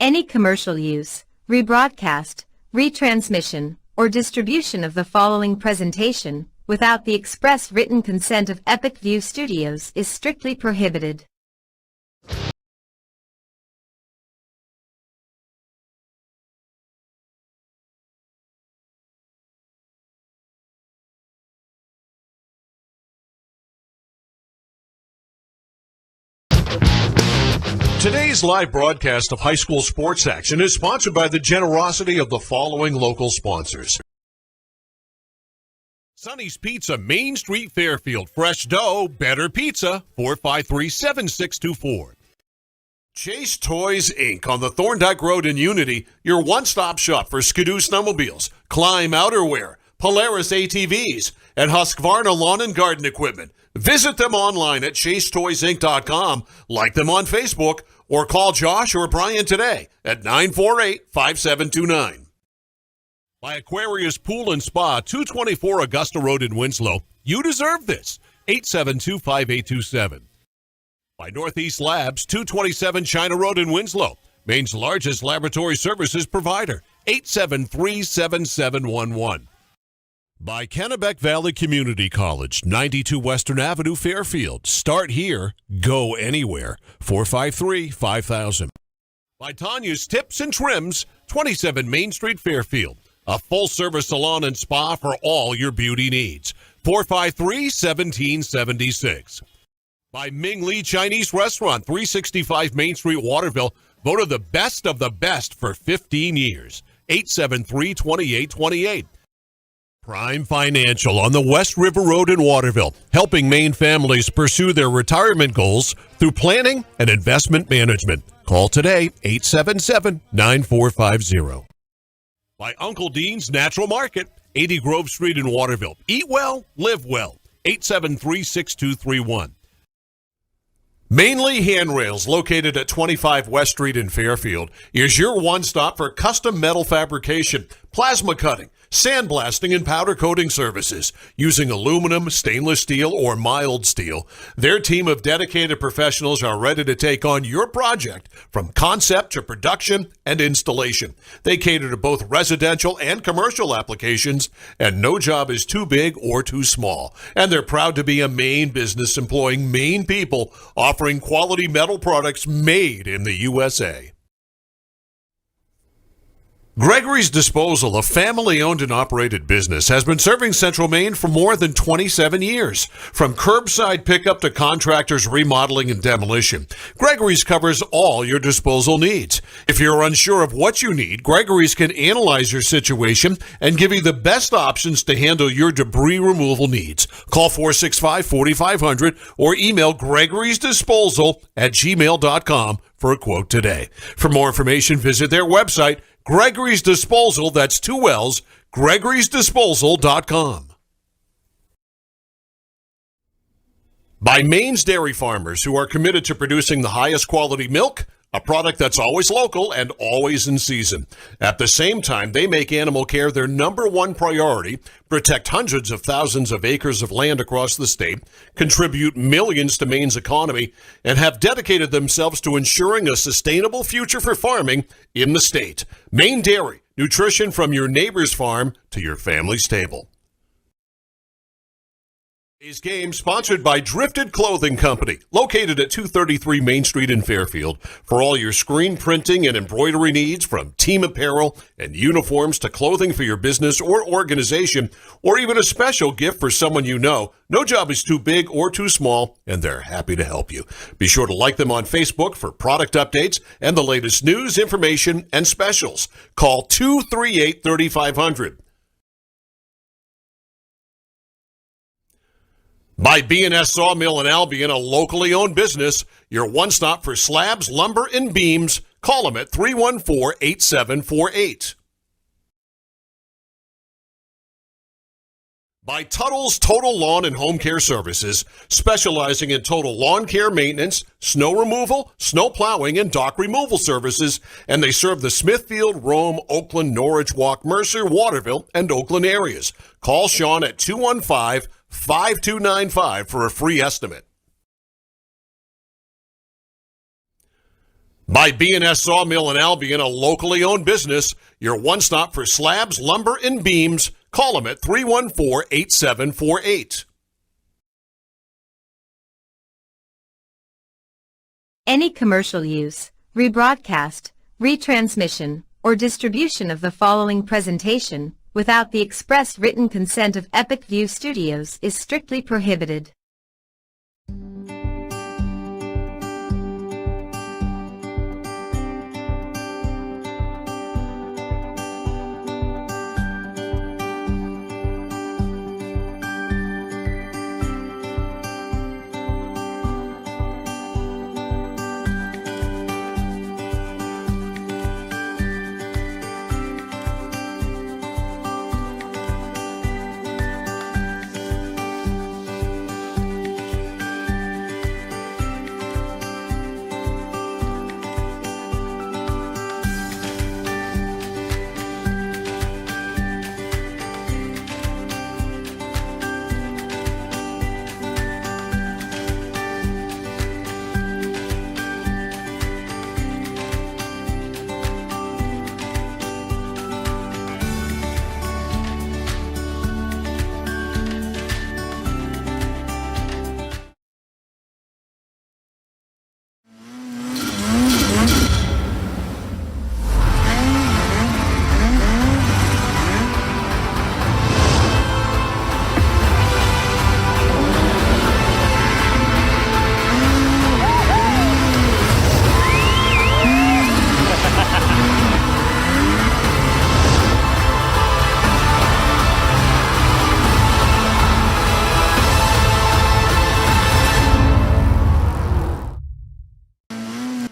Any commercial use, rebroadcast, retransmission, or distribution of the following presentation, without the express written consent of Epic View Studios, is strictly prohibited. Today's live broadcast of high school sports action is sponsored by the generosity of the following local sponsors. Sonny's Pizza, Main Street, Fairfield. Fresh dough, better pizza, 453-7624. Chase Toys, Inc. on the Thorndike Road in Unity, your one-stop shop for Skidoo snowmobiles, Climb outerwear, Polaris ATVs, and Husqvarna lawn and garden equipment. Visit them online at chasetoysinc.com, like them on Facebook, or call Josh or Brian today at 948-5729. By Aquarius Pool and Spa, 224 Augusta Road in Winslow. You deserve this. 872-5827. By Northeast Labs, 227 China Road in Winslow. Maine's largest laboratory services provider. 873-7711. By Kennebec Valley Community College, 92 Western Avenue, Fairfield. Start here, go anywhere. 453-5000. By Tanya's Tips and Trims, 27 Main Street, Fairfield. A full-service salon and spa for all your beauty needs. 453-1776. By Ming Lee Chinese Restaurant, 365 Main Street, Waterville. Voted the best of the best for 15 years. 873-2828. Prime Financial on the West River Road in Waterville, helping Maine families pursue their retirement goals through planning and investment management. Call today, 877-9450. By Uncle Dean's Natural Market, 80 Grove Street in Waterville. Eat well, live well. 873-6231. Mainly Handrails, located at 25 West Street in Fairfield, is your one-stop for custom metal fabrication, plasma cutting, sandblasting, and powder coating services using aluminum, stainless steel, or mild steel. Their team of dedicated professionals are ready to take on your project from concept to production and installation. They cater to both residential and commercial applications, and no job is too big or too small. And they're proud to be a Maine business employing Maine people, offering quality metal products made in the USA. Gregory's Disposal, a family-owned and operated business, has been serving Central Maine for more than 27 years. From curbside pickup to contractors remodeling and demolition, Gregory's covers all your disposal needs. If you're unsure of what you need, Gregory's can analyze your situation and give you the best options to handle your debris removal needs. Call 465-4500 or email gregorysdisposal@gmail.com for a quote today. For more information, visit their website, Gregory's Disposal, that's 2 L's, gregorysdisposal.com. By Maine's dairy farmers, who are committed to producing the highest quality milk, a product that's always local and always in season. At the same time, they make animal care their number one priority, protect hundreds of thousands of acres of land across the state, contribute millions to Maine's economy, and have dedicated themselves to ensuring a sustainable future for farming in the state. Maine Dairy, nutrition from your neighbor's farm to your family's table. Today's game sponsored by Drifted Clothing Company, located at 233 Main Street in Fairfield. For all your screen printing and embroidery needs, from team apparel and uniforms to clothing for your business or organization, or even a special gift for someone you know, no job is too big or too small, and they're happy to help you. Be sure to like them on Facebook for product updates and the latest news, information, and specials. Call 238-3500. By B&S Sawmill in Albion, a locally owned business, your one-stop for slabs, lumber, and beams. Call them at 314-8748. By Tuttle's Total Lawn and Home Care Services, specializing in total lawn care maintenance, snow removal, snow plowing, and dock removal services, and they serve the Smithfield, Rome, Oakland, Norwich, Walk, Mercer, Waterville, and Oakland areas. Call Sean at 215-5295 for a free estimate. By B&S Sawmill in Albion, a locally owned business, your one-stop for slabs, lumber, and beams. Call them at 314-8748. Any commercial use, rebroadcast, retransmission, or distribution of the following presentation without the express written consent of Epic View Studios is strictly prohibited.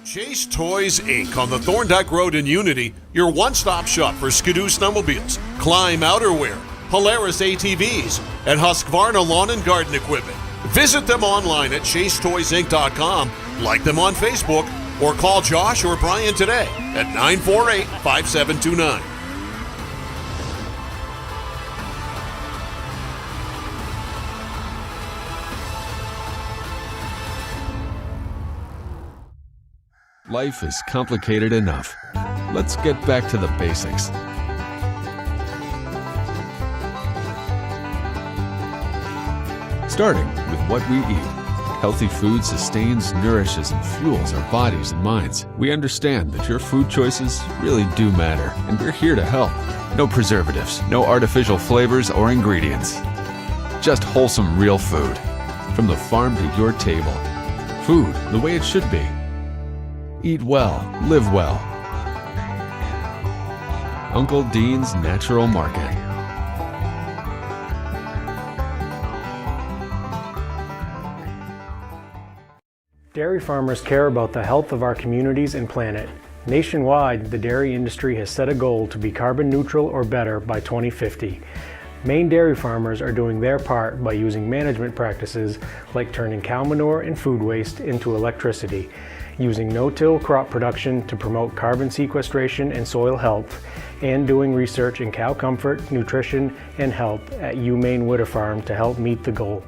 Chase Toys Inc. on the Thorndike Road in Unity, your one-stop shop for Skidoo snowmobiles, Climb outerwear, Polaris ATVs, and Husqvarna lawn and garden equipment. Visit them online at chasetoysinc.com, like them on Facebook, or call Josh or Brian today at 948-5729. Life is complicated enough. Let's get back to the basics. Starting with what we eat. Healthy food sustains, nourishes, and fuels our bodies and minds. We understand that your food choices really do matter, and we're here to help. No preservatives, no artificial flavors or ingredients. Just wholesome, real food. From the farm to your table. Food the way it should be. Eat well, live well. Uncle Dean's Natural Market. Dairy farmers care about the health of our communities and planet. Nationwide, the dairy industry has set a goal to be carbon neutral or better by 2050. Maine dairy farmers are doing their part by using management practices like turning cow manure and food waste into electricity, using no-till crop production to promote carbon sequestration and soil health, and doing research in cow comfort, nutrition, and health at UMaine Witter Farm to help meet the goal.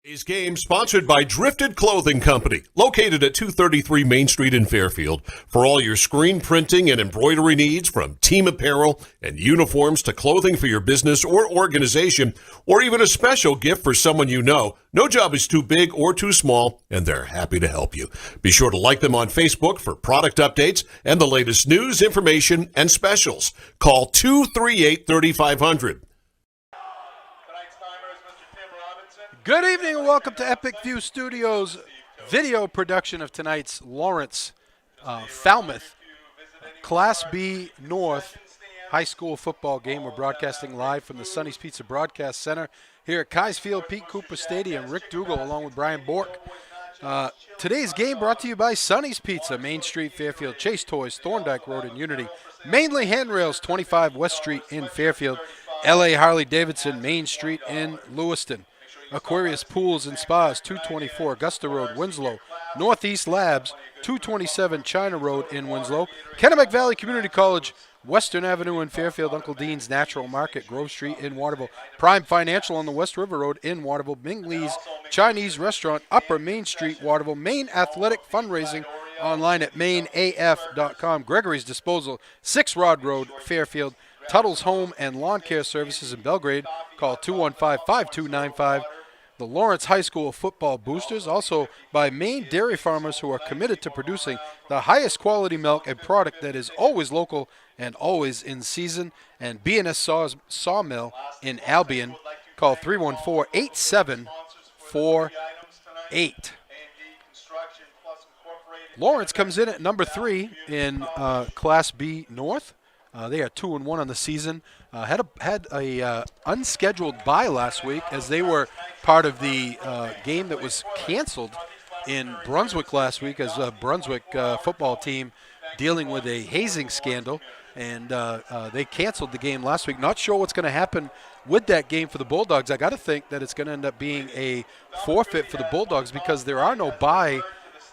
Today's game sponsored by Drifted Clothing Company, located at 233 Main Street in Fairfield. For all your screen printing and embroidery needs, from team apparel and uniforms to clothing for your business or organization, or even a special gift for someone you know, no job is too big or too small, and they're happy to help you. Be sure to like them on Facebook for product updates and the latest news, information, and specials. Call 238-3500. Good evening and welcome to Epic View Studios' video production of tonight's Lawrence Falmouth Class B North High School football game. We're broadcasting live from the Sonny's Pizza Broadcast Center here at Keyes Field, Pete Cooper Stadium. Rick Dougal along with Brian Bork. Today's game brought to you by Sonny's Pizza, Main Street, Fairfield, Chase Toys, Thorndike Road in Unity, Mainly Handrails, 25 West Street in Fairfield, LA Harley Davidson, Main Street in Lewiston. Aquarius Pools and Spas, 224 Augusta Road, Winslow. Northeast Labs, 227 China Road in Winslow. Kennebec Valley Community College, Western Avenue in Fairfield, Uncle Dean's Natural Market, Grove Street in Waterville, Prime Financial on the West River Road in Waterville, Ming Lee's Chinese Restaurant, Upper Main Street, Waterville, Maine Athletic Fundraising online at mainaf.com, Gregory's Disposal, 6 Rod Road, Fairfield, Tuttle's Home and Lawn Care Services in Belgrade, call 215-5295. The Lawrence High School football boosters, also by Maine dairy farmers who are committed to producing the highest quality milk and product that is always local and always in season, and B&S Sawmill in Albion. Call 314-8748. Lawrence comes in at number 3 in Class B North. They are 2-1 on the season. Had a unscheduled bye last week as they were part of the game that was canceled in Brunswick last week as a Brunswick football team dealing with a hazing scandal, and they canceled the game last week. Not sure what's going to happen with that game for the Bulldogs. I got to think that it's going to end up being a forfeit for the Bulldogs because there are no bye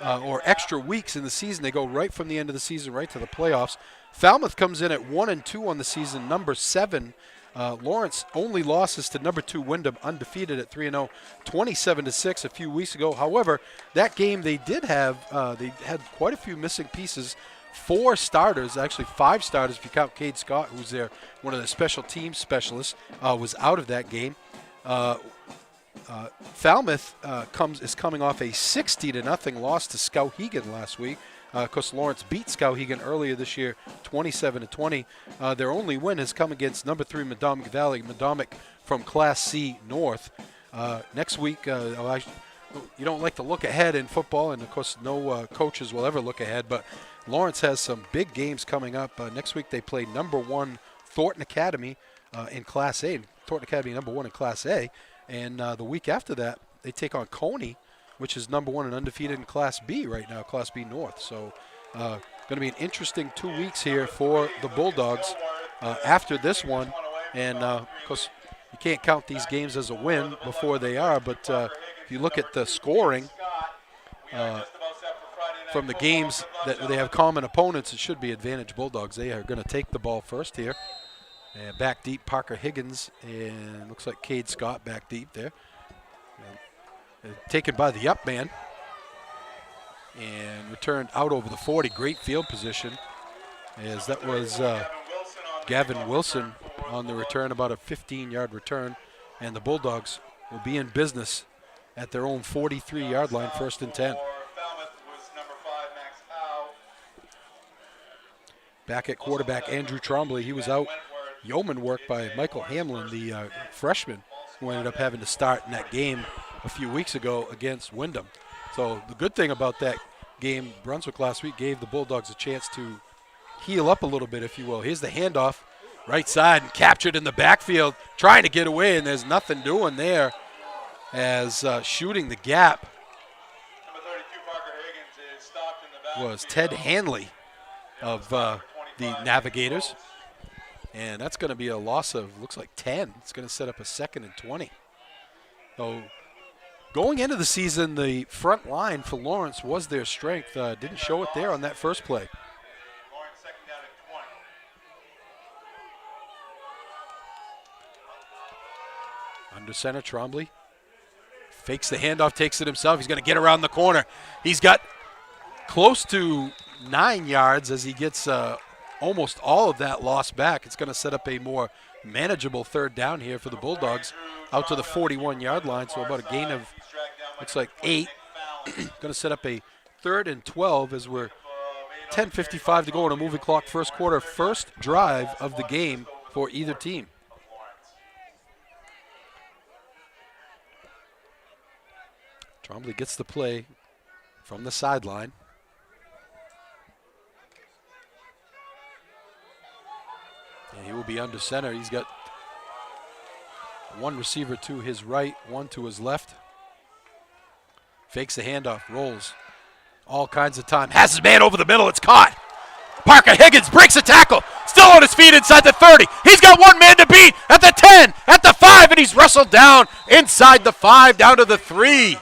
or extra weeks in the season. They go right from the end of the season right to the playoffs. Falmouth comes in at 1-2 on the season, number 7. Lawrence only losses to number 2 Wyndham, undefeated at 3-0, 27-6 a few weeks ago. However, that game they did have, they had quite a few missing pieces. 4 starters, actually 5 starters if you count Cade Scott, who's one of the special teams specialists, was out of that game. Falmouth is coming off a 60-0 loss to Skowhegan last week. Of course, Lawrence beat Skowhegan earlier this year, 27-20. Their only win has come against number 3 Madomic Valley, Madomic from Class C North. Next week, you don't like to look ahead in football, and of course, no coaches will ever look ahead, but Lawrence has some big games coming up. Next week, they play number 1 Thornton Academy in Class A. Thornton Academy number 1 in Class A. And the week after that, they take on Coney, which is number 1 and undefeated in Class B right now, Class B North. So going to be an interesting 2 weeks here for the Bulldogs after this one. And, of course, you can't count these games as a win before they are. But if you look at the scoring from the games that they have common opponents, it should be advantage Bulldogs. They are going to take the ball first here. And back deep, Parker Higgins, and looks like Cade Scott back deep there. Taken by the up man and returned out over the 40. Great field position, as that was Gavin Wilson on the return, about a 15-yard return, and the Bulldogs will be in business at their own 43-yard line, 1st and 10. Back at quarterback, Andrew Trombley. He was out. Yeoman work by Michael Hamlin, the freshman, who ended up having to start in that game a few weeks ago against Wyndham. So the good thing about that game, Brunswick last week, gave the Bulldogs a chance to heal up a little bit, if you will. Here's the handoff, right side, and captured in the backfield, trying to get away, and there's nothing doing there as shooting the gap was Ted Hanley of the Navigators. And that's going to be a loss of, looks like 10. It's going to set up a 2nd and 20. So going into the season, the front line for Lawrence was their strength. Didn't show it there on that first play. Under center, Trombley fakes the handoff, takes it himself. He's going to get around the corner. He's got close to 9 yards as he gets almost all of that loss back. It's going to set up a more manageable 3rd down here for the Bulldogs out to the 41-yard line, so about a gain of, looks like 8. Going to set up a 3rd and 12 as we're 10:55 to go on a moving clock, first quarter, first drive of the game for either team. Trombley gets the play from the sideline. He will be under center. He's got 1 receiver to his right, 1 to his left. Fakes the handoff, rolls all kinds of time. Has his man over the middle. It's caught. Parker Higgins breaks a tackle. Still on his feet inside the 30. He's got 1 man to beat at the 10, at the 5, and he's wrestled down inside the 5, down to the 3.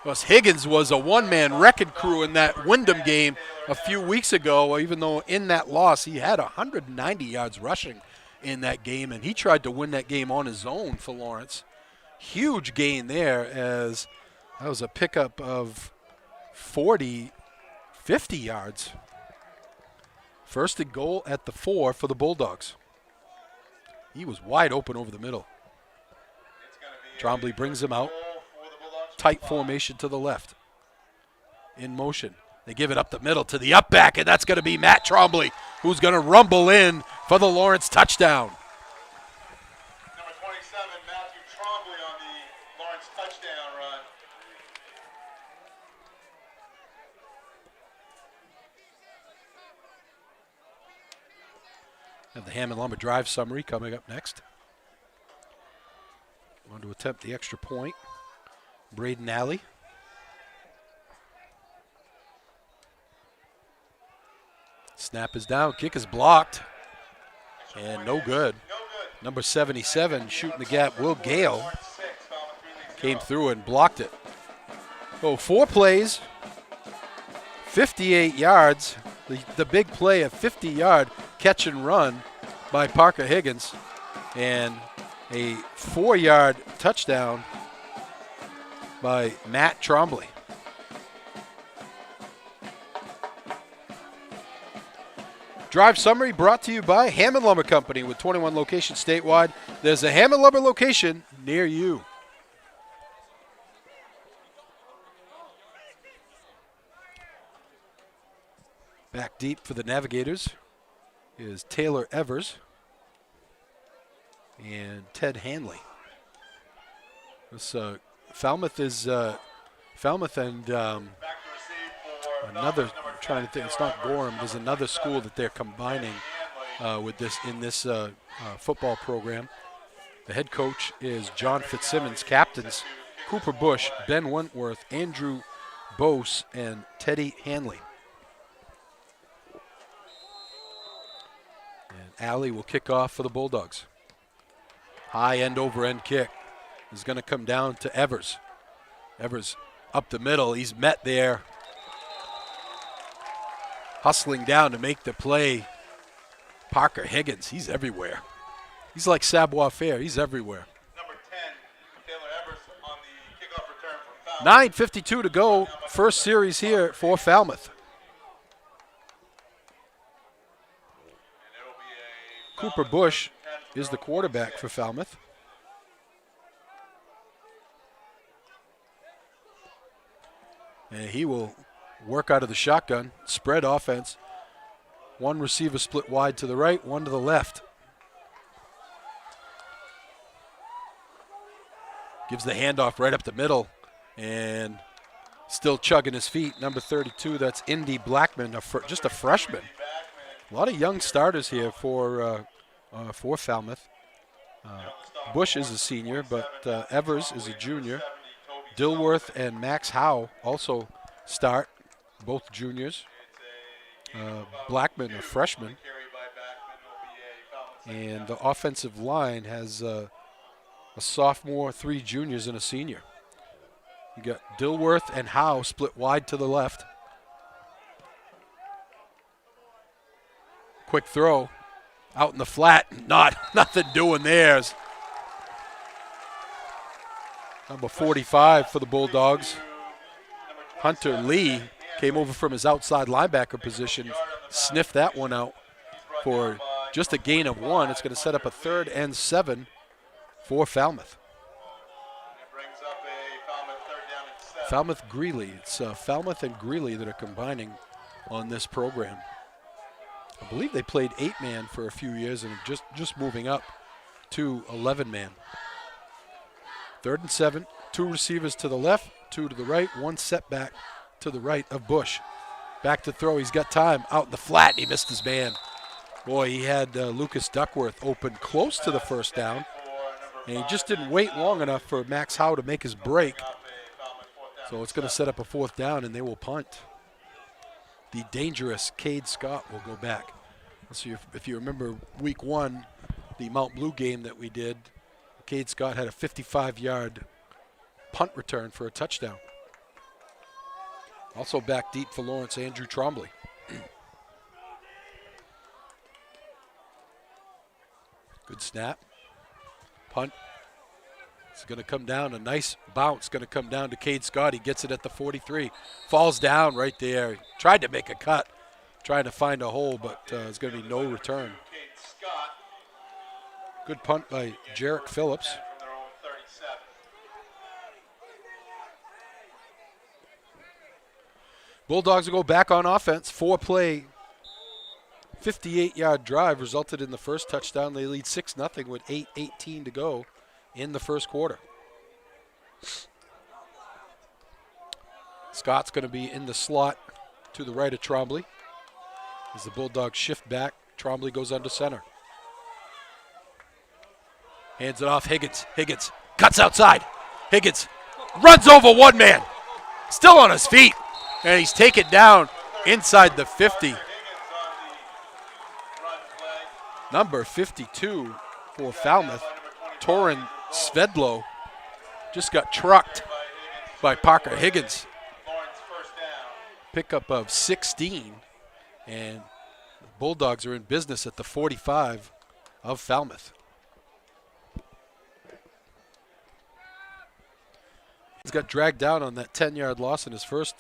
Because Higgins was a one-man wrecking crew in that Wyndham game a few weeks ago, even though in that loss he had 190 yards rushing in that game, and he tried to win that game on his own for Lawrence. Huge gain there, as that was a pickup of 50 yards. First and goal at the 4 for the Bulldogs. He was wide open over the middle. Trombley brings him out. Tight formation to the left. In motion. They give it up the middle to the up back, and that's going to be Matt Trombley, who's going to rumble in for the Lawrence touchdown. Number 27, Matthew Trombley on the Lawrence touchdown run. Have the Hammond Lumber drive summary coming up next. Want to attempt the extra point. Braden Alley. Snap is down, kick is blocked, and no good. Number 77 shooting the gap, Will Gale, came through and blocked it. Oh, 4 plays, 58 yards. The big play, a 50-yard catch and run by Parker Higgins, and a 4-yard touchdown by Matt Trombley. Drive summary brought to you by Hammond Lumber Company with 21 locations statewide. There's a Hammond Lumber location near you. Back deep for the Navigators is Taylor Evers and Ted Hanley. This Falmouth is Falmouth and another. I'm trying to think. It's not Gorham. There's another school that they're combining with this in this football program. The head coach is John Fitzsimmons. Captains Cooper Bush, Ben Wentworth, Andrew Bose, and Teddy Hanley. And Alley will kick off for the Bulldogs. High end over end kick is going to come down to Evers. Evers up the middle. He's met there. Hustling down to make the play. Parker Higgins, he's everywhere. He's like Savoir Faire. He's everywhere. Number 10, Taylor Evers on the kickoff return from Falmouth. 9:52 to go. First series here for Falmouth. And it'll be a Cooper Bush is the quarterback for Falmouth. And he will work out of the shotgun, spread offense. One receiver split wide to the right, one to the left. Gives the handoff right up the middle, and still chugging his feet. Number 32, that's Indy Blackman, just a freshman. A lot of young starters here for Falmouth. Bush is a senior, but Evers is a junior. Dilworth and Max Howe also start, both juniors. Blackman, a freshman. And the offensive line has a sophomore, 3 juniors, and a senior. You got Dilworth and Howe split wide to the left. Quick throw out in the flat. Nothing doing there. Number 45 for the Bulldogs. Hunter Lee came over from his outside linebacker position, sniffed that one out for just a gain of 1. It's going to set up a 3rd and 7 for Falmouth. Falmouth Greeley. It's Falmouth and Greeley that are combining on this program. I believe they played 8-man for a few years and just moving up to 11-man. 3rd and 7, 2 receivers to the left, 2 to the right, 1 setback to the right of Bush. Back to throw, he's got time, out in the flat, and he missed his man. Boy, he had Lucas Duckworth open close to the first down, and he just didn't wait long enough for Max Howe to make his break. So it's going to set up a 4th down, and they will punt. The dangerous Cade Scott will go back. So if you remember week 1, the Mount Blue game that we did, Cade Scott had a 55-yard punt return for a touchdown. Also back deep for Lawrence, Andrew Trombley. Good snap. Punt. It's going to come down. A nice bounce going to come down to Cade Scott. He gets it at the 43. Falls down right there. Tried to make a cut. Trying to find a hole, but there's going to be no return. Good punt by Jarek Phillips. Bulldogs will go back on offense. 4-play, 58-yard drive resulted in the first touchdown. They lead 6-0 with 8:18 to go in the first quarter. Scott's going to be in the slot to the right of Trombley. As the Bulldogs shift back, Trombley goes under center. Hands it off, Higgins. Higgins cuts outside. Higgins runs over one man. Still on his feet. And he's taken down inside the 50. Number 52 for Falmouth, Torin Svedlo, just got trucked by Parker Higgins. Pickup of 16. And the Bulldogs are in business at the 45 of Falmouth. He's got dragged down on that 10-yard loss in his first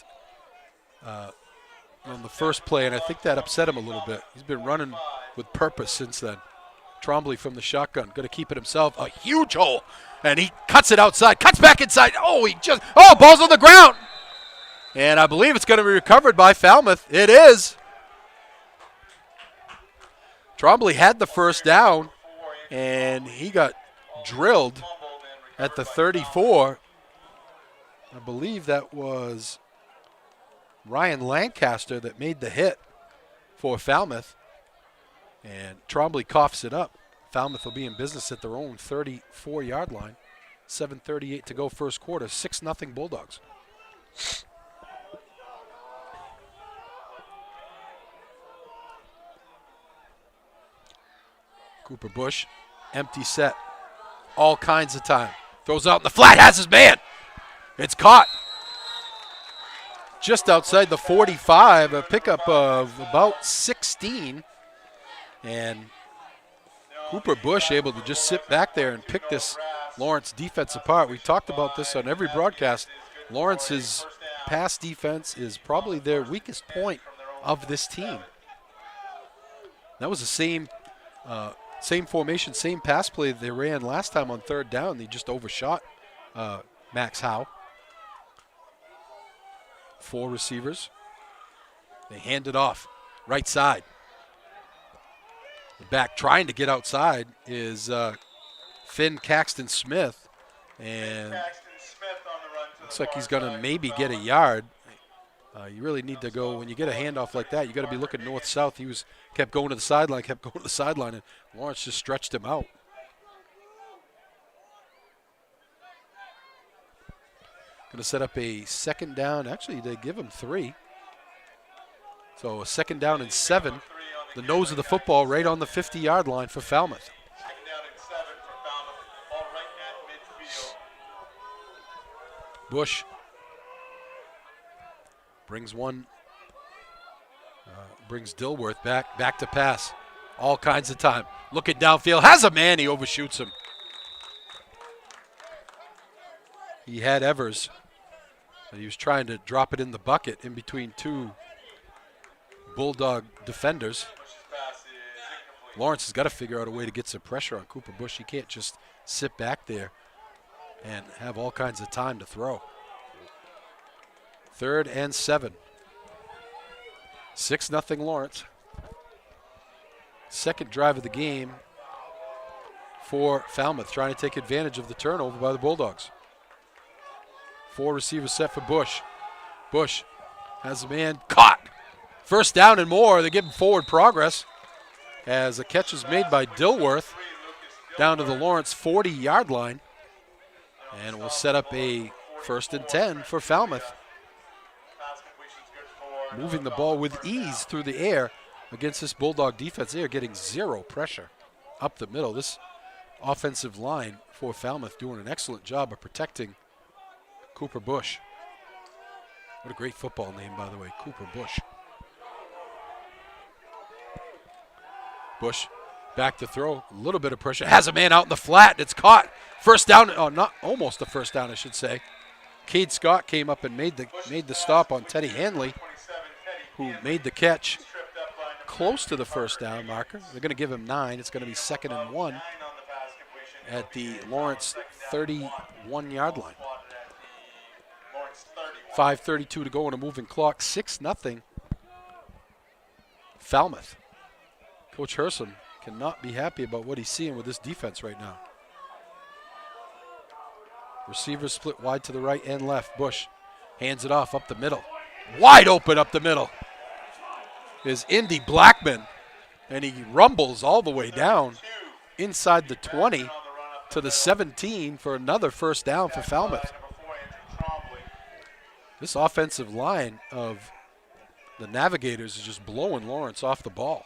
on the first play, and I think that upset him a little bit. He's been running with purpose since then. Trombley from the shotgun, going to keep it himself. A huge hole, and he cuts it outside, cuts back inside. Ball's on the ground. And I believe it's going to be recovered by Falmouth. It is. Trombley had the first down, and he got drilled at the 34. I believe that was Ryan Lancaster that made the hit for Falmouth. And Trombley coughs it up. Falmouth will be in business at their own 34-yard line. 7:38 to go first quarter. 6-0 Bulldogs. Cooper Bush, empty set. All kinds of time. Throws out in the flat, has his man. It's caught. Just outside the 45, a pickup of about 16. And Cooper Bush able to just sit back there and pick this Lawrence defense apart. We talked about this on every broadcast. Lawrence's pass defense is probably their weakest point of this team. That was the same formation, same pass play they ran last time on third down. They just overshot Max Howe. 4 receivers. They hand it off. Right side. The back trying to get outside is Finn Caxton Smith. And looks like he's going to maybe get a yard. You really need to go, when you get a handoff like that, you got to be looking north-south. He kept going to the sideline, and Lawrence just stretched him out. Going to set up a second down. Actually, they give him 3. So a second down and 7. The nose of the football right on the 50-yard line for Falmouth. Second down and 7 for Falmouth, all right at midfield. Bush brings brings Dilworth back to pass. All kinds of time. Looking downfield, has a man, he overshoots him. He had Evers, and he was trying to drop it in the bucket in between 2 Bulldog defenders. Lawrence has got to figure out a way to get some pressure on Cooper Bush. He can't just sit back there and have all kinds of time to throw. 3rd and 7. 6-0 Lawrence. Second drive of the game for Falmouth, trying to take advantage of the turnover by the Bulldogs. 4 receivers set for Bush. Bush has a man caught. First down and more. They give him forward progress as a catch is made by Dilworth down to the Lawrence 40-yard line. And it will set up a 1st and 10 for Falmouth. Moving the ball with ease through the air against this Bulldog defense. They are getting 0 pressure up the middle. This offensive line for Falmouth doing an excellent job of protecting Cooper Bush. What a great football name, by the way, Cooper Bush. Bush back to throw, a little bit of pressure. Has a man out in the flat, and it's caught. First down, oh, not almost a first down, I should say. Cade Scott came up and made the stop on Teddy Hanley, who made the catch close to the first down marker. They're going to give him 9. It's going to be 2nd and 1 at the Lawrence 31-yard line. 5:32 to go on a moving clock. 6-0. Falmouth. Coach Hersom cannot be happy about what he's seeing with this defense right now. Receivers split wide to the right and left. Bush hands it off up the middle. Wide open up the middle is Indy Blackman, and he rumbles all the way down inside the 20 to the 17 for another first down for Falmouth. This offensive line of the Navigators is just blowing Lawrence off the ball.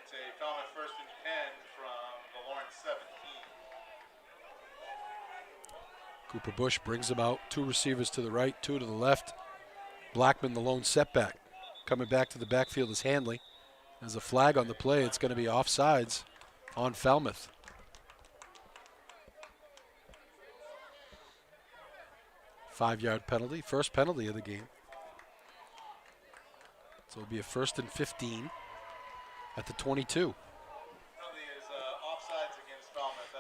It's a Falmouth 1st and 10 from the Lawrence 17. Cooper Bush brings him out. 2 receivers to the right, 2 to the left. Blackman, the lone setback. Coming back to the backfield is Hanley. There's a flag on the play. It's going to be offsides on Falmouth. Five-yard penalty, first penalty of the game. So it'll be a 1st and 15 at the 22.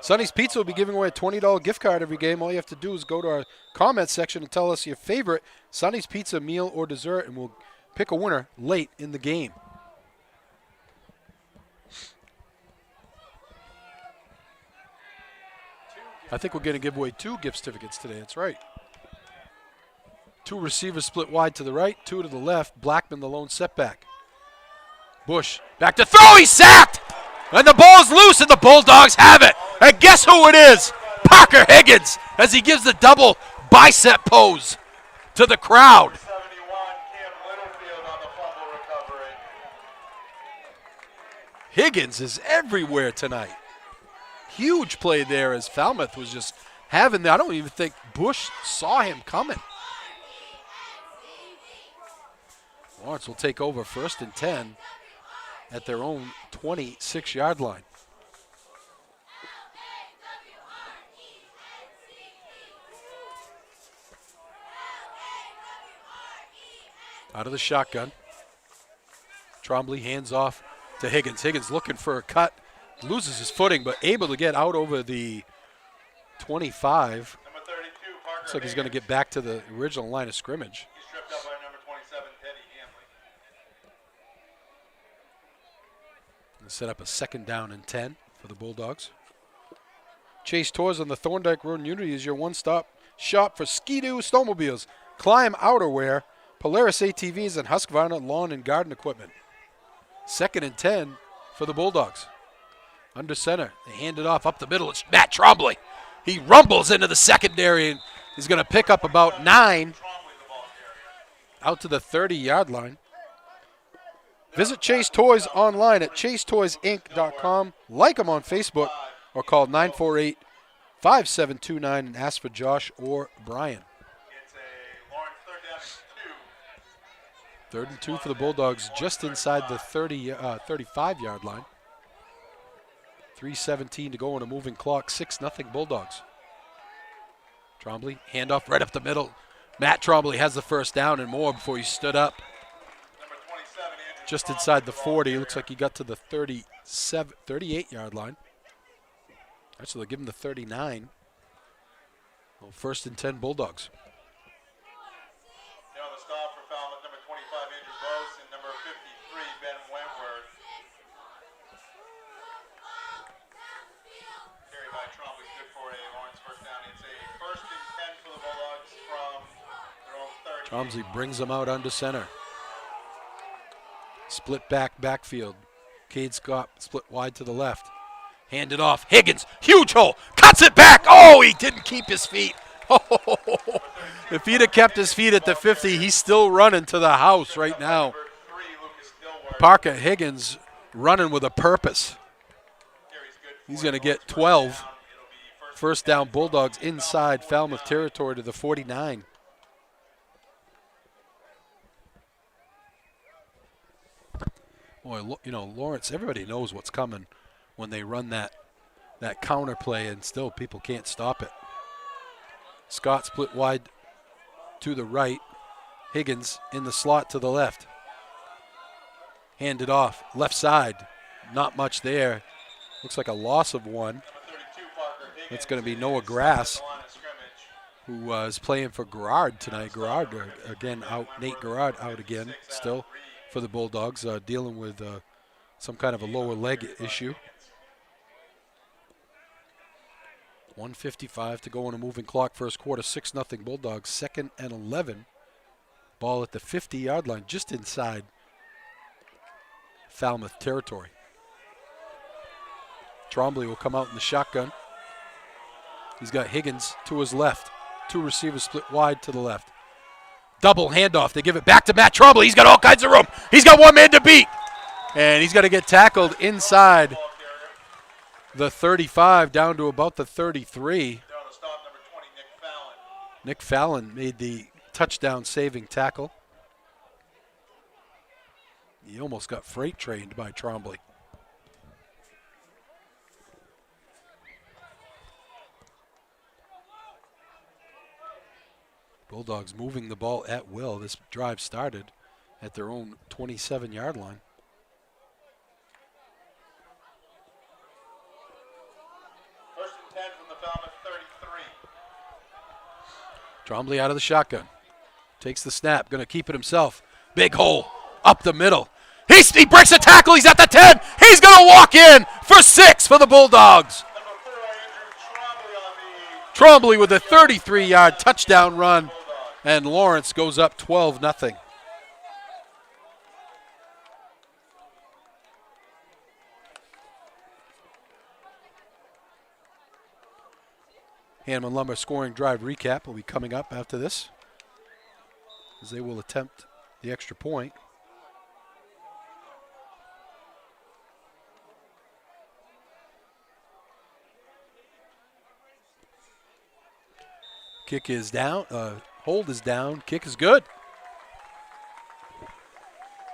Sonny's Pizza will be giving away a $20 gift card every game. All you have to do is go to our comments section and tell us your favorite Sonny's Pizza meal or dessert, and we'll pick a winner late in the game. I think we're going to give away 2 gift certificates today. That's right. 2 receivers split wide to the right, 2 to the left. Blackman, the lone setback. Bush back to throw. He's sacked. And the ball's loose, and the Bulldogs have it. And guess who it is? Parker Higgins, as he gives the double bicep pose to the crowd. 71, Cam Littlefield on the fumble recovery. Higgins is everywhere tonight. Huge play there as Falmouth was just having that. I don't even think Bush saw him coming. Lawrence will take over 1st and 10 at their own 26-yard line. Out of the shotgun. Trombley hands off to Higgins. Higgins looking for a cut. Loses his footing, but able to get out over the 25. Number 32, Parker Looks like he's going to get back to the original line of scrimmage. He's tripped up by number 27, Teddy Hanley. And set up a 2nd down and 10 for the Bulldogs. Chase Tours on the Thorndike Road in Unity is your one-stop shop for Ski-Doo snowmobiles, Climb outerwear, Polaris ATVs, and Husqvarna lawn and garden equipment. 2nd and 10 for the Bulldogs. Under center, they hand it off up the middle. It's Matt Trombley. He rumbles into the secondary and is going to pick up about 9 out to the 30-yard line. Visit Chase Toys online at chasetoysinc.com. Like them on Facebook or call 948-5729 and ask for Josh or Brian. It's a Lawrence 3rd down and 2. 3rd and 2 for the Bulldogs just inside the 35-yard line. 3:17 to go on a moving clock. 6-0 Bulldogs. Trombley, handoff right up the middle. Matt Trombley has the first down and more before he stood up. Number 27, Andrew Just Strong inside the with 40. ball Looks like he got to the 38-yard line. Actually, they'll give him the 39. Well, 1st and 10 Bulldogs. Now on the stop for Falmouth, number 25, Andrew Bose, and number 53, Ben Wentworth. Carry by Trombley, good for a Lawrence 1st down. It's a 1st and 10 for the Bulldogs from their own 30. Trombley brings them out under center. Split backfield. Cade Scott split wide to the left. Hand it off. Higgins, huge hole. Cuts it back. Oh, he didn't keep his feet. If he'd have kept his feet at the 50, he's still running to the house right now. Number 3, Lucas Dilworth. Parker Higgins running with a purpose. Carries good He's going to get 12. First down, Bulldogs inside Falmouth territory to the 49. Boy, you know, Lawrence, everybody knows what's coming when they run that counter play, and still people can't stop it. Scott split wide to the right. Higgins in the slot to the left. Handed off, left side. Not much there. Looks like a loss of one. That's going to be Noah Grass, who is playing for Garrard tonight. Garrard again out. Nate Garrard out again still for the Bulldogs, dealing with some kind of a lower leg issue. 1:55 to go on a moving clock. First quarter, 6-0 Bulldogs. 2nd and 11. Ball at the 50-yard line, just inside Falmouth territory. Trombley will come out in the shotgun. He's got Higgins to his left. Two receivers split wide to the left. Double handoff. They give it back to Matt Trombley. He's got all kinds of room. He's got one man to beat. And he's got to get tackled inside the 35 down to about the 33. Nick Fallon made the touchdown saving tackle. He almost got freight trained by Trombley. Bulldogs moving the ball at will. This drive started at their own 27-yard line. First and 10 from the Falmouth 33. Trombley out of the shotgun. Takes the snap. Going to keep it himself. Big hole up the middle. He breaks a tackle. He's at the 10. He's going to walk in for 6 for the Bulldogs. Number 4, Andrew Trombley on the Trombley with a 33-yard touchdown run. And Lawrence goes up 12-0. Hanneman Lumber scoring drive recap will be coming up after this, as they will attempt the extra point. Kick is down. Hold is down. Kick is good.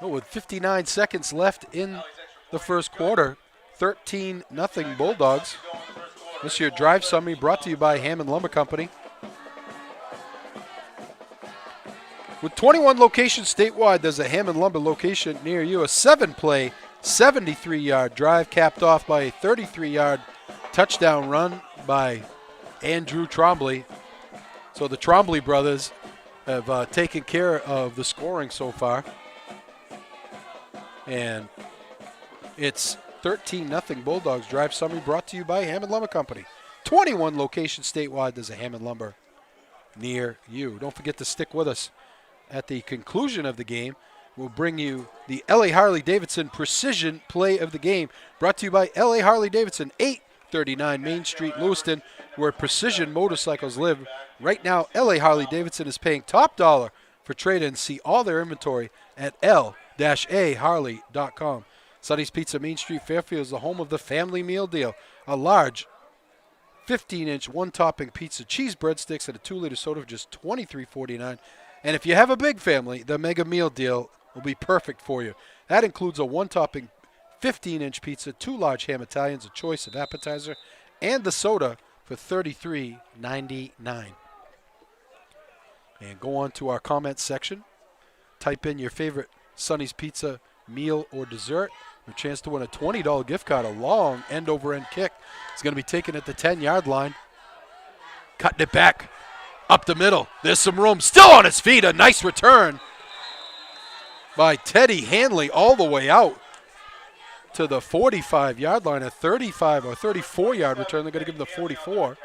Oh, with 59 seconds left in the first quarter, 13-0 Bulldogs. This is your drive summary brought to you by Hammond Lumber Company. With 21 locations statewide, there's a Hammond Lumber location near you. A 7-play, 73-yard drive capped off by a 33-yard touchdown run by Andrew Trombley. So the Trombley brothers have taken care of the scoring so far. And it's 13-0 Bulldogs. Drive summary brought to you by Hammond Lumber Company. 21 locations statewide. There's a Hammond Lumber near you. Don't forget to stick with us. At the conclusion of the game, we'll bring you the L.A. Harley-Davidson Precision Play of the Game. Brought to you by L.A. Harley-Davidson, 839 Main Street, Lewiston, where precision motorcycles live. Right now, L.A. Harley-Davidson is paying top dollar for trade-ins. See all their inventory at l-aharley.com. Sonny's Pizza, Main Street, Fairfield is the home of the family meal deal. A large 15-inch one-topping pizza, cheese breadsticks, and a 2-liter soda for just $23.49. And if you have a big family, the mega meal deal will be perfect for you. That includes a one-topping 15-inch pizza, 2 large ham Italians, a choice of appetizer, and the soda for $33.99. And go on to our comments section. Type in your favorite Sonny's Pizza meal or dessert. A chance to win a $20 gift card. A long end-over-end kick. It's going to be taken at the 10-yard line. Cutting it back up the middle. There's some room. Still on his feet. A nice return by Teddy Hanley all the way out to the 45-yard line. A 35 or 34-yard return. They're going to give him the 44.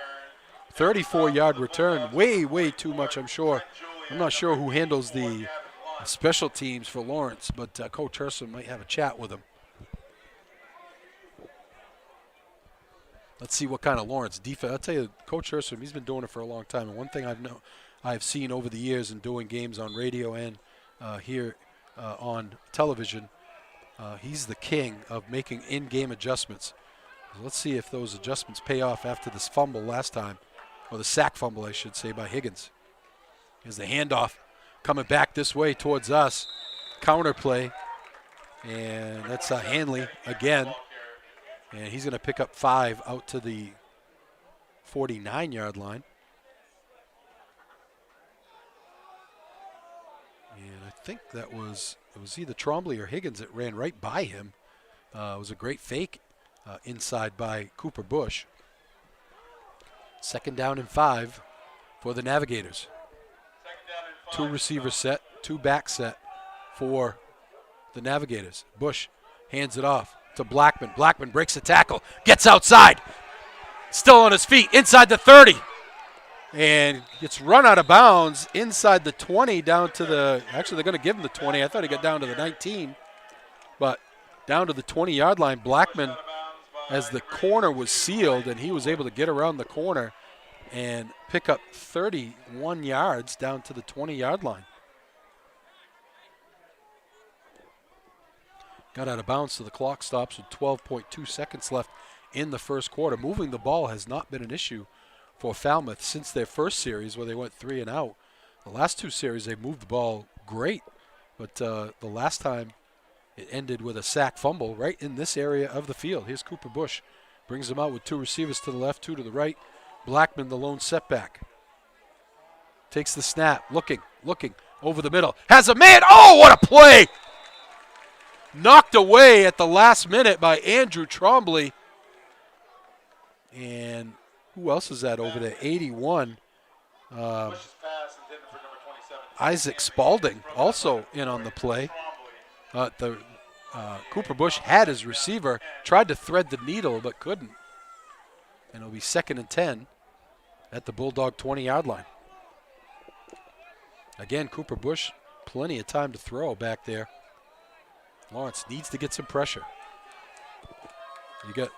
34-yard return. Way, way too much, I'm sure. I'm not sure who handles the special teams for Lawrence, but Coach Herson might have a chat with him. Let's see what kind of Lawrence defense. I'll tell you, Coach Herson, he's been doing it for a long time. And one thing I've seen over the years in doing games on radio and here on television, he's the king of making in-game adjustments. Let's see if those adjustments pay off after this fumble last time, or the sack fumble, I should say, by Higgins. Here's the handoff coming back this way towards us. Counter play, and that's Hanley again. And he's going to pick up 5 out to the 49-yard line. And I think it was either Trombley or Higgins that ran right by him. It was a great fake inside by Cooper Bush. 2nd down and 5 for the Navigators. 2 receivers set, 2 back set for the Navigators. Bush hands it off to Blackman. Blackman breaks the tackle, gets outside, still on his feet, inside the 30. And gets run out of bounds inside the 20 down to the, actually they're going to give him the 20. I thought he got down to the 19, but down to the 20-yard line. Blackman, as the corner was sealed, and he was able to get around the corner and pick up 31 yards down to the 20-yard line. Got out of bounds, so the clock stops with 12.2 seconds left in the first quarter. Moving the ball has not been an issue for Falmouth since their first series where they went 3 and out. The last 2 series they moved the ball great, but the last time it ended with a sack fumble right in this area of the field. Here's Cooper Bush. Brings them out with 2 receivers to the left, 2 to the right. Blackman, the lone setback. Takes the snap, looking, over the middle. Has a man. Oh, what a play! Knocked away at the last minute by Andrew Trombley. And who else is that over there? 81. Isaac Spalding also in on the play. Cooper Bush had his receiver, tried to thread the needle but couldn't. And it'll be 2nd and 10 at the Bulldog 20-yard line. Again, Cooper Bush, plenty of time to throw back there. Lawrence needs to get some pressure. You got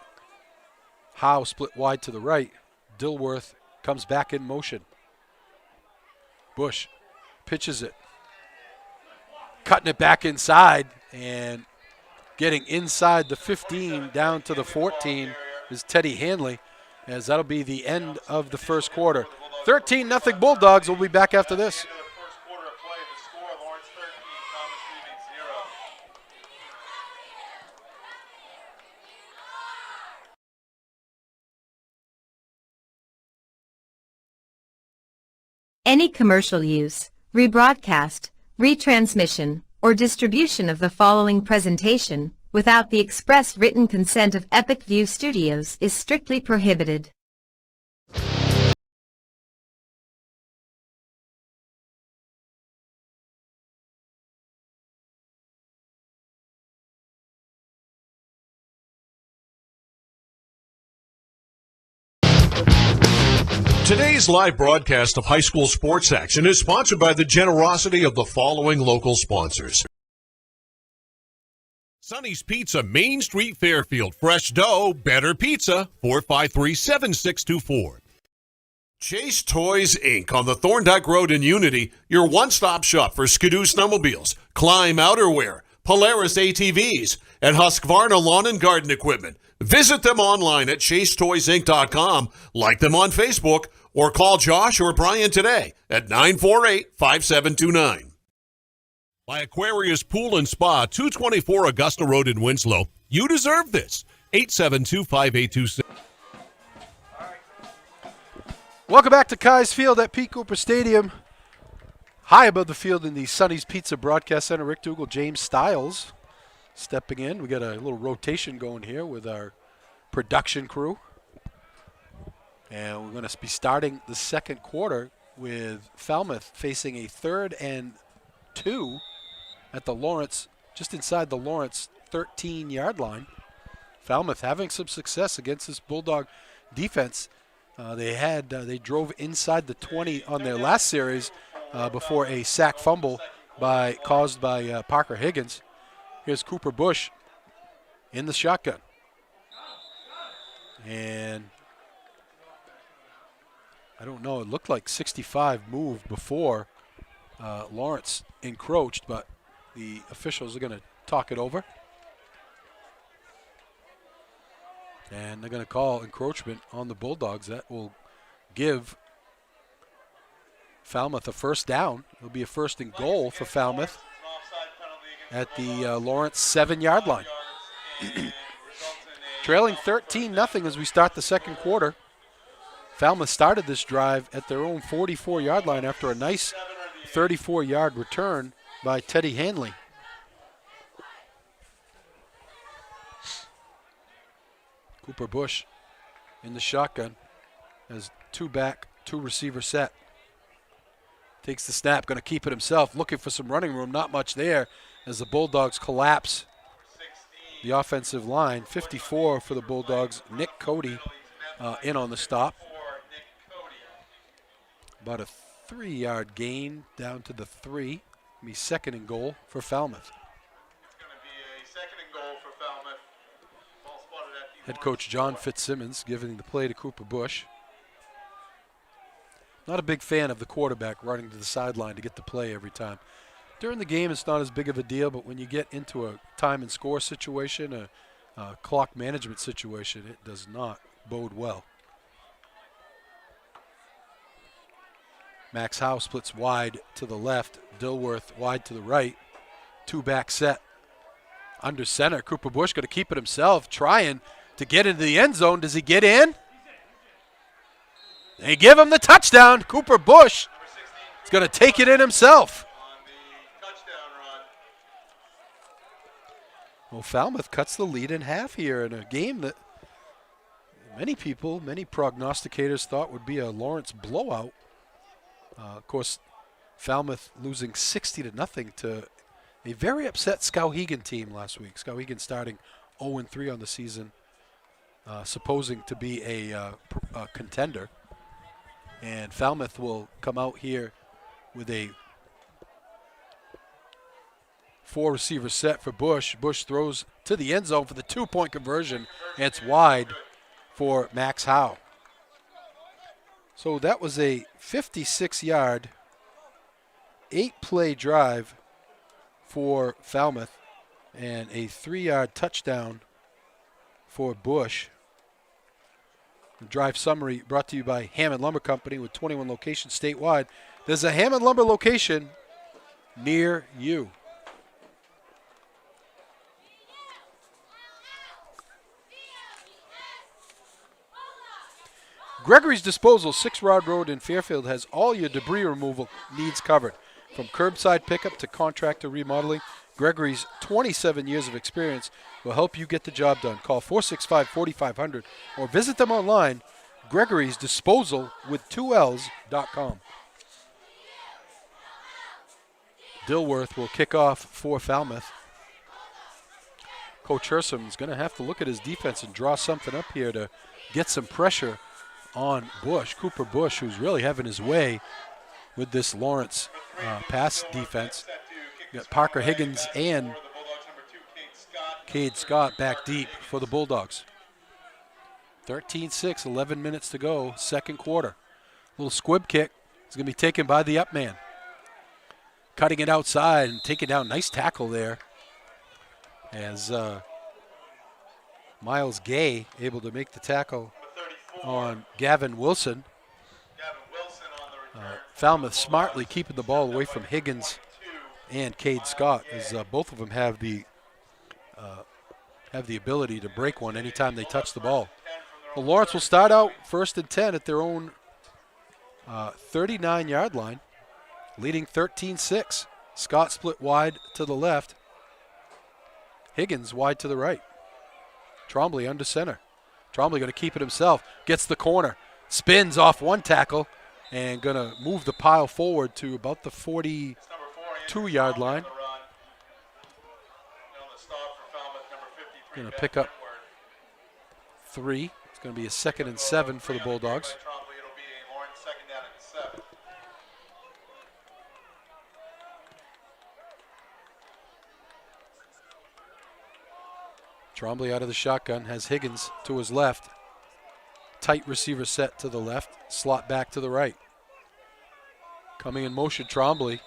Howe split wide to the right. Dilworth comes back in motion. Bush pitches it. Cutting it back inside and getting inside the 15 down to the 14 is Teddy Hanley, as that'll be the end of the first quarter. 13-0 Bulldogs. We'll be back after this. Any commercial use, rebroadcast, retransmission, or distribution of the following presentation without the express written consent of Epic View Studios is strictly prohibited. Today's live broadcast of high school sports action is sponsored by the generosity of the following local sponsors. Sonny's Pizza, Main Street, Fairfield. Fresh dough, better pizza, 453-7624. Chase Toys, Inc. on the Thorndike Road in Unity, your one-stop shop for Skidoo snowmobiles, Climb outerwear, Polaris ATVs, and Husqvarna lawn and garden equipment. Visit them online at chasetoysinc.com, like them on Facebook, or call Josh or Brian today at 948-5729. By Aquarius Pool and Spa, 224 Augusta Road in Winslow. You deserve this. 872-5826. Welcome back to Kai's Field at Pete Cooper Stadium. High above the field in the Sonny's Pizza Broadcast Center, Rick Dougal, James Stiles stepping in. We got a little rotation going here with our production crew. And we're going to be starting the second quarter with Falmouth facing a 3rd and 2 at the Lawrence, just inside the Lawrence 13-yard line. Falmouth having some success against this Bulldog defense. They drove inside the 20 on their last series before a sack fumble caused by Parker Higgins. Here's Cooper Bush in the shotgun. And I don't know, it looked like 65 moved before Lawrence encroached, but the officials are going to talk it over. And they're going to call encroachment on the Bulldogs. That will give Falmouth a first down. It'll be a first and goal for Falmouth at the Lawrence 7-yard line. Trailing 13-0 as we start the second quarter. Falmouth started this drive at their own 44-yard line after a nice 34-yard return by Teddy Hanley. Cooper Bush in the shotgun has 2 back, 2 receiver set. Takes the snap, going to keep it himself, looking for some running room. Not much there as the Bulldogs collapse the offensive line. 54 for the Bulldogs. Nick Cody in on the stop. About a 3-yard gain down to the 3. It'll be second and goal for Falmouth. It's going to be a second and goal for Falmouth. Ball spotted at the Head coach John Fitzsimmons giving the play to Cooper Bush. Not a big fan of the quarterback running to the sideline to get the play every time. During the game, it's not as big of a deal, but when you get into a time and score situation, a clock management situation, it does not bode well. Max Howe splits wide to the left, Dilworth wide to the right. 2 back set under center. Cooper Bush going to keep it himself, trying to get into the end zone. Does he get in? They give him the touchdown. Cooper Bush is going to take it in himself. on the touchdown run. Well, Falmouth cuts the lead in half here in a game that many people, many prognosticators thought would be a Lawrence blowout. Of course, Falmouth losing 60-0 to a very upset Skowhegan team last week. Skowhegan starting 0-3 on the season, supposing to be a contender. And Falmouth will come out here with a 4-receiver set for Bush. Bush throws to the end zone for the 2-point conversion, and it's wide for Max Howe. So that was a 56-yard, 8-play drive for Falmouth and a 3-yard touchdown for Bush. The drive summary brought to you by Hammond Lumber Company with 21 locations statewide. There's a Hammond Lumber location near you. Gregory's Disposal, 6 Rod Road in Fairfield, has all your debris removal needs covered. From curbside pickup to contractor remodeling, Gregory's 27 years of experience will help you get the job done. Call 465-4500 or visit them online, Gregory's Disposal with 2Ls.com. Dilworth will kick off for Falmouth. Coach Hersom is going to have to look at his defense and draw something up here to get some pressure on Bush. Cooper Bush, who's really having his way with this Lawrence pass defense. You got Parker Higgins and Cade Scott back deep for the Bulldogs. 13-6, 11 minutes to go, second quarter. Little squib kick is going to be taken by the up man. Cutting it outside and taking down. Nice tackle there as Miles Gay able to make the tackle on Gavin Wilson. Falmouth smartly keeping the ball away from Higgins and Cade Scott, as both of them have the ability to break one anytime they touch the ball. Well, Lawrence will start out 1st and 10 at their own 39-yard line, leading 13-6. Scott split wide to the left. Higgins wide to the right. Trombley under center. Trombley going to keep it himself. Gets the corner. Spins off one tackle and going to move the pile forward to about the 42-yard line. Going to pick up 3. It's going to be a 2nd and 7 for the Bulldogs. Trombley out of the shotgun, has Higgins to his left. Tight receiver set to the left, slot back to the right. Coming in motion, Trombley.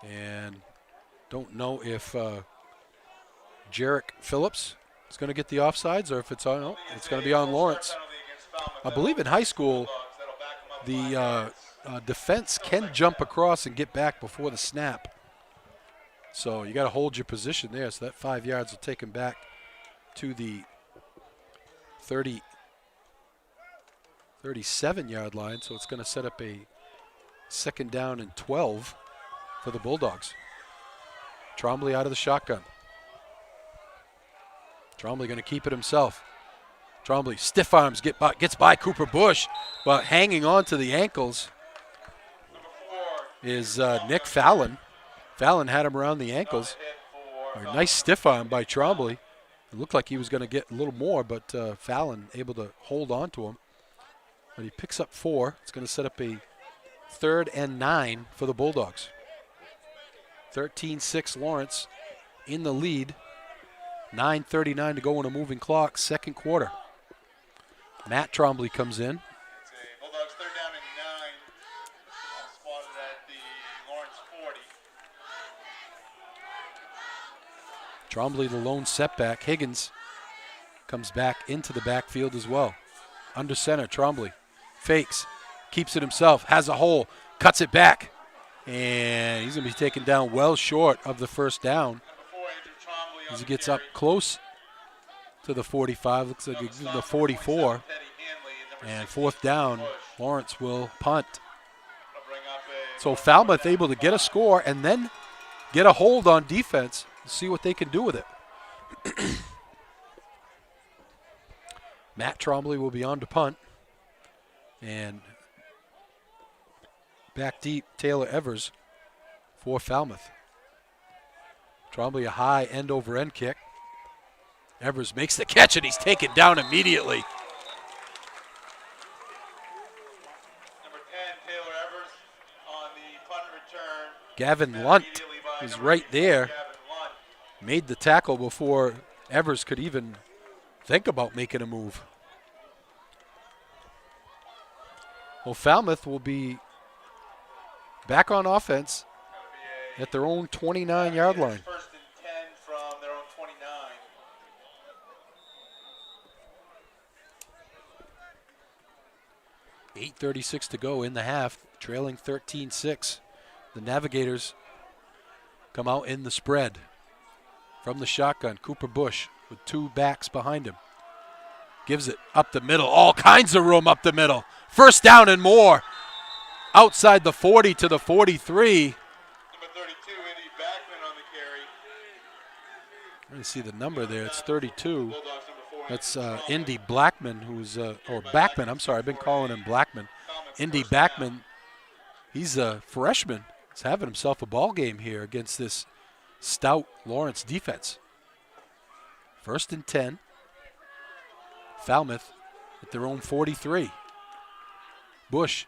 And don't know if Jarek Phillips is going to get the offsides, or if it's on, no, it's going to be on Lawrence. I believe in high school, the defense can jump across and get back before the snap. So you got to hold your position there. So that 5 yards will take him back to the 37-yard line. So it's going to set up a 2nd down and 12 for the Bulldogs. Trombley out of the shotgun. Trombley going to keep it himself. Trombley, stiff arms, gets by Cooper Bush, but hanging on to the ankles is Nick Fallon. Fallon had him around the ankles. A nice stiff arm by Trombley. It looked like he was going to get a little more, but Fallon able to hold on to him. But he picks up 4. It's going to set up a 3rd and 9 for the Bulldogs. 13-6 Lawrence in the lead. 9:39 to go on a moving clock, 2nd quarter. Matt Trombley comes in. Bulldogs 3rd down and 9. Spotted at the Lawrence 40. Trombley the lone setback. Higgins comes back into the backfield as well. Under center, Trombley fakes, keeps it himself, has a hole, cuts it back. And he's going to be taken down well short of the 1st down. As he gets up close to the 45, looks like the 44. And 4th down, Lawrence will punt. So Falmouth able to get a score and then get a hold on defense. See what they can do with it. Matt Trombley will be on to punt. And back deep, Taylor Evers for Falmouth. Trombley a high end-over-end kick. Evers makes the catch, and he's taken down immediately. Number 10, Taylor Evers on the punt return. Gavin Lunt is right there. Made the tackle before Evers could even think about making a move. Well, Falmouth will be back on offense at their own 29-yard line. 1st and 10 from their own 29. .8:36 to go in the half, trailing 13-6. The Navigators come out in the spread. From the shotgun, Cooper Bush with 2 backs behind him. Gives it up the middle, all kinds of room up the middle. 1st down and more. Outside the 40 to the 43. Number 32, Indy Backman on the carry. I'm going to see the number there. It's 32. Bulldogs number 4. That's Indy Blackman, who's or Backman. I'm sorry, I've been calling him Blackman. Indy Backman. He's a freshman. He's having himself a ball game here against this stout Lawrence defense. 1st and 10. Falmouth at their own 43. Bush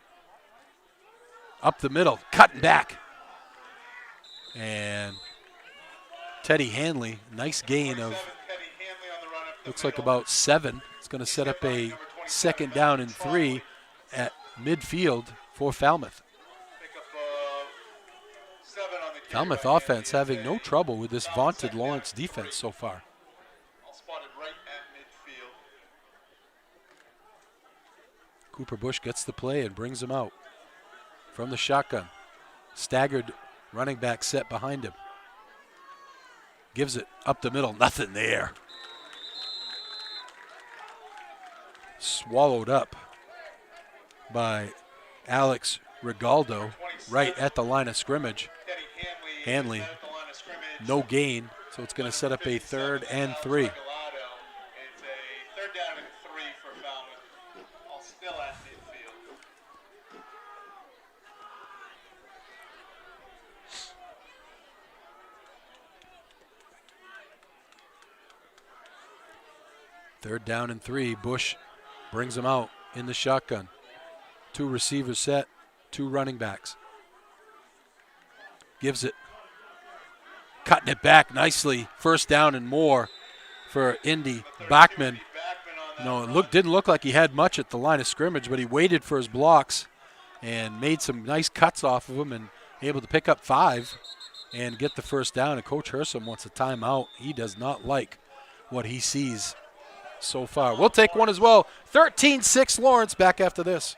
up the middle, cutting back. And Teddy Hanley, nice gain of, looks like about 7. It's going to set up a 2nd down and 3 at midfield for Falmouth. Falmouth offense having no trouble with this vaunted Lawrence defense so far. Spotted right at midfield. Cooper Bush gets the play and brings him out from the shotgun. Staggered running back set behind him. Gives it up the middle, nothing there. Swallowed up by Alex Rigaldo right at the line of scrimmage. Hanley, no gain, so it's going to set up a 3rd and 3. It's a 3rd down and 3 for Falmouth. All still at midfield. Third down and 3. Bush brings him out in the shotgun. 2 receivers set, 2 running backs. Gives it. Cutting it back nicely. 1st down and more for Indy Bachman. No, it didn't look like he had much at the line of scrimmage, but he waited for his blocks and made some nice cuts off of him and able to pick up 5 and get the 1st down. And Coach Hersom wants a timeout. He does not like what he sees so far. We'll take one as well. 13-6 Lawrence, back after this.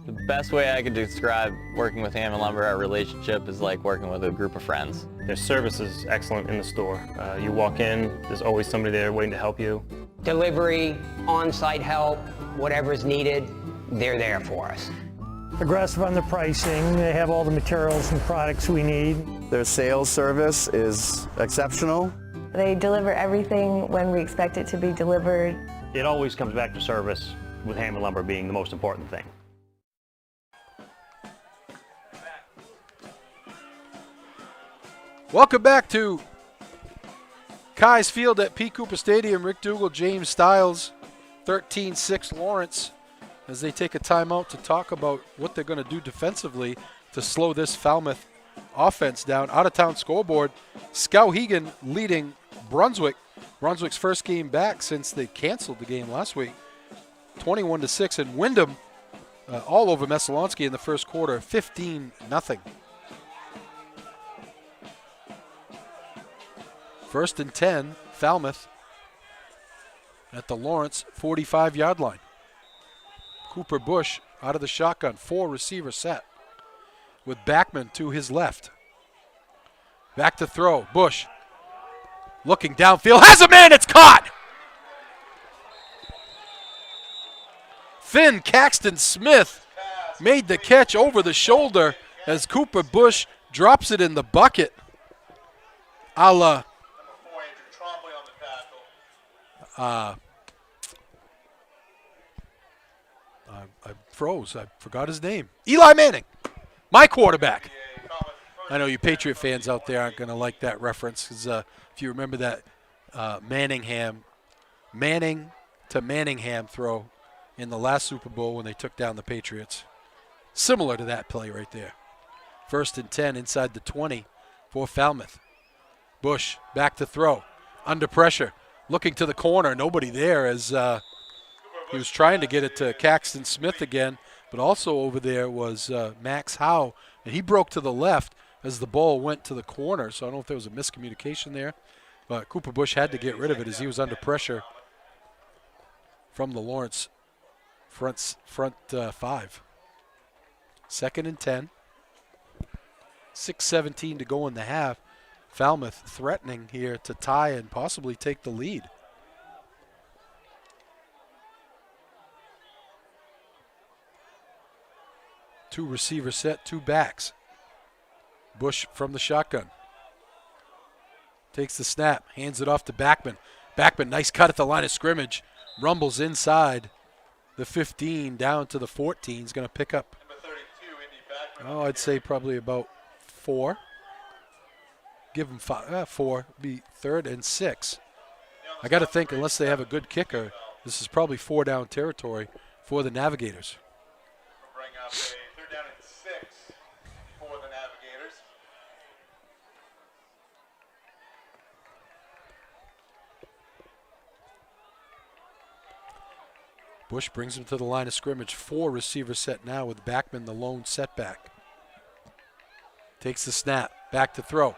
The best way I could describe working with Hammond Lumber, our relationship, is like working with a group of friends. Their service is excellent in the store. You walk in, there's always somebody there waiting to help you. Delivery, on-site help, whatever is needed, they're there for us. Aggressive on the pricing. They have all the materials and products we need. Their sales service is exceptional. They deliver everything when we expect it to be delivered. It always comes back to service, with Hammond Lumber being the most important thing. Welcome back to Kai's Field at P. Cooper Stadium. Rick Dougal, James Stiles, 13-6 Lawrence, as they take a timeout to talk about what they're going to do defensively to slow this Falmouth offense down. Out-of-town scoreboard, Skowhegan leading Brunswick. Brunswick's first game back since they canceled the game last week, 21-6. And Wyndham all over Messalonski in the first quarter, 15-0. First and 10, Falmouth at the Lawrence 45-yard line. Cooper Bush out of the shotgun, 4 receiver set with Backman to his left. Back to throw, Bush looking downfield, has a man, it's caught! Finn Caxton Smith made the catch over the shoulder as Cooper Bush drops it in the bucket. A la I froze. I forgot his name. Eli Manning, my quarterback. I know you Patriot fans out there aren't going to like that reference because if you remember that Manning to Manningham throw in the last Super Bowl when they took down the Patriots. Similar to that play right there. First and 10 inside the 20 for Falmouth. Bush back to throw. Under pressure. Looking to the corner, nobody there as he was trying to get it to Caxton Smith again, but also over there was Max Howe, and he broke to the left as the ball went to the corner, so I don't know if there was a miscommunication there, but Cooper Bush had to get rid of it as he was under pressure from the Lawrence front 5. Second and 10. 6:17 to go in the half. Falmouth threatening here to tie and possibly take the lead. Two receiver set, 2 backs. Bush from the shotgun. Takes the snap, hands it off to Backman. Backman, nice cut at the line of scrimmage. Rumbles inside the 15 down to the 14. He's going to pick up, I'd say probably about 4. Give them 4, be 3rd and 6. I got to think unless they have a good kicker, this is probably 4 down territory for the Navigators. Bring up a 3rd down and 6 for the Navigators. Bush brings him to the line of scrimmage. 4 receiver set now with Backman the lone setback. Takes the snap, back to throw.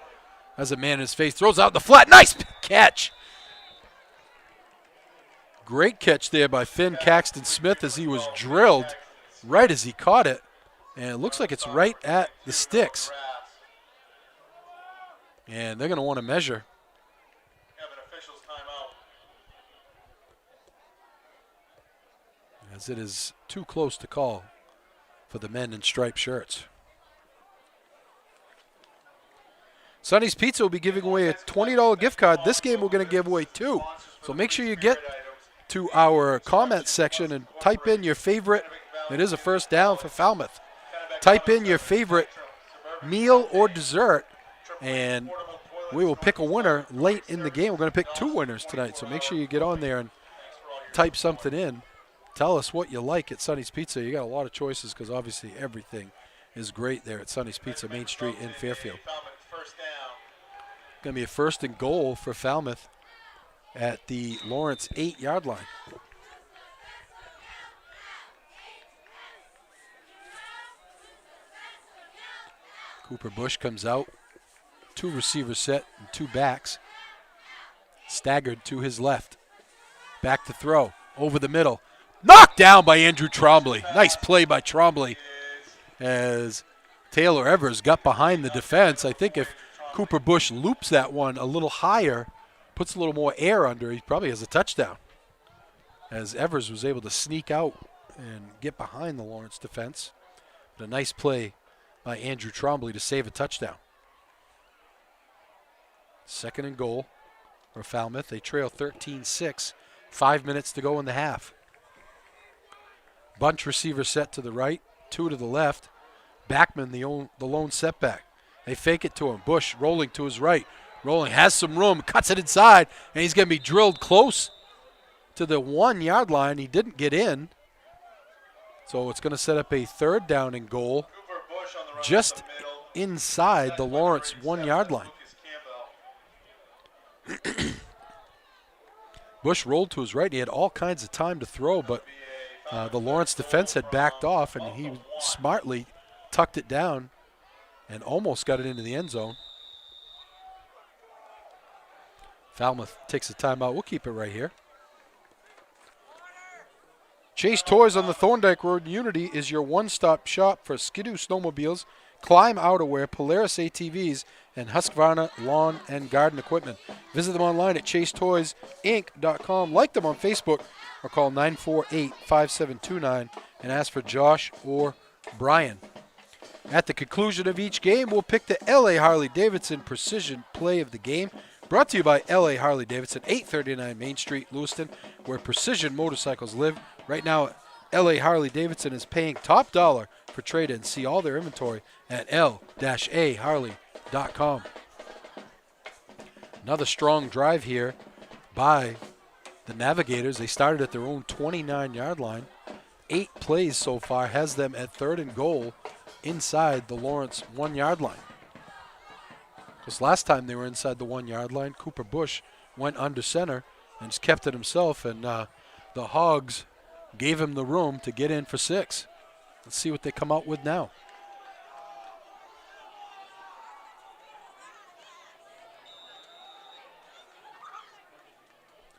Has a man in his face, throws out the flat. Nice catch. Great catch there by Finn Caxton Smith as he was drilled right as he caught it. And it looks like it's right at the sticks. And they're going to want to measure. As it is too close to call for the men in striped shirts. Sonny's Pizza will be giving away a $20 gift card. This game we're going to give away 2. So make sure you get to our comment section and type in your favorite. It is a first down for Falmouth. Type in your favorite meal or dessert, and we will pick a winner late in the game. We're going to pick 2 winners tonight, so make sure you get on there and type something in. Tell us what you like at Sonny's Pizza. You got a lot of choices because obviously everything is great there at Sonny's Pizza, Main Street in Fairfield. Going to be a 1st and goal for Falmouth at the Lawrence 8-yard line. Cooper Bush comes out. 2 receivers set and 2 backs. Staggered to his left. Back to throw. Over the middle. Knocked down by Andrew Trombley. Nice play by Trombley as Taylor Evers got behind the defense. I think if Cooper Bush loops that one a little higher, puts a little more air under, he probably has a touchdown. As Evers was able to sneak out and get behind the Lawrence defense. But a nice play by Andrew Trombley to save a touchdown. 2nd and goal for Falmouth. They trail 13-6. 5 minutes to go in the half. Bunch receiver set to the right, 2 to the left. Backman, the lone setback. They fake it to him. Bush rolling to his right. Rolling, has some room, cuts it inside, and he's going to be drilled close to the 1 yard line. He didn't get in. So it's going to set up a 3rd down and goal just inside the Lawrence 1 yard line. Bush rolled to his right. He had all kinds of time to throw, but the Lawrence defense had backed off, and he smartly tucked it down and almost got it into the end zone. Falmouth takes a timeout. We'll keep it right here. Chase Toys on the Thorndike Road in Unity is your one-stop shop for Skidoo snowmobiles, Climb outerwear, Polaris ATVs, and Husqvarna lawn and garden equipment. Visit them online at chasetoysinc.com. Like them on Facebook or call 948-5729 and ask for Josh or Brian. At the conclusion of each game, we'll pick the LA Harley-Davidson Precision Play of the Game. Brought to you by LA Harley-Davidson, 839 Main Street, Lewiston, where precision motorcycles live. Right now, LA Harley-Davidson is paying top dollar for trade-in. See all their inventory at l-aharley.com. Another strong drive here by the Navigators. They started at their own 29-yard line. 8 plays so far has them at 3rd and goal inside the Lawrence 1 yard line. Because last time they were inside the 1 yard line, Cooper Bush went under center and just kept it himself, and the Hogs gave him the room to get in for 6. Let's see what they come out with now.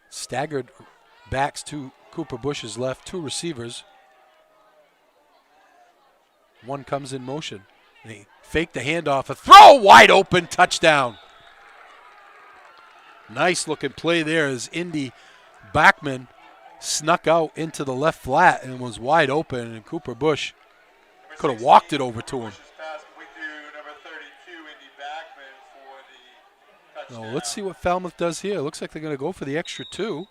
Staggered backs to Cooper Bush's left, 2 receivers. One comes in motion. They fake the handoff, a throw wide open, touchdown. Nice looking play there as Indy Backman snuck out into the left flat and was wide open, and Cooper Bush could have walked it over to him. Now, let's see what Falmouth does here. Looks like they're going to go for the extra 2.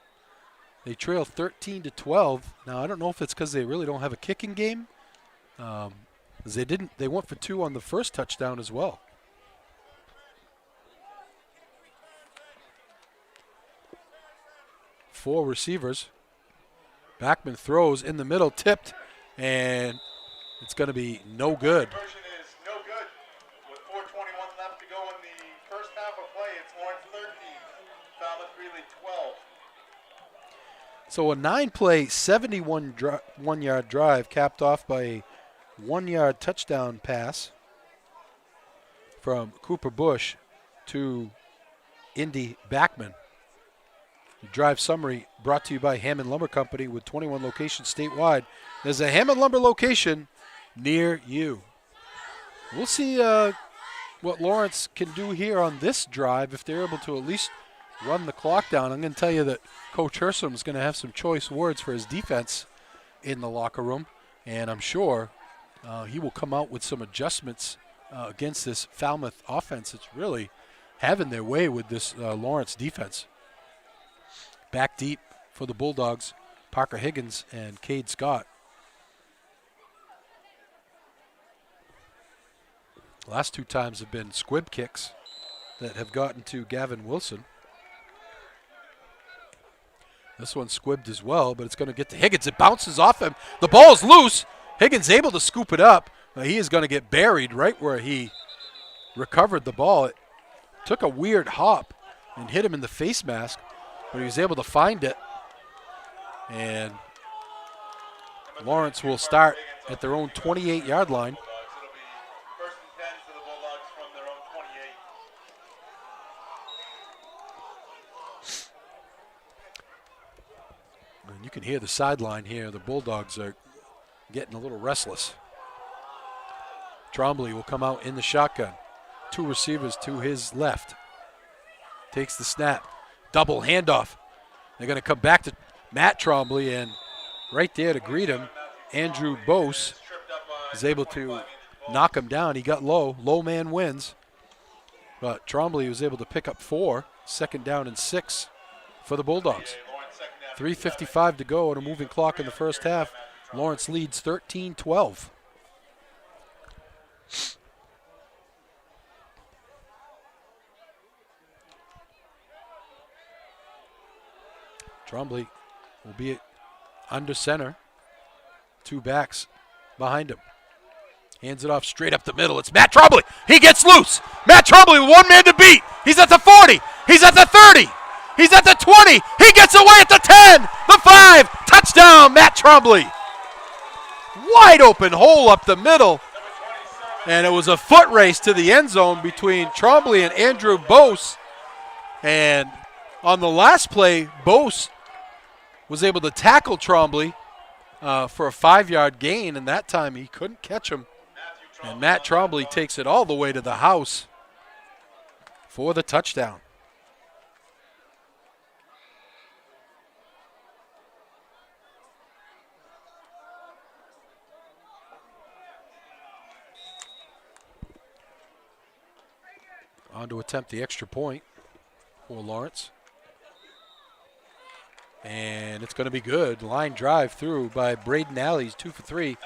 They trail 13-12. Now, I don't know if it's because they really don't have a kicking game. They went for 2 on the first touchdown as well. Four receivers. Backman throws in the middle, tipped, and it's going to be no good. Conversion is no good. With 4:21 left to go in the first half of play, it's Lawrence 13, Falmouth Greeley 12. So a 9-play, 71-1-yard drive capped off by a 1-yard touchdown pass from Cooper Bush to Indy Backman. The drive summary brought to you by Hammond Lumber Company with 21 locations statewide. There's a Hammond Lumber location near you. We'll see what Lawrence can do here on this drive if they're able to at least run the clock down. I'm going to tell you that Coach Hersom is going to have some choice words for his defense in the locker room, and I'm sure he will come out with some adjustments against this Falmouth offense. It's really having their way with this Lawrence defense. Back deep for the Bulldogs, Parker Higgins and Cade Scott. Last 2 times have been squib kicks that have gotten to Gavin Wilson. This one's squibbed as well, but it's going to get to Higgins. It bounces off him. The ball's loose. Higgins able to scoop it up. He is going to get buried right where he recovered the ball. It took a weird hop and hit him in the face mask, but he was able to find it. And Lawrence will start at their own 28-yard line. And you can hear the sideline here. The Bulldogs are getting a little restless. Trombley will come out in the shotgun. 2 receivers to his left. Takes the snap. Double handoff. They're going to come back to Matt Trombley, and right there to greet him, Andrew Bose is able to knock him down. He got low. Low man wins. But Trombley was able to pick up 4. 2nd down and 6 for the Bulldogs. 3:55 to go on a moving clock in the first half. Lawrence leads 13-12. Trombley will be under center. 2 backs behind him. Hands it off straight up the middle. It's Matt Trombley. He gets loose. Matt Trombley with 1 man to beat. He's at the 40. He's at the 30. He's at the 20. He gets away at the 10. The 5. Touchdown, Matt Trombley. Wide open hole up the middle. And it was a foot race to the end zone between Trombley and Andrew Bose. And on the last play, Bose was able to tackle Trombley for a 5-yard gain, and that time he couldn't catch him. And Matt Trombley takes it all the way to the house for the touchdown. On to attempt the extra point for Lawrence. And it's going to be good. Line drive through by Braden Alley. 2 for 3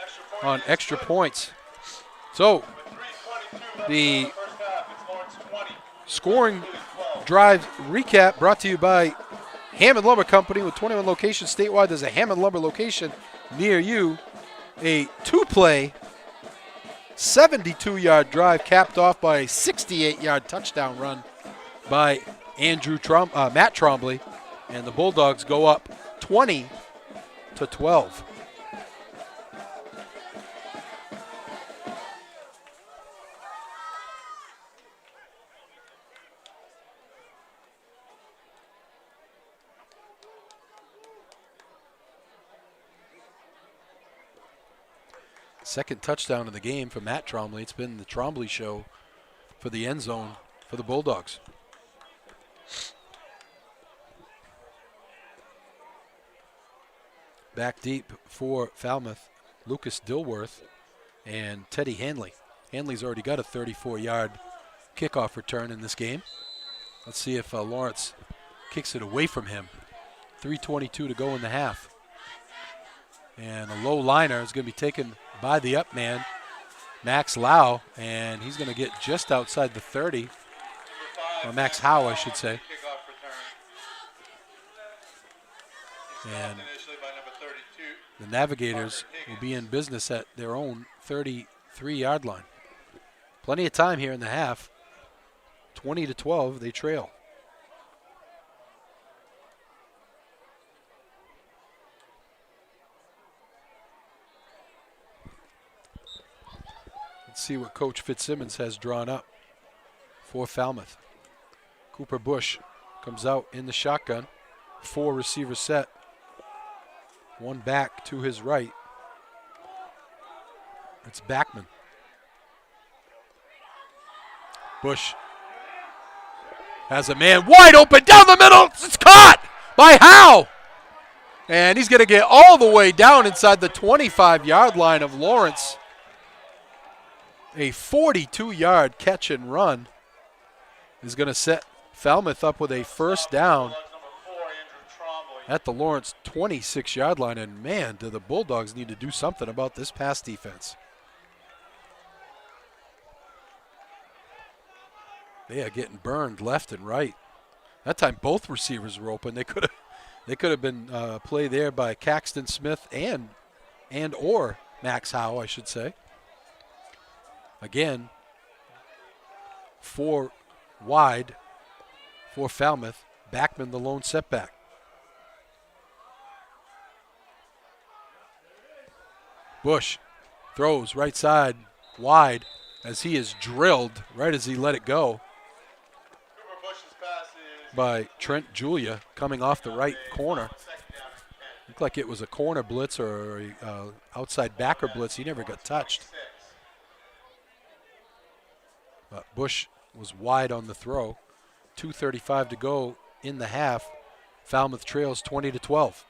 on extra points. So the scoring drive recap brought to you by Hammond Lumber Company with 21 locations statewide. There's a Hammond Lumber location near you. A 2-play 72-yard drive capped off by a 68-yard touchdown run by Matt Trombley. And the Bulldogs go up 20-12. Second touchdown of the game for Matt Trombley. It's been the Trombley show for the end zone for the Bulldogs. Back deep for Falmouth, Lucas Dilworth and Teddy Hanley. Hanley's already got a 34-yard kickoff return in this game. Let's see if Lawrence kicks it away from him. 3:22 to go in the half. And a low liner is going to be taken by the up man, Max Lau, and he's going to get just outside the 30. Or Max Howe, I should say. And the Navigators will be in business at their own 33-yard line. Plenty of time here in the half. 20-12, they trail. Let's see what Coach Fitzsimmons has drawn up for Falmouth. Cooper Bush comes out in the shotgun. 4 receiver set. 1 back to his right. It's Backman. Bush has a man wide open down the middle. It's caught by Howe. And he's going to get all the way down inside the 25-yard line of Lawrence. A 42-yard catch and run is going to set Falmouth up with a first down at the Lawrence 26-yard line. And man, do the Bulldogs need to do something about this pass defense. They are getting burned left and right. That time both receivers were open. They could have been play there by Caxton Smith and or Max Howe, I should say. Again, 4 wide for Falmouth. Backman the lone setback. Bush throws right side wide as he is drilled right as he let it go by Trent Julia coming off the right corner. Looked like it was a corner blitz or a outside backer blitz. He never got touched. But Bush was wide on the throw. 2:35 to go in the half. Falmouth trails 20-12.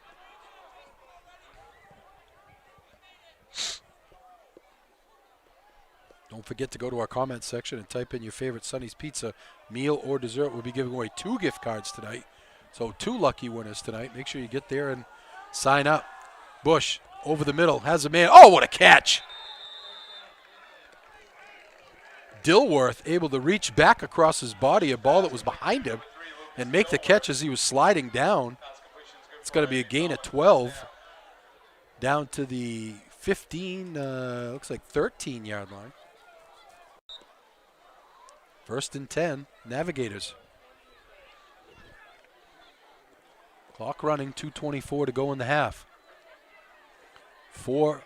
Don't forget to go to our comment section and type in your favorite Sonny's Pizza meal or dessert. We'll be giving away 2 gift cards tonight. So 2 lucky winners tonight. Make sure you get there and sign up. Bush over the middle, has a man. Oh, what a catch. Dilworth able to reach back across his body, a ball that was behind him, and make the catch as he was sliding down. It's going to be a gain of 12 down to the 15, looks like 13-yard line. 1st and 10, Navigators. Clock running, 2:24 to go in the half. 4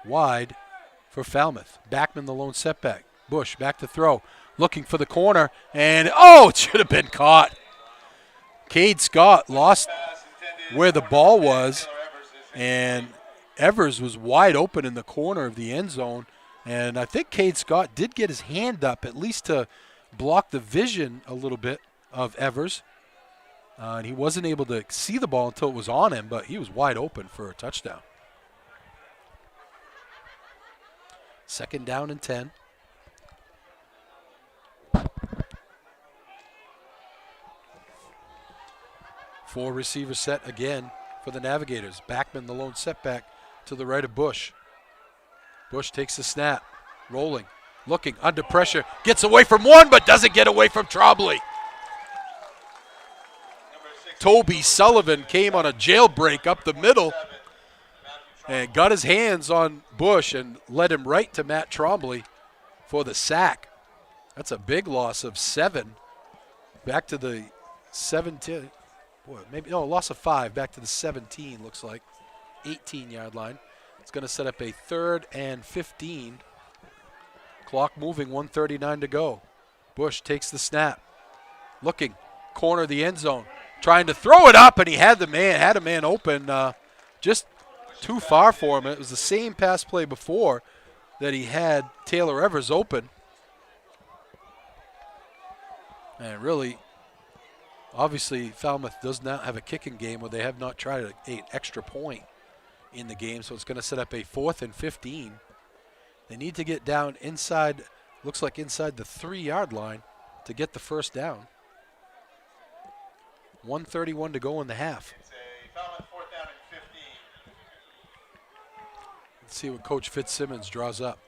wide for Falmouth. Backman the lone setback. Bush back to throw, looking for the corner, and oh, it should have been caught. Cade Scott lost where the ball was, and Evers was wide open in the corner of the end zone, and I think Cade Scott did get his hand up at least to block the vision a little bit of Evers. And he wasn't able to see the ball until it was on him, but he was wide open for a touchdown. 2nd down and 10. Four receiver set again for the Navigators. Backman, the lone setback, to the right of Bush. Bush takes the snap, rolling, looking, under pressure, gets away from one, but doesn't get away from Trombley. Toby Sullivan came on a jailbreak up the middle and got his hands on Bush and led him right to Matt Trombley for the sack. That's a big loss of 7. Back to the 17. Boy, maybe, no, loss of 5. Back to the 17, looks like. 18-yard line. It's going to set up a 3rd and 15. Clock moving, 1:39 to go. Bush takes the snap. Looking, corner of the end zone. Trying to throw it up, and he had a man open, just too far for him. It was the same pass play before that he had Taylor Evers open. And really, obviously, Falmouth does not have a kicking game where they have not tried an extra point in the game, so it's going to set up a 4th and 15. They need to get down inside, looks like inside the 3-yard line to get the first down. 1:31 to go in the half. It's a Falmouth 4th down and 15. Let's see what Coach Fitzsimmons draws up.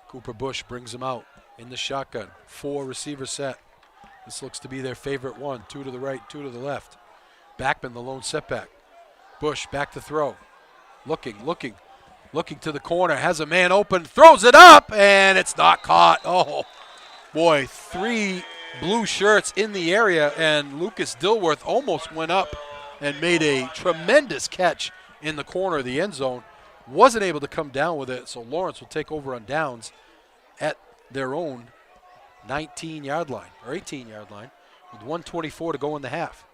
Cooper Bush brings him out in the shotgun. 4 receiver set. This looks to be their favorite one. 2 to the right, 2 to the left. Backman, the lone setback. Bush back to throw. Looking to the corner. Has a man open. Throws it up, and it's not caught. Oh, boy, 3 blue shirts in the area, and Lucas Dilworth almost went up and made a tremendous catch in the corner of the end zone. Wasn't able to come down with it, so Lawrence will take over on downs at their own 19-yard line, or 18-yard line, with 1:24 to go in the half.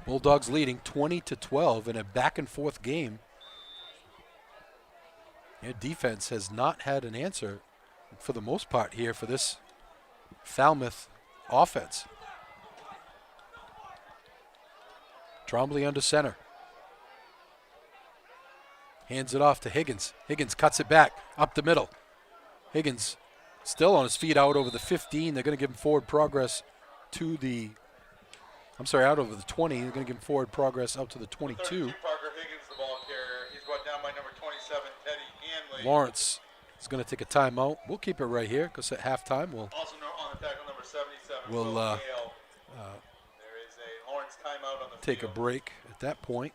Bulldogs leading 20-12 in a back-and-forth game. Their defense has not had an answer for the most part here for this Falmouth offense. Trombley under center. Hands it off to Higgins. Higgins cuts it back up the middle. Higgins still on his feet out over the 15. They're going to give him forward progress to the, out over the 20. They're going to give him forward progress out to the 22. Parker Higgins, the ball carrier. He's brought down by number 27, Teddy Hanley. Lawrence is going to take a timeout. We'll keep it right here because at halftime we'll. Also on the tackle number 77. We'll there is a Lawrence timeout on the take field. a break at that point.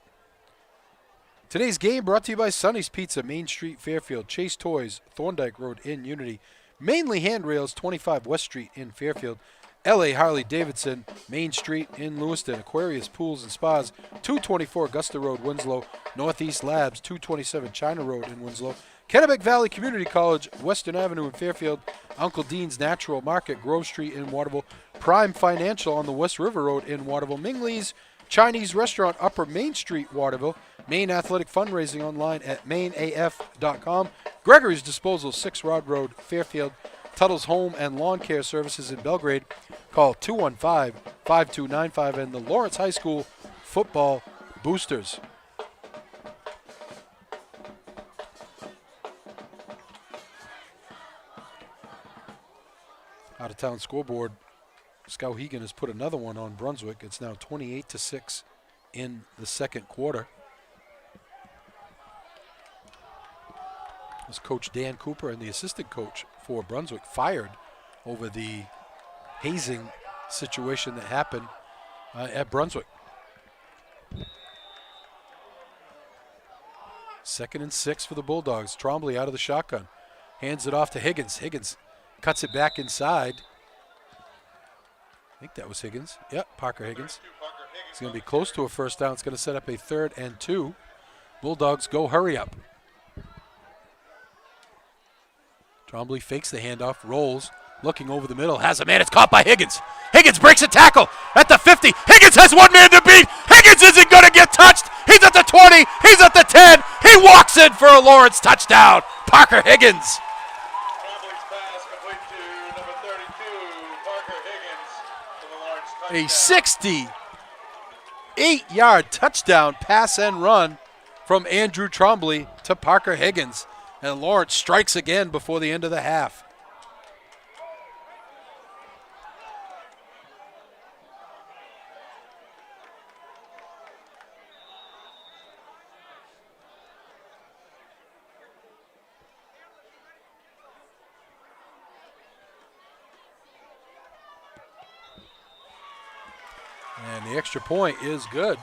Today's game brought to you by Sonny's Pizza, Main Street, Fairfield, Chase Toys, Thorndike Road in Unity, Mainly Handrails, 25 West Street in Fairfield, LA Harley Davidson, Main Street in Lewiston, Aquarius Pools and Spas, 224 Augusta Road, Winslow, Northeast Labs, 227 China Road in Winslow, Kennebec Valley Community College, Western Avenue in Fairfield, Uncle Dean's Natural Market, Grove Street in Waterville, Prime Financial on the West River Road in Waterville, Mingley's Chinese Restaurant, Upper Main Street, Waterville, Maine Athletic Fundraising online at mainaf.com, Gregory's Disposal, 6 Rod Road, Fairfield, Tuttle's Home and Lawn Care Services in Belgrade. Call 215-5295 and the Lawrence High School Football Boosters. Out-of-town scoreboard. Skowhegan has put another one on Brunswick. It's now 28-6 in the second quarter. As Coach Dan Cooper and the assistant coach for Brunswick fired over the hazing situation that happened at Brunswick. 2nd and 6 for the Bulldogs. Trombley out of the shotgun. Hands it off to Higgins. Higgins cuts it back inside. I think that was Higgins. Yep, Parker Higgins. It's going to be close to a first down. It's going to set up a 3rd and 2. Bulldogs go hurry up. Trombley fakes the handoff, rolls, looking over the middle, has a man, it's caught by Higgins. Higgins breaks a tackle at the 50. Higgins has one man to beat. Higgins isn't going to get touched. He's at the 20, he's at the 10. He walks in for a Lawrence touchdown. Parker Higgins. Trombley's pass complete to number 32, Parker Higgins for the Lawrence touchdown. A 68-yard touchdown pass and run from Andrew Trombley to Parker Higgins. And Lawrence strikes again before the end of the half. And the extra point is good.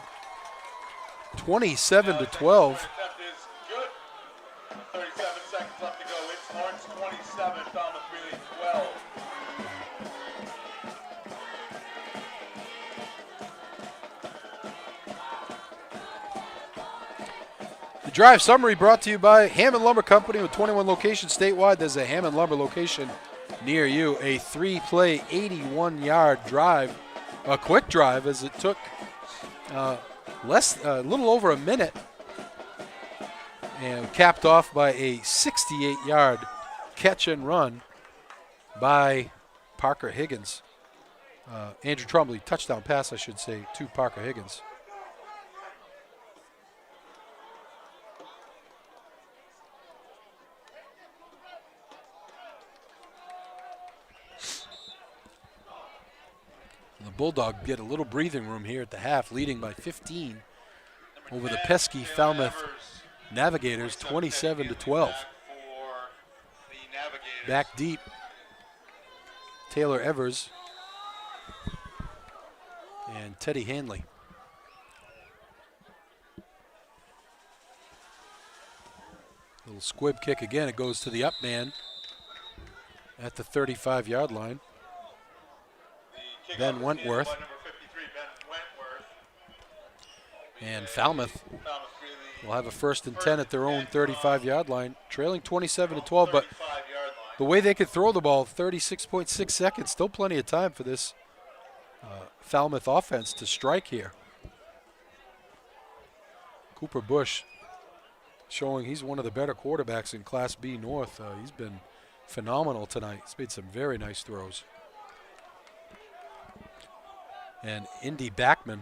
27-12. 37 seconds left to go. It's Lawrence 27, Falmouth Greeley 12. The drive summary brought to you by Hammond Lumber Company with 21 locations statewide. There's a Hammond Lumber location near you. A 3-play, 81-yard drive, a quick drive as it took a little over a minute. And capped off by a 68-yard catch and run by Parker Higgins. Andrew Trombley, touchdown pass, I should say, to Parker Higgins. The Bulldogs get a little breathing room here at the half, leading by 15 over the pesky Falmouth Navigators, 27-12. Back deep, Taylor Evers and Teddy Hanley. Little squib kick again. It goes to the up man at the 35-yard line. Ben Wentworth. And Falmouth will have a 1st and 10 at their own 35-yard line, trailing 27-12. But the way they could throw the ball, 36.6 seconds, still plenty of time for this Falmouth offense to strike here. Cooper Bush showing he's one of the better quarterbacks in Class B North. He's been phenomenal tonight. He's made some very nice throws. And Indy Backman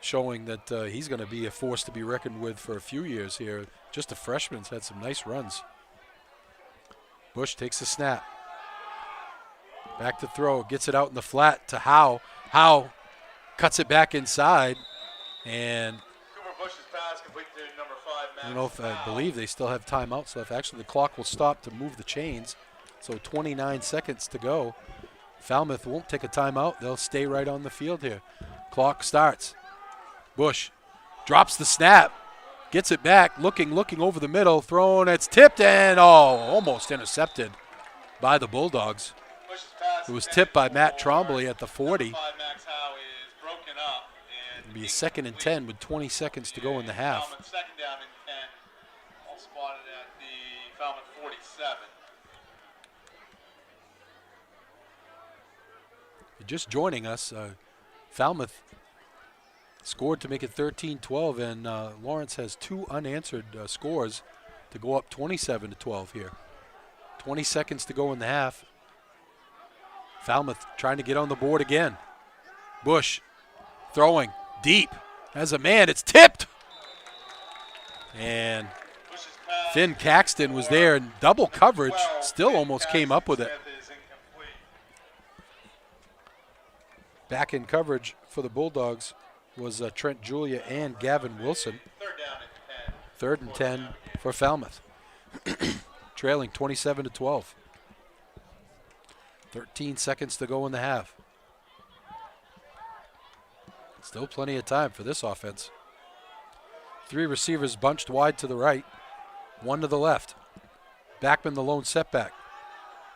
showing that he's going to be a force to be reckoned with for a few years here. Just a freshman, has had some nice runs. Bush takes the snap. Back to throw, gets it out in the flat to Howe. Howe cuts it back inside. And Cooper Bush's pass complete to number 5, I don't know if I believe they still have timeouts left. Actually, the clock will stop to move the chains. So 29 seconds to go. Falmouth won't take a timeout. They'll stay right on the field here. Clock starts. Bush drops the snap, gets it back, looking over the middle, thrown, it's tipped, and almost intercepted by the Bulldogs. Bush's pass It was tipped by Matt Trombley at the 40. Max Howe is broken up. It'll be a 2nd and 10 with 20 seconds to go in the half. Falmouth second down and 10. All spotted at the Falmouth 47. Just joining us, Falmouth scored to make it 13-12, and Lawrence has 2 unanswered scores to go up 27-12 here. 20 seconds to go in the half. Falmouth trying to get on the board again. Bush throwing deep. As a man, it's tipped. And Finn Caxton was there in double coverage, still almost came up with it. Back in coverage for the Bulldogs was Trent Julia and Gavin Wilson. 3rd and 10 for Falmouth. Trailing 27-12. 13 seconds to go in the half. Still plenty of time for this offense. 3 receivers bunched wide to the right, 1 to the left. Backman the lone setback.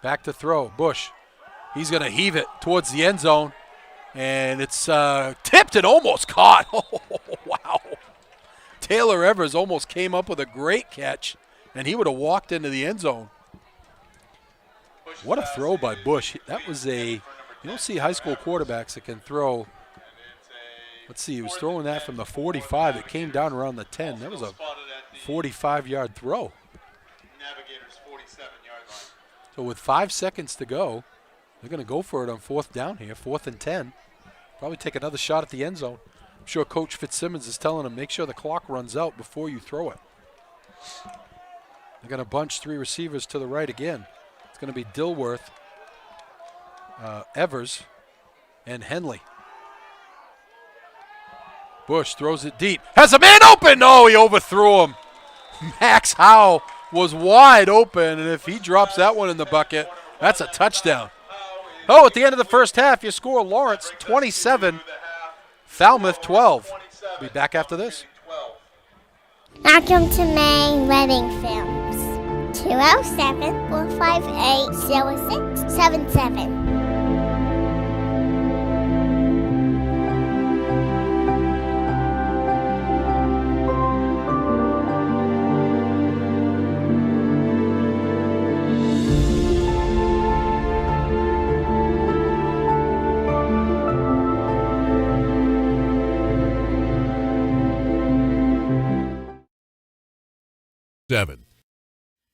Back to throw. Bush. He's going to heave it towards the end zone. And it's tipped and almost caught. Oh, wow. Taylor Evers almost came up with a great catch, and he would have walked into the end zone. What a throw by Bush. That was you don't see high school quarterbacks that can throw. Let's see, he was throwing that from the 45. It came down around the 10. That was a 45-yard throw. Navigators 47-yard line. So with 5 seconds to go, they're going to go for it on 4th down here, 4th and 10. Probably take another shot at the end zone. I'm sure Coach Fitzsimmons is telling them, make sure the clock runs out before you throw it. They're going to bunch 3 receivers to the right again. It's going to be Dilworth, Evers, and Henley. Bush throws it deep. Has a man open! Oh, he overthrew him. Max Howe was wide open, and if he drops that one in the bucket, that's a touchdown. Oh, at the end of the first half, you score Lawrence 27, Falmouth 12. We'll be back after this. Welcome to Maine Wedding Films. 207-458-0677.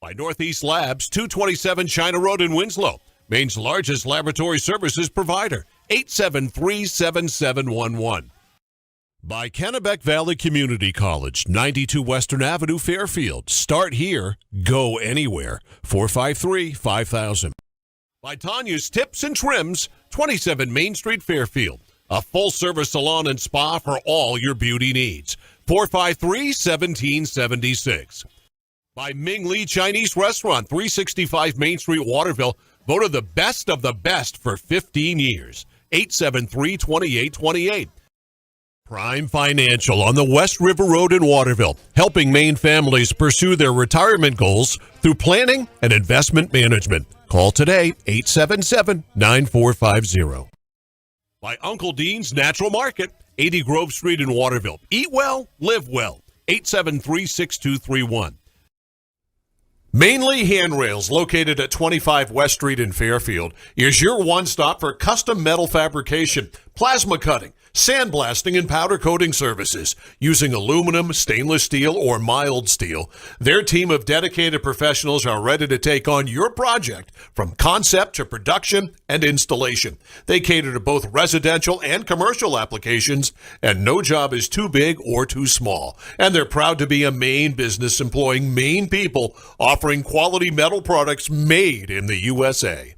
By Northeast Labs, 227 China Road in Winslow, Maine's largest laboratory services provider, 873-7711. By Kennebec Valley Community College, 92 Western Avenue, Fairfield. Start here, go anywhere. 453-5000. By Tanya's Tips and Trims, 27 Main Street, Fairfield. A full-service salon and spa for all your beauty needs. 453-1776. By Ming Lee Chinese Restaurant, 365 Main Street, Waterville. Voted the best of the best for 15 years. 873-2828. Prime Financial on the West River Road in Waterville, helping Maine families pursue their retirement goals through planning and investment management. Call today, 877-9450. By Uncle Dean's Natural Market, 80 Grove Street in Waterville. Eat well, live well. 873-6231. Mainly Handrails, located at 25 West Street in Fairfield, is your one-stop for custom metal fabrication, plasma cutting, sandblasting, and powder coating services using aluminum, stainless steel, or mild steel. Their team of dedicated professionals are ready to take on your project from concept to production and installation. They cater to both residential and commercial applications, and no job is too big or too small. And they're proud to be a Maine business employing Maine people, offering quality metal products made in the USA.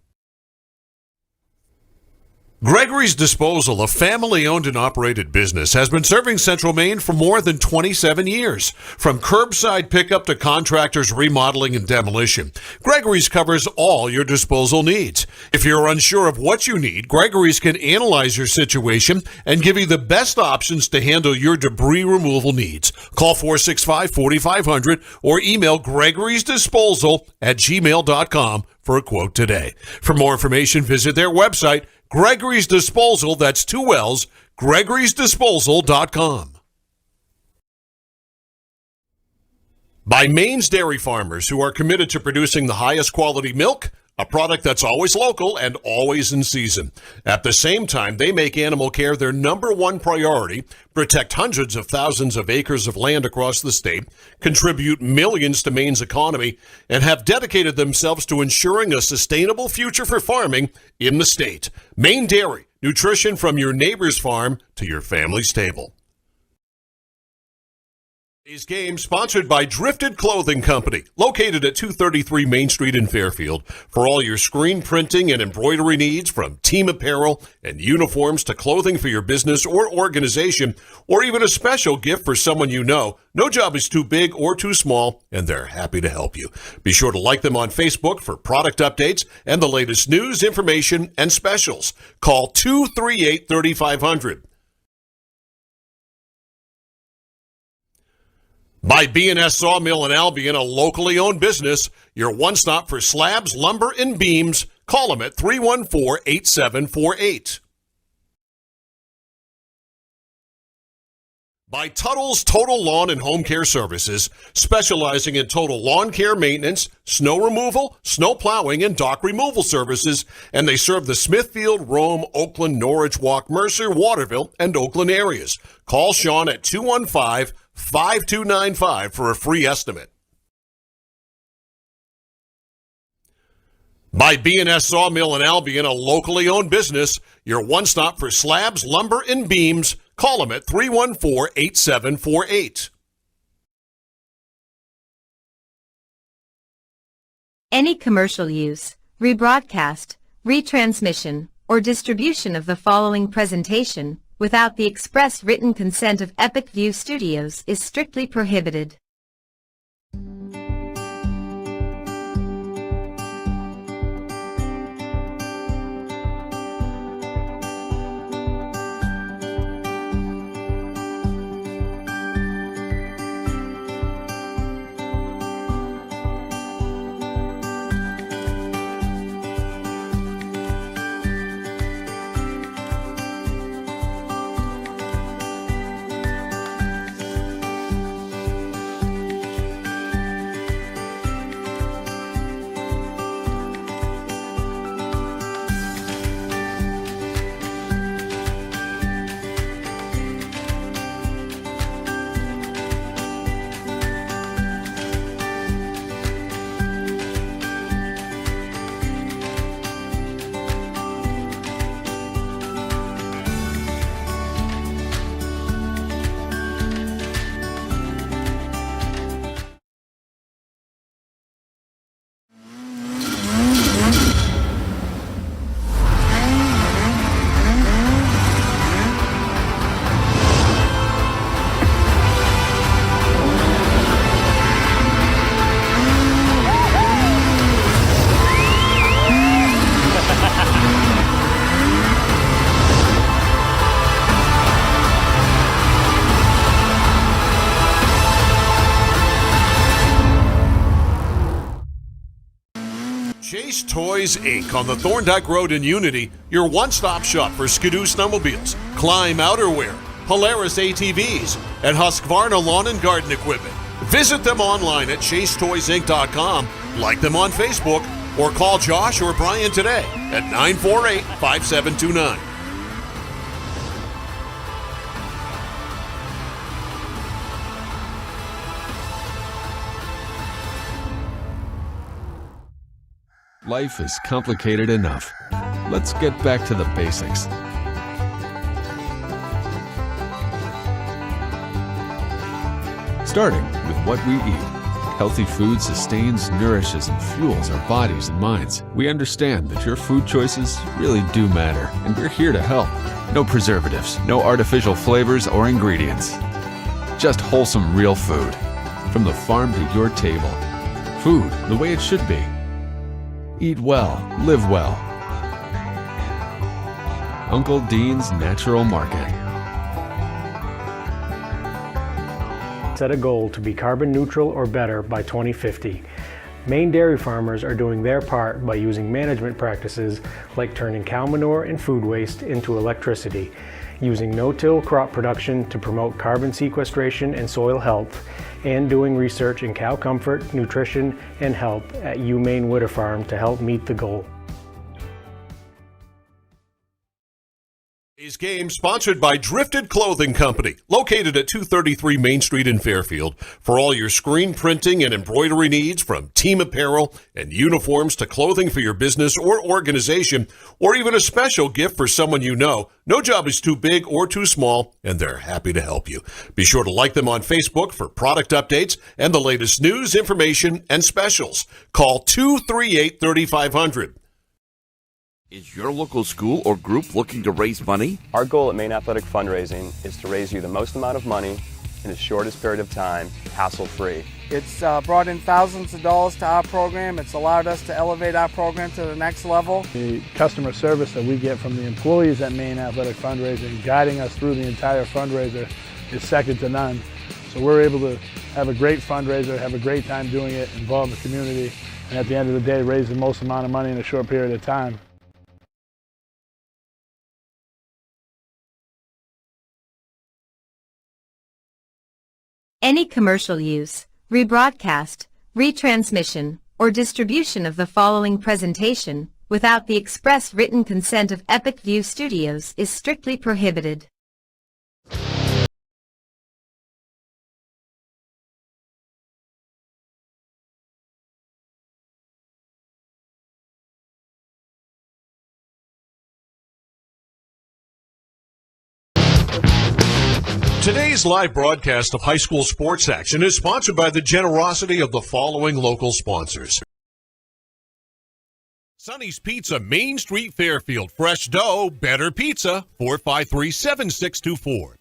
Gregory's Disposal, a family-owned and operated business, has been serving Central Maine for more than 27 years. From curbside pickup to contractors remodeling and demolition, Gregory's covers all your disposal needs. If you're unsure of what you need, Gregory's can analyze your situation and give you the best options to handle your debris removal needs. Call 465-4500 or email gregorysdisposal@gmail.com for a quote today. For more information, visit their website, Gregory's Disposal, that's 2 L's, gregorysdisposal.com. By Maine's dairy farmers who are committed to producing the highest quality milk, a product that's always local and always in season. At the same time, they make animal care their number one priority, protect hundreds of thousands of acres of land across the state, contribute millions to Maine's economy, and have dedicated themselves to ensuring a sustainable future for farming in the state. Maine Dairy, nutrition from your neighbor's farm to your family's table. Today's game sponsored by Drifted Clothing Company, located at 233 Main Street in Fairfield. For all your screen printing and embroidery needs, from team apparel and uniforms to clothing for your business or organization, or even a special gift for someone you know, no job is too big or too small, and they're happy to help you. Be sure to like them on Facebook for product updates and the latest news, information, and specials. Call 238-3500. By B&S Sawmill in Albion, a locally owned business, your one-stop for slabs, lumber, and beams. Call them at 314-8748. By Tuttle's Total Lawn and Home Care Services, specializing in total lawn care maintenance, snow removal, snow plowing, and dock removal services, and they serve the Smithfield, Rome, Oakland, Norwich, Walk, Mercer, Waterville, and Oakland areas. Call Sean at 215-5295 for a free estimate. By B&S Sawmill in Albion, a locally owned business, your one-stop for slabs, lumber, and beams. Call them at 314-8748. Any commercial use, rebroadcast, retransmission, or distribution of the following presentation without the express written consent of Epic View Studios is strictly prohibited. Chase Toys Inc. on the Thorndike Road in Unity, your one-stop shop for Skidoo snowmobiles, Climb outerwear, Polaris ATVs, and Husqvarna lawn and garden equipment. Visit them online at chasetoysinc.com, like them on Facebook, or call Josh or Brian today at 948-5729. Life is complicated enough. Let's get back to the basics. Starting with what we eat. Healthy food sustains, nourishes, and fuels our bodies and minds. We understand that your food choices really do matter, and we're here to help. No preservatives, no artificial flavors or ingredients. Just wholesome, real food. From the farm to your table. Food the way it should be. Eat well, live well. Uncle Dean's Natural Market. Set a goal to be carbon neutral or better by 2050. Maine dairy farmers are doing their part by using management practices like turning cow manure and food waste into electricity, using no-till crop production to promote carbon sequestration and soil health, and doing research in cow comfort, nutrition, and health at UMaine Witter Farm to help meet the goal. Today's game sponsored by Drifted Clothing Company, located at 233 Main Street in Fairfield. For all your screen printing and embroidery needs, from team apparel and uniforms to clothing for your business or organization, or even a special gift for someone you know, no job is too big or too small, and they're happy to help you. Be sure to like them on Facebook for product updates and the latest news, information, and specials. Call 238-3500. Is your local school or group looking to raise money? Our goal at Maine Athletic Fundraising is to raise you the most amount of money in the shortest period of time, hassle-free. It's brought in thousands of dollars to our program. It's allowed us to elevate our program to the next level. The customer service that we get from the employees at Maine Athletic Fundraising, guiding us through the entire fundraiser, is second to none. So we're able to have a great fundraiser, have a great time doing it, involve the community, and at the end of the day, raise the most amount of money in a short period of time. Any commercial use, rebroadcast, retransmission, or distribution of the following presentation without the express written consent of Epic View Studios is strictly prohibited. Today's live broadcast of high school sports action is sponsored by the generosity of the following local sponsors. Sonny's Pizza, Main Street, Fairfield. Fresh dough, better pizza. 453-7624.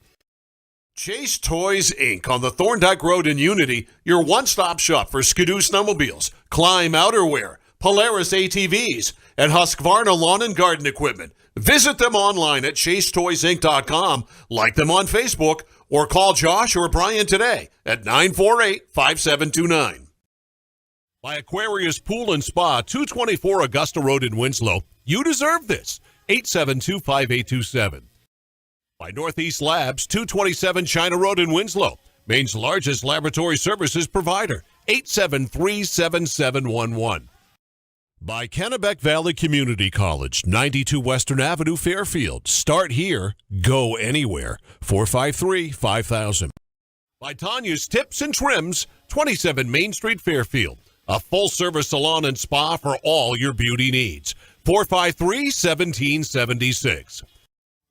Chase Toys, Inc. on the Thorndike Road in Unity, your one-stop shop for Skidoo snowmobiles, Climb outerwear, Polaris ATVs, and Husqvarna lawn and garden equipment. Visit them online at chasetoysinc.com, like them on Facebook, or call Josh or Brian today at 948-5729. By Aquarius Pool and Spa, 224 Augusta Road in Winslow. You deserve this. 872-5827. By Northeast Labs, 227 China Road in Winslow. Maine's largest laboratory services provider. 873-7711. By Kennebec Valley Community College, 92 Western Avenue, Fairfield. Start here, go anywhere. 453-5000. By Tanya's Tips and Trims, 27 Main Street, Fairfield. A full-service salon and spa for all your beauty needs. 453-1776.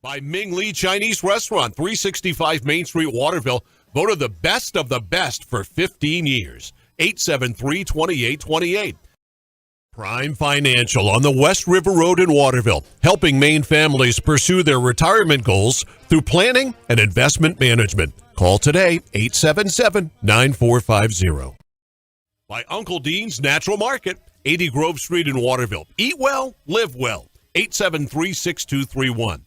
By Ming Lee Chinese Restaurant, 365 Main Street, Waterville. Voted the best of the best for 15 years. 873-2828. Prime Financial on the West River Road in Waterville, helping Maine families pursue their retirement goals through planning and investment management. Call today, 877-9450. By Uncle Dean's Natural Market, 80 Grove Street in Waterville. Eat well, live well. 873-6231.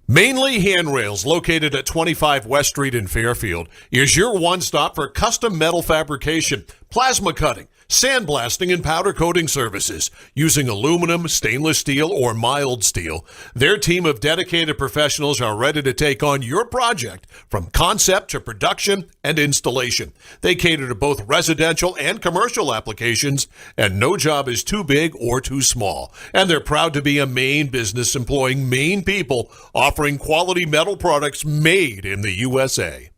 Mainly Handrails, located at 25 West Street in Fairfield, is your one-stop for custom metal fabrication, plasma cutting, sandblasting, and powder coating services using aluminum, stainless steel, or mild steel. Their team of dedicated professionals are ready to take on your project from concept to production and installation. They cater to both residential and commercial applications, and no job is too big or too small. And they're proud to be a Maine business employing Maine people, offering quality metal products made in the USA.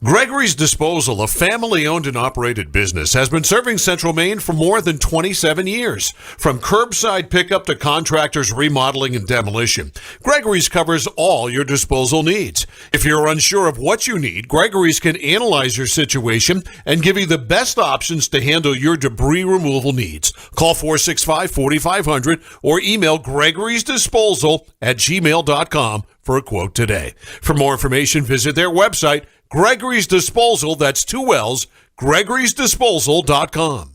Gregory's Disposal, a family-owned and operated business, has been serving Central Maine for more than 27 years. From curbside pickup to contractors remodeling and demolition, Gregory's covers all your disposal needs. If you're unsure of what you need, Gregory's can analyze your situation and give you the best options to handle your debris removal needs. Call 465-4500 or email gregorysdisposal@gmail.com for a quote today. For more information, visit their website, Gregory's Disposal, that's 2 L's, gregorysdisposal.com.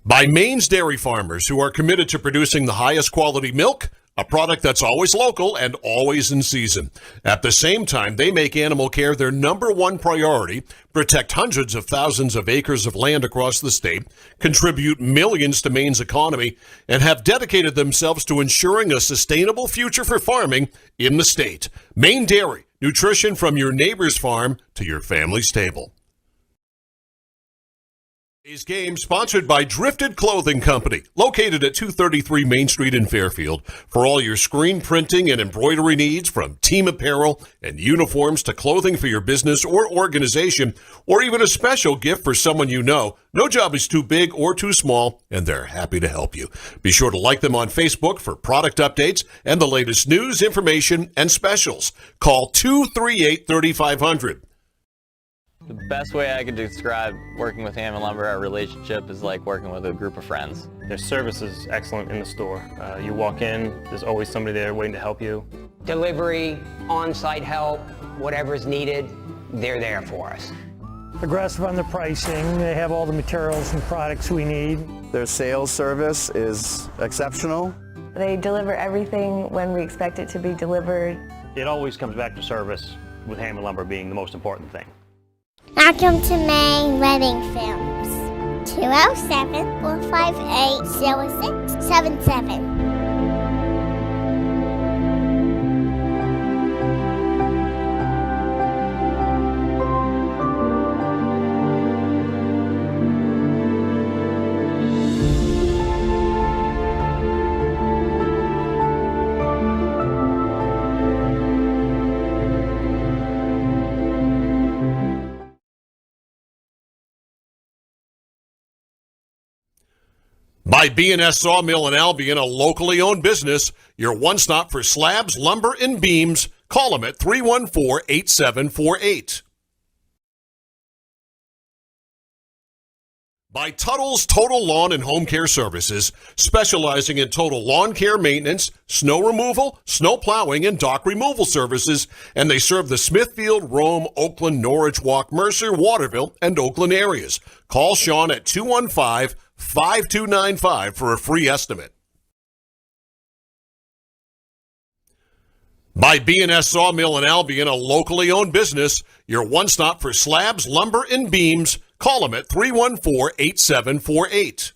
By Maine's dairy farmers who are committed to producing the highest quality milk, a product that's always local and always in season. At the same time, they make animal care their #1 priority, protect hundreds of thousands of acres of land across the state, contribute millions to Maine's economy, and have dedicated themselves to ensuring a sustainable future for farming in the state. Maine Dairy, nutrition from your neighbor's farm to your family's table. Today's game sponsored by Drifted Clothing Company, located at 233 Main Street in Fairfield. For all your screen printing and embroidery needs, from team apparel and uniforms to clothing for your business or organization, or even a special gift for someone you know, no job is too big or too small, and they're happy to help you. Be sure to like them on Facebook for product updates and the latest news, information, and specials. Call 238-3500. The best way I could describe working with Hammond Lumber, our relationship, is like working with a group of friends. Their service is excellent in the store. You walk in, there's always somebody there waiting to help you. Delivery, on-site help, whatever is needed, they're there for us. Aggressive on the pricing. They have all the materials and products we need. Their sales service is exceptional. They deliver everything when we expect it to be delivered. It always comes back to service, with Hammond Lumber being the most important thing. Welcome to Maine Wedding Films. 207-458-0677. By B&S Sawmill in Albion, a locally owned business, your one-stop for slabs, lumber, and beams. Call them at 314-8748. By Tuttle's Total Lawn and Home Care Services, specializing in total lawn care maintenance, snow removal, snow plowing, and dock removal services, and they serve the Smithfield, Rome, Oakland, Norwich, Walk, Mercer, Waterville, and Oakland areas. Call Sean at 215-5295 for a free estimate. By B&S Sawmill in Albion, a locally owned business, your one-stop for slabs, lumber, and beams. Call them at 314-8748.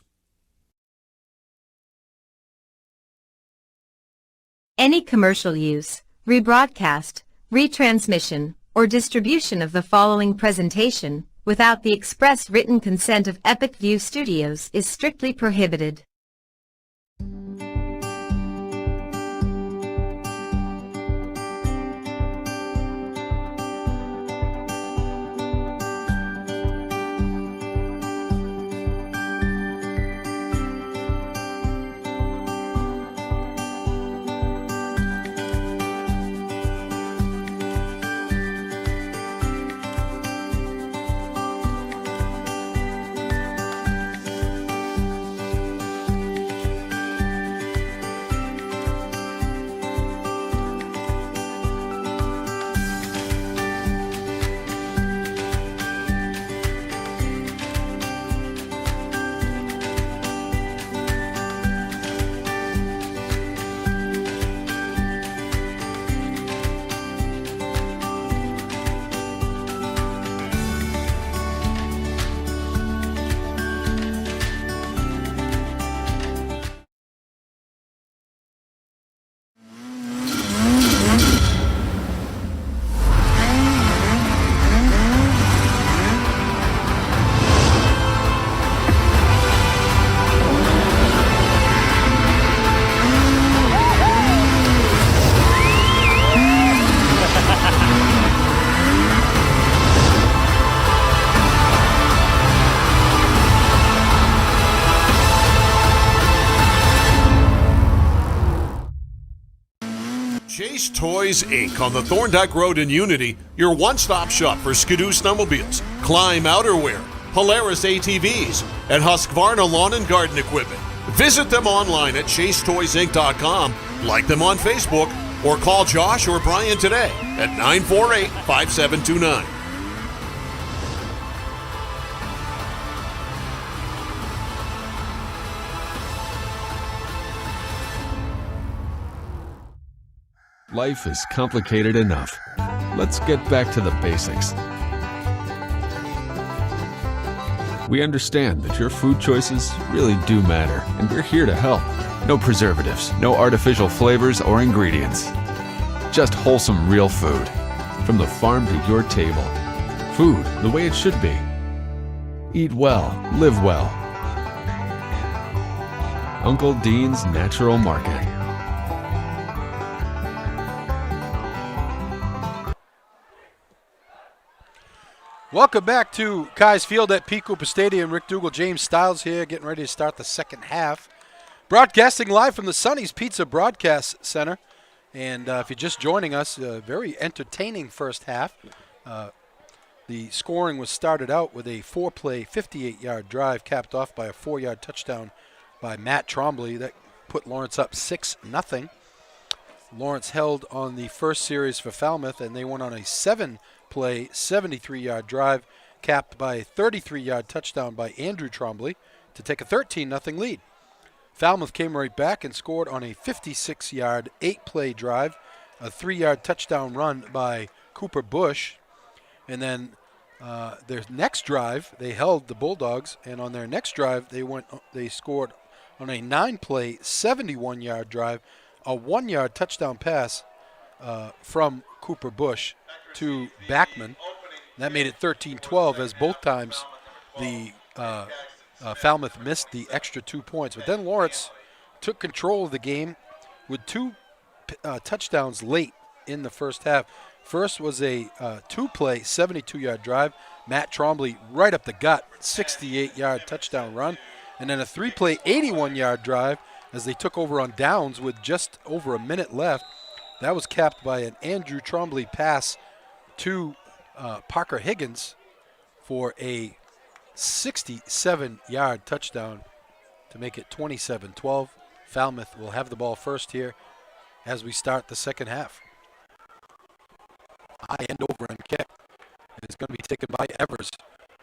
Any commercial use, rebroadcast, retransmission, or distribution of the following presentation without the express written consent of Epic View Studios is strictly prohibited. Chase Toys Inc. on the Thorndyke Road in Unity, your one-stop shop for Skidoo snowmobiles, Climb outerwear, Polaris ATVs, and Husqvarna lawn and garden equipment. Visit them online at chasetoysinc.com, like them on Facebook, or call Josh or Brian today at 948-5729. Life is complicated enough. Let's get back to the basics. We understand that your food choices really do matter, and we're here to help. No preservatives, no artificial flavors or ingredients. Just wholesome, real food. From the farm to your table. Food the way it should be. Eat well, live well. Uncle Dean's Natural Market. Welcome back to Kai's Field at Pete Cooper Stadium. Rick Dougal, James Stiles here, getting ready to start the second half. Broadcasting live from the Sonny's Pizza Broadcast Center. And if you're just joining us, a very entertaining first half. The scoring was started out with a 4-play, 58-yard drive, capped off by a 4-yard touchdown by Matt Trombley. That put Lawrence up 6-0. Lawrence held on the first series for Falmouth, and they went on a 7-play, 73-yard drive, capped by a 33-yard touchdown by Andrew Trombley to take a 13-0 lead. Falmouth came right back and scored on a 56-yard, 8-play drive, a 3-yard touchdown run by Cooper Bush. And then their next drive, they held the Bulldogs, and on their next drive, they scored on a 9-play, 71-yard drive, a 1-yard touchdown pass from Cooper Bush to Backman. That made it 13-12, as both times the Falmouth missed the extra 2 points. But then Lawrence took control of the game with 2 touchdowns late in the first half. First was a 2-play, 72-yard drive. Matt Trombley right up the gut, 68-yard touchdown run. And then a 3-play, 81-yard drive as they took over on downs with just over a minute left. That was capped by an Andrew Trombley pass to Parker Higgins for a 67-yard touchdown to make it 27-12. Falmouth will have the ball first here as we start the second half. High end over and kick. And it's going to be taken by Evers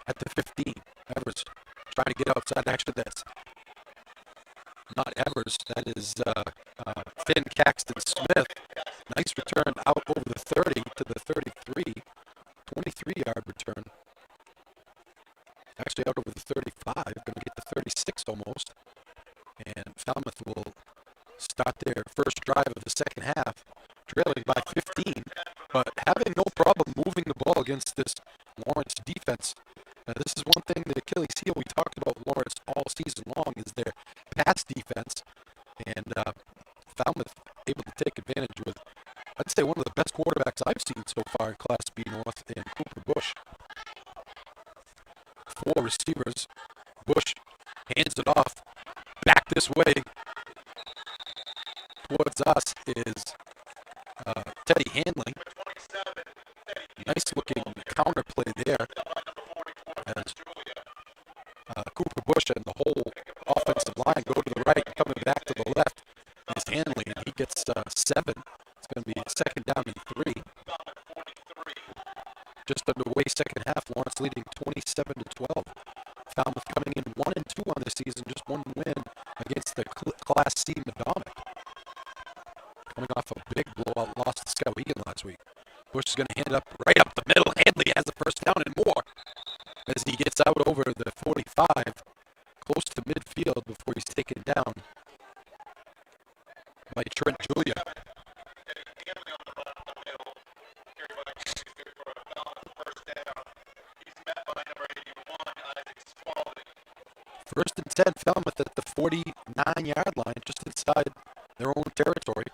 at the 15. Evers trying to get outside action. That's not Evers. That is Finn Caxton Smith. Nice return out over the 30 to the 33. 23-yard return. Actually out over the 35. Going to get to 36 almost. And Falmouth will start their first drive of the second half, trailing by 15, but having no problem moving the ball against this Lawrence defense. This is one thing, the Achilles heel we talked about Lawrence all season long is their pass defense, and Falmouth able to take advantage with, I'd say, one of the best quarterbacks I've seen so far in Class B North in Cooper Bush. 4 receivers. Bush hands it off. Back this way towards us is Teddy Handling. Nice looking counter play there as Cooper Bush and the whole offensive line go to the right and coming back to the left is Handling, and he gets 7. It's going to be second down and 3. Just underway second half, Lawrence leading 27-12. Falmouth coming in 1-2 on the season, just one win against the Class C Madomic. Coming off a big blowout loss to Skowhegan last week. Bush is going to hand it up right up the middle. Handley has the first down and more as he gets out over the 45, close to midfield before he's taken down by Trent Julia. First and 10, Falmouth at the 49-yard line, just inside their own territory.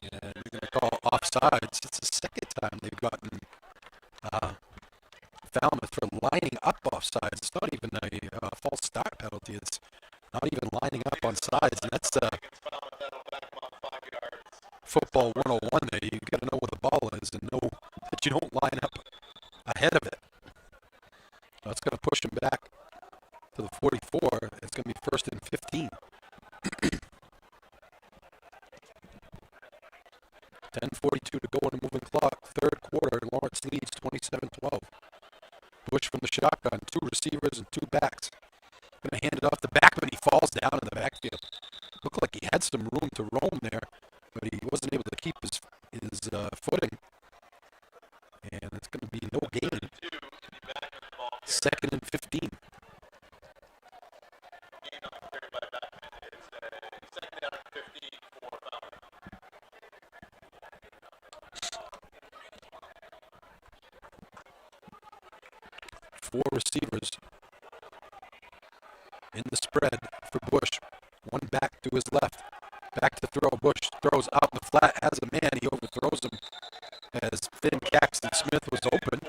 And we're going to call offsides. It's the second time they've gotten start penalty. It's not even lining up on sides, and that's football 101 there. You got to know where the ball is and know that you don't line up ahead of it. That's going to push him back to the 44. It's going to be 1st and 15. 10:42 to go on a moving clock. Third quarter, Lawrence leads 27-12. Bush from the shotgun, 2 receivers and 2 backs. Going to hand it off the back, but he falls down in the backfield. Looked like he had some room to roam there, but he wasn't able to keep his footing. And it's going to be no gain. 2nd and 15. Four receivers in the spread for Bush. One back to his left. Back to throw. Bush throws out in the flat. Has a man. He overthrows him as Finn Caxton Smith was open.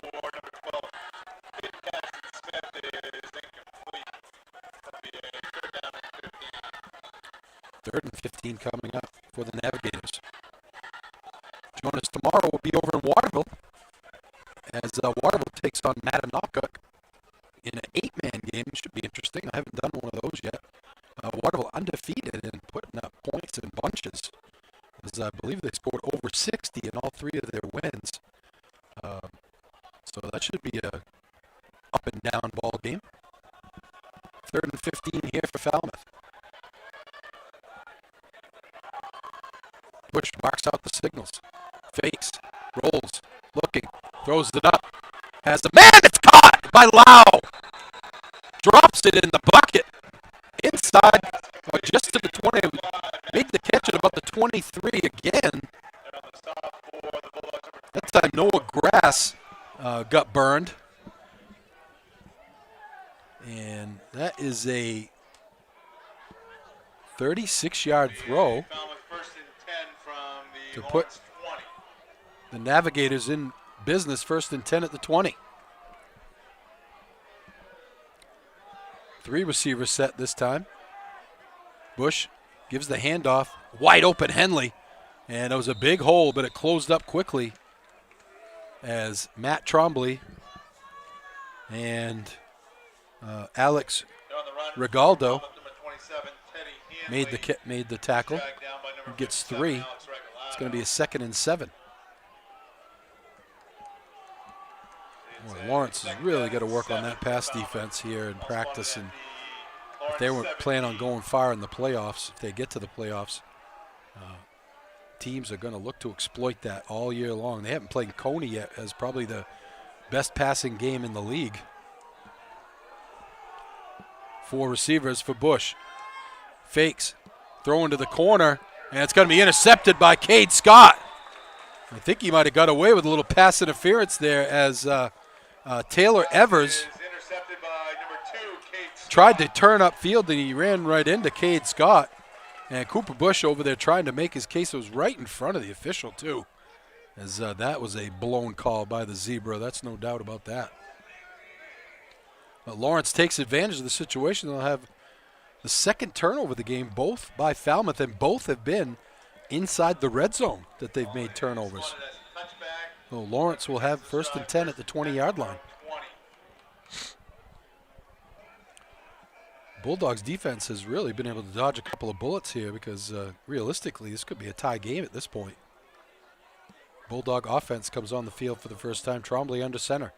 3rd and 15 coming up for the Navigators. Join us tomorrow. We'll be over in Waterville as Waterville takes on Mattanock in an 8-man game. It should be interesting. I haven't done one of those yet. Waterville undefeated and putting up points in bunches, as I believe they scored over 60 in all 3 of their wins. So that should be a up and down ball game. 3rd and 15 here for Falmouth. Bush marks out the signals. Fakes, rolls, looking, throws it up. Has a man, it's caught by Lau. Drops it in the bucket. Inside, or just to the 20. Made the catch at about the 23 again. That time Noah Grass got burned. And that is a 36-yard throw to put the Navigators in business. 1st and 10 at the 20. 3 receivers set this time. Bush gives the handoff. Wide open Henley. And it was a big hole, but it closed up quickly as Matt Trombley and Alex Regaldo made the tackle. He gets 3. It's going to be a 2nd and 7. Boy, Lawrence has really got to work on that pass defense here in practice. And if they weren't planning on going far in the playoffs, if they get to the playoffs, teams are going to look to exploit that all year long. They haven't played Coney yet as probably the best passing game in the league. 4 receivers for Bush. Fakes, throw into the corner, and it's going to be intercepted by Cade Scott. I think he might have got away with a little pass interference there as Taylor Evers tried to turn upfield, and he ran right into Cade Scott. And Cooper Bush over there trying to make his case. It was right in front of the official, too, as that was a blown call by the Zebra. That's no doubt about that. But Lawrence takes advantage of the situation. They'll have the 2nd turnover of the game, both by Falmouth, and both have been inside the red zone that they've made turnovers. So Lawrence will have 1st and 10 at the 20-yard line. Bulldogs defense has really been able to dodge a couple of bullets here because realistically this could be a tie game at this point. Bulldog offense comes on the field for the first time. Trombley under center.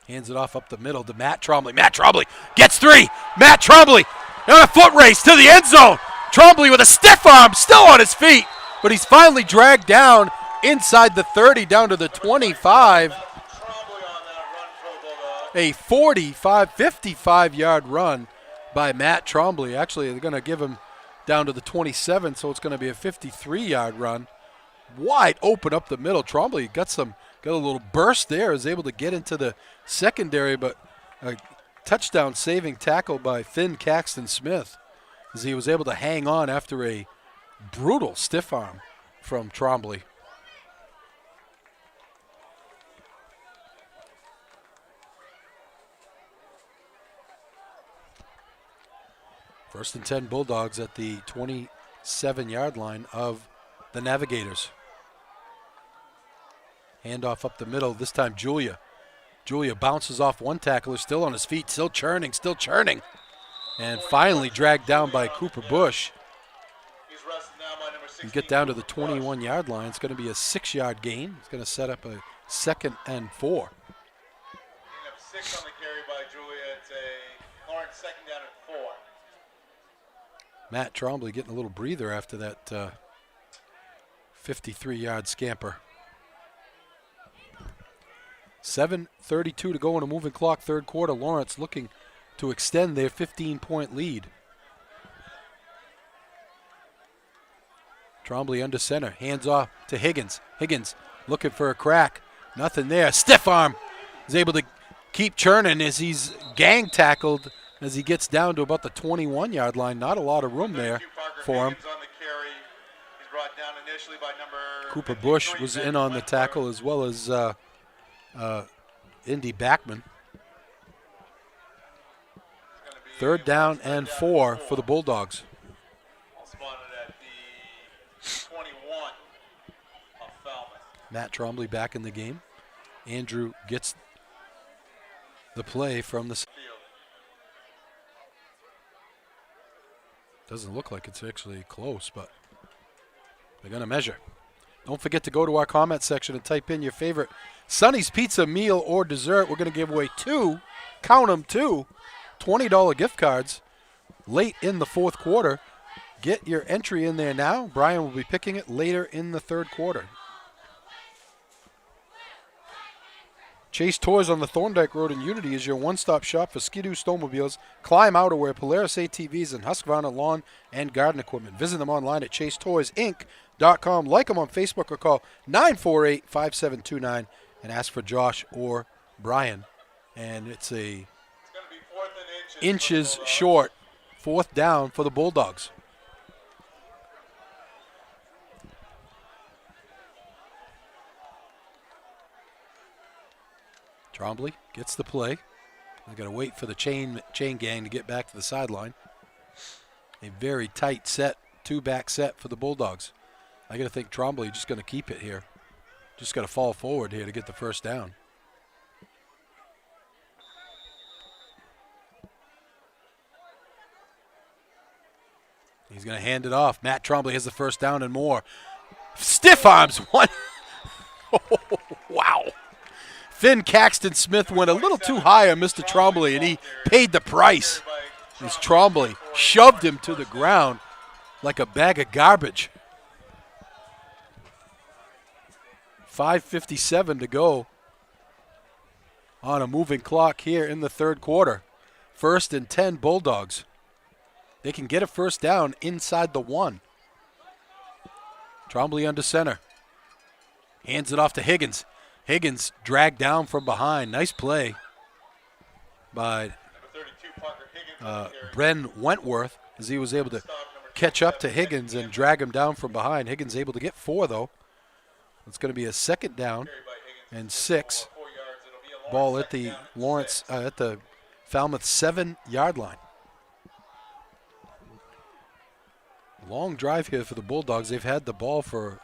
Hands it off up the middle to Matt Trombley. Matt Trombley gets 3. Matt Trombley on a foot race to the end zone. Trombley with a stiff arm, still on his feet, but he's finally dragged down inside the 30, down to the 25. A 55-yard run by Matt Trombley. Actually, they're going to give him down to the 27, so it's going to be a 53-yard run. Wide open up the middle. Trombley got a little burst there, is able to get into the secondary, but a touchdown saving tackle by Finn Caxton Smith as he was able to hang on after a brutal stiff arm from Trombley. First and 10 Bulldogs at the 27-yard line of the Navigators. Handoff up the middle. This time Julia. Julia bounces off one tackler, still on his feet, still churning. And finally dragged down by Cooper Bush. And get down to the 21-yard line. It's going to be a 6-yard gain. It's going to set up a 2nd and 4. 6 on the carry by Julia. It's a Lawrence 2nd down and 4. Matt Trombley getting a little breather after that 53-yard scamper. 7:32 to go in a moving clock, third quarter. Lawrence looking to extend their 15-point lead. Trombley under center, hands off to Higgins. Higgins looking for a crack, nothing there. Stiff arm, is able to keep churning as he's gang tackled as he gets down to about the 21-yard line. Not a lot of room there for him. Cooper Bush was in on the tackle as well as Indy Backman. 3rd down and 4 for the Bulldogs. Matt Trombley back in the game. Andrew gets the play from the field. Doesn't look like it's actually close, but they're going to measure. Don't forget to go to our comment section and type in your favorite Sonny's Pizza meal or dessert. We're going to give away 2, count them, 2 $20 gift cards late in the 4th quarter. Get your entry in there now. Brian will be picking it later in the 3rd quarter. Chase Toys on the Thorndike Road in Unity is your one-stop shop for Ski-Doo snowmobiles, Climb outerwear, Polaris ATVs, and Husqvarna lawn and garden equipment. Visit them online at chasetoysinc.com. Like them on Facebook or call 948-5729 and ask for Josh or Brian. And it's a inches short, 4th down for the Bulldogs. Trombley gets the play. They've got to wait for the chain gang to get back to the sideline. A very tight set, 2-back set for the Bulldogs. I got to think Trombley just going to keep it here. Just got to fall forward here to get the 1st down. He's going to hand it off. Matt Trombley has the 1st down and more. Stiff arms, one. Wow. Finn Caxton Smith went a little too high on Mr. Trombley, and he paid the price as Trombley shoved him to the ground like a bag of garbage. 5:57 to go on a moving clock here in the 3rd quarter. 1st and 10 Bulldogs. They can get a 1st down inside the 1. Trombley under center. Hands it off to Higgins. Higgins dragged down from behind. Nice play by Bren Wentworth as he was able to catch up to Higgins and drag him down from behind. Higgins able to get 4, though. It's going to be a 2nd down and 6. Ball at the Falmouth 7-yard line. Long drive here for the Bulldogs. They've had the ball for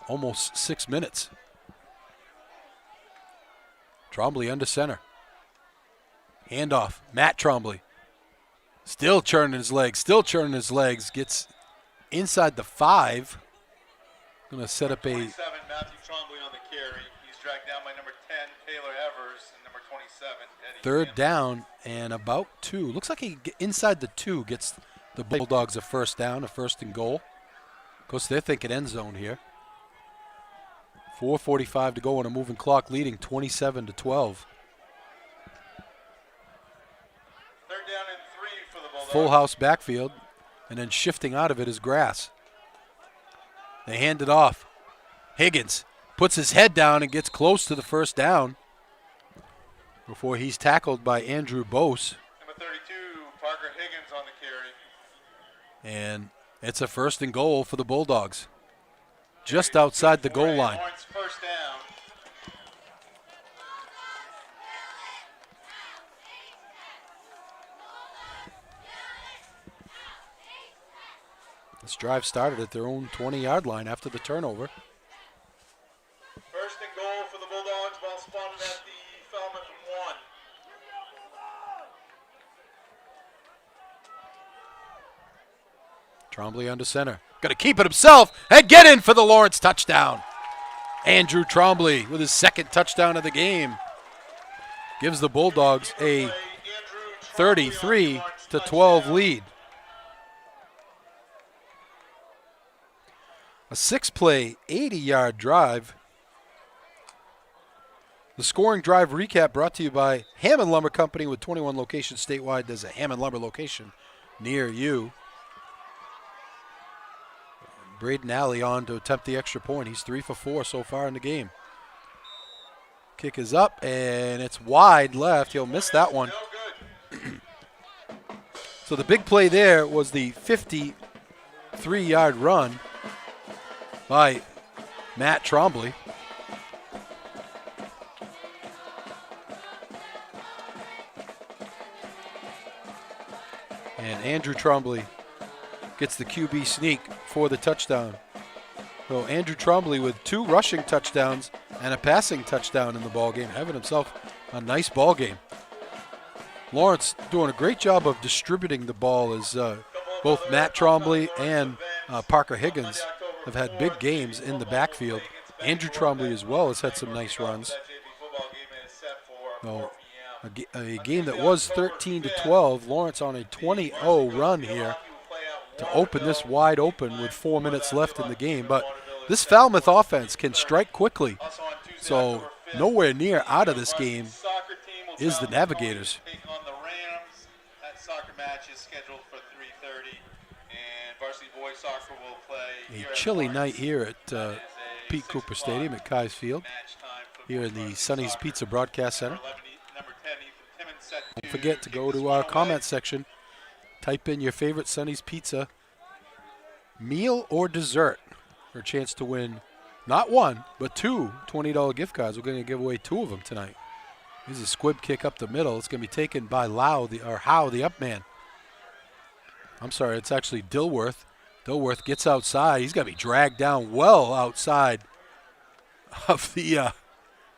almost 6 minutes. Trombley under center. Handoff. Matt Trombley. Still churning his legs. Gets inside the 5. Going to set up a... 27, Matthew Trombley on the carry. He's dragged down by number 10, Taylor Evers, and number 27, Eddie 3rd down and about 2. Looks like he inside the 2 gets the Bulldogs a 1st down, a 1st and goal. Of course, they're thinking end zone here. 4:45 to go on a moving clock, leading 27-12. 3rd down and 3 for the Bulldogs. Full house backfield, and then shifting out of it is Grass. They hand it off. Higgins puts his head down and gets close to the 1st down before he's tackled by Andrew Bose. Number 32, Parker Higgins on the carry. And it's a 1st and goal for the Bulldogs. Just outside the goal line. Lawrence 1st down. This drive started at their own 20-yard line after the turnover. First and goal for the Bulldogs. Ball spotted at the Falmouth 1. Trombley under center. Going to keep it himself and get in for the Lawrence touchdown. Andrew Trombley with his second touchdown of the game gives the Bulldogs a 33-12 lead. A 6-play, 80-yard drive. The scoring drive recap brought to you by Hammond Lumber Company with 21 locations statewide. There's a Hammond Lumber location near you. Braden Alley on to attempt the extra point. He's 3 for 4 so far in the game. Kick is up, and it's wide left. He'll miss that one. So the big play there was the 53-yard run by Matt Trombley. And Andrew Trombley gets the QB sneak for the touchdown. So Andrew Trombley with 2 rushing touchdowns and a passing touchdown in the ball game, having himself a nice ball game. Lawrence doing a great job of distributing the ball as both Matt Trombley and Parker Higgins have had big games in the backfield. Andrew Trombley as well has had some nice runs. So a game that was 13-12, Lawrence on a 20-0 run here to open this wide open with 4 minutes left in the game. But this Falmouth offense can strike quickly. So nowhere near out of this game is the Navigators. That soccer match is scheduled for 3:30, and varsity boys soccer will play. A chilly night here at Pete Cooper Stadium at Keyes Field, here in the Sonny's Pizza Broadcast Center. Don't forget to go to our comment section. Type in your favorite Sonny's Pizza meal or dessert for a chance to win not one, but 2 $20 gift cards. We're going to give away 2 of them tonight. Here's a squib kick up the middle. It's going to be taken by Howe, the up man. I'm sorry, it's actually Dilworth. Dilworth gets outside. He's going to be dragged down well outside of the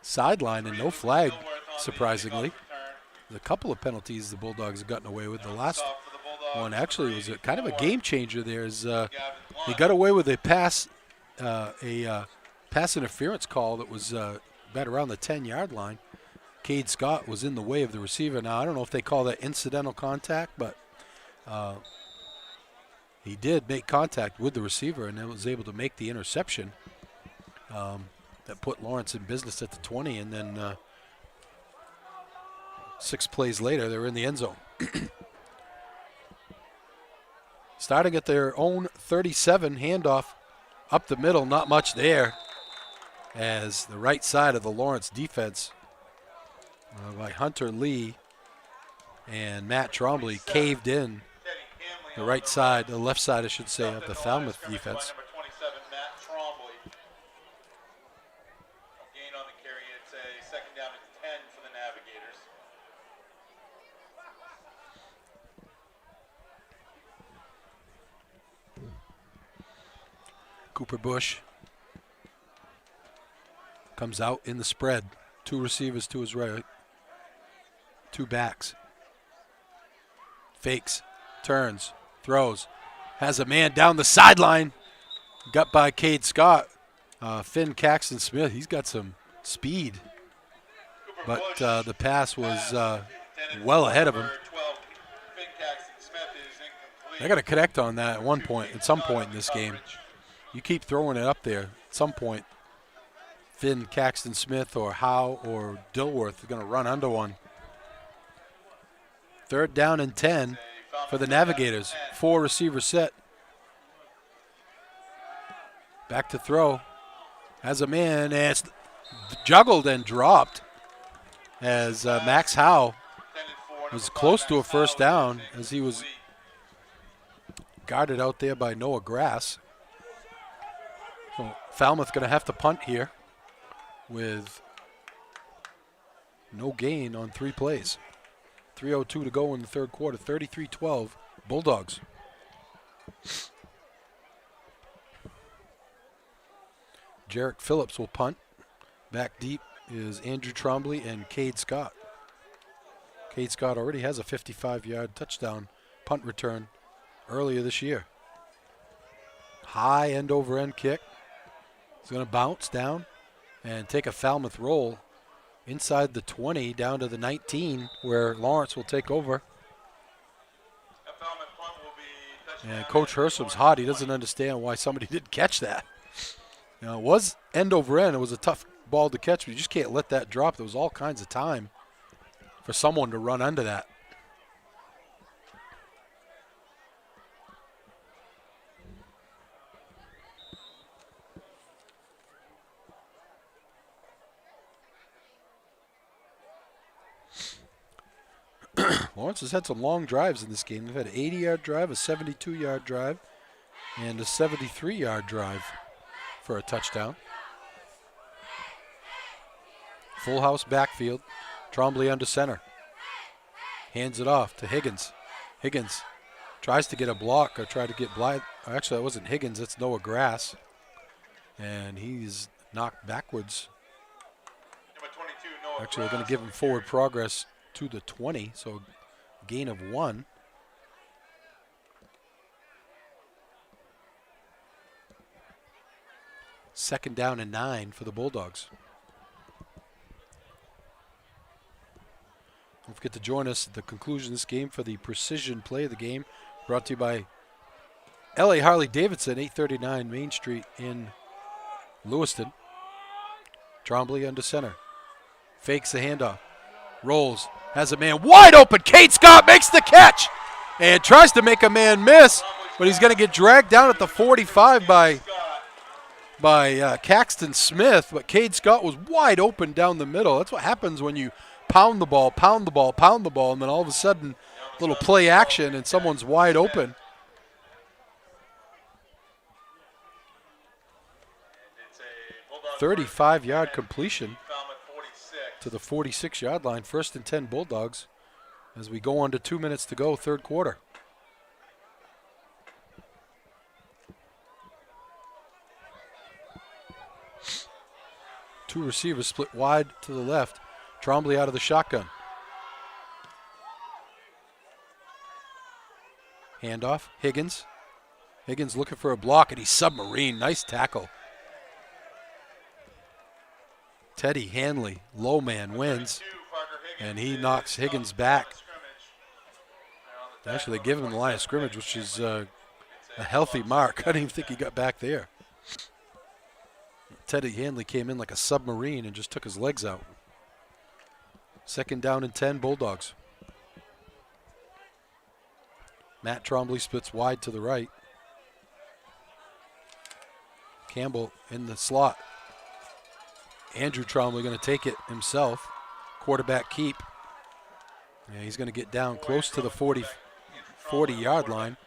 sideline, and no flag, surprisingly. There's a couple of penalties the Bulldogs have gotten away with. The last one actually was kind of a game changer there. They got away with a pass interference call that was about around the 10-yard line. Cade Scott was in the way of the receiver. Now, I don't know if they call that incidental contact, but he did make contact with the receiver and then was able to make the interception that put Lawrence in business at the 20, and then 6 plays later, they're in the end zone. Starting at their own 37, handoff up the middle, not much there, as the right side of the Lawrence defense by Hunter Lee and Matt Trombley caved in the right side, the left side, I should say, of the Falmouth defense. Gain on the carry. It's a second down and 10 for the Navigators. Cooper Bush comes out in the spread. 2 receivers to his right. 2 backs. Fakes, turns, throws. Has a man down the sideline. Got by Cade Scott. Finn Caxton Smith, he's got some speed. But the pass was well ahead of him. They got to connect on that at some point in this game. You keep throwing it up there. At some point, Finn Caxton Smith or Howe or Dilworth are going to run under one. 3rd down and 10 for the Navigators. 4 receiver set. Back to throw. Has a man, and it's juggled and dropped as Max Howe was close to a first down as he was guarded out there by Noah Grass. So Falmouth going to have to punt here with no gain on 3 plays. 3:02 to go in the 3rd quarter. 33-12 Bulldogs. Jarek Phillips will punt. Back deep is Andrew Trombley and Cade Scott. Cade Scott already has a 55-yard touchdown punt return earlier this year. High end-over-end kick. He's going to bounce down and take a Falmouth roll inside the 20 down to the 19 where Lawrence will take over. And Coach Hersum's hot. He doesn't understand why somebody didn't catch that. Now, it was end over end. It was a tough ball to catch, but you just can't let that drop. There was all kinds of time for someone to run under that. Lawrence has had some long drives in this game. They've had an 80-yard drive, a 72-yard drive, and a 73-yard drive for a touchdown. Full house backfield. Trombley under center. Hands it off to Higgins. Higgins tries to get a block or try to get blind. Actually, that wasn't Higgins. That's Noah Grass. And he's knocked backwards. Actually, they're going to give him forward progress to the 20, so gain of 1. Second down and 9 for the Bulldogs. Don't forget to join us at the conclusion of this game for the precision play of the game, brought to you by L.A. Harley-Davidson, 839 Main Street in Lewiston. Trombley under center. Fakes the handoff. Rolls. Has a man wide open. Cade Scott makes the catch and tries to make a man miss, but he's going to get dragged down at the 45 by Caxton Smith. But Cade Scott was wide open down the middle. That's what happens when you pound the ball, and then all of a sudden, little play action and someone's wide open. A 35-yard completion to the 46-yard line. 1st and 10 Bulldogs as we go on to 2 minutes to go, third quarter. Two receivers split wide to the left. Trombley out of the shotgun. Handoff, Higgins. Higgins looking for a block, and he's submarine. Nice tackle. Teddy Hanley, low man, wins, and he knocks Higgins back. Actually, they give him the line of scrimmage, which is a healthy mark. I didn't even think he got back there. Teddy Hanley came in like a submarine and just took his legs out. 2nd down and 10, Bulldogs. Matt Trombley splits wide to the right. Campbell in the slot. Andrew Trombley going to take it himself. Quarterback keep. And he's going to get down close to the 40-yard line.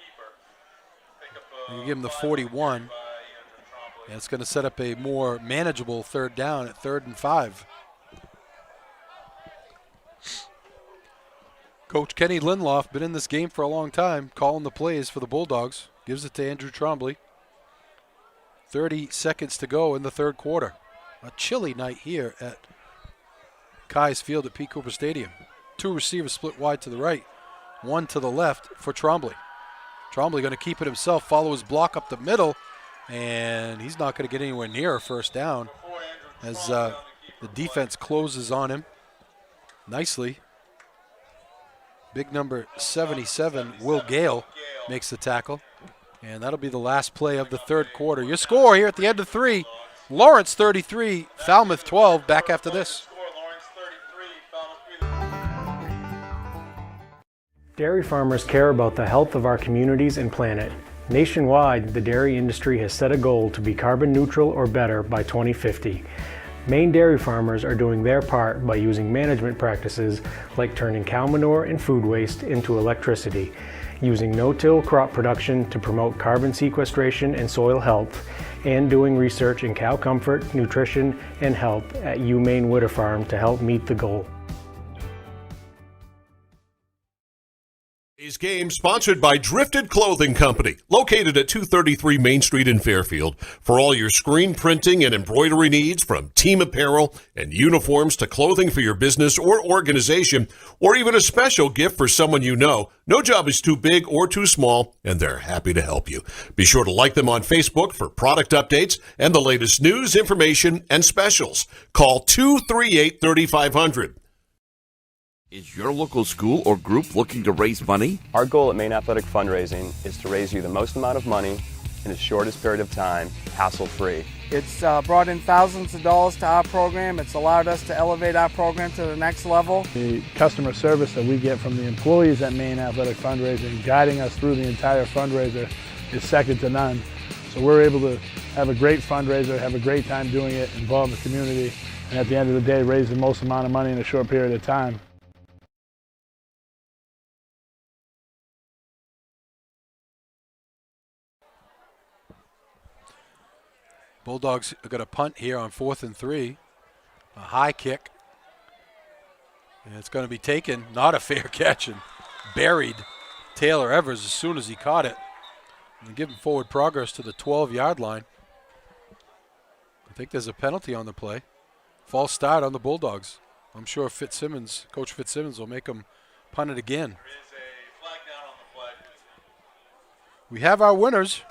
And you give him the 41. And it's going to set up a more manageable 3rd down at 3rd and 5. Coach Kenny Lindloff, been in this game for a long time, calling the plays for the Bulldogs. Gives it to Andrew Trombley. 30 seconds to go in the third quarter. A chilly night here at Keyes Field at Pete Cooper Stadium. Two receivers split wide to the right, one to the left for Trombley. Trombley going to keep it himself, follow his block up the middle, and he's not going to get anywhere near a 1st down as the defense closes on him nicely. Big number 77, Will Gale, makes the tackle. And that'll be the last play of the third quarter. Your score here at the end of 3, Lawrence 33, Falmouth 12. Back after this. Dairy farmers care about the health of our communities and planet. Nationwide, the dairy industry has set a goal to be carbon neutral or better by 2050. Maine dairy farmers are doing their part by using management practices like turning cow manure and food waste into electricity, using no-till crop production to promote carbon sequestration and soil health, and doing research in cow comfort, nutrition, and health at UMaine Witter Farm to help meet the goal. Tonight's game sponsored by Drifted Clothing Company, located at 233 Main Street in Fairfield. For all your screen printing and embroidery needs, from team apparel and uniforms to clothing for your business or organization, or even a special gift for someone you know, no job is too big or too small, and they're happy to help you. Be sure to like them on Facebook for product updates and the latest news, information, and specials. Call 238-3500. Is your local school or group looking to raise money? Our goal at Maine Athletic Fundraising is to raise you the most amount of money in the shortest period of time, hassle-free. It's brought in thousands of dollars to our program. It's allowed us to elevate our program to the next level. The customer service that we get from the employees at Maine Athletic Fundraising, guiding us through the entire fundraiser, is second to none. So we're able to have a great fundraiser, have a great time doing it, involve the community, and at the end of the day, raise the most amount of money in a short period of time. Bulldogs are going to punt here on 4th and 3. A high kick. And it's going to be taken, not a fair catch, and buried Taylor Evers as soon as he caught it. And give him forward progress to the 12-yard line. I think there's a penalty on the play. False start on the Bulldogs. I'm sure Coach Fitzsimmons will make him punt it again. There is a flag down on the play. We have our winners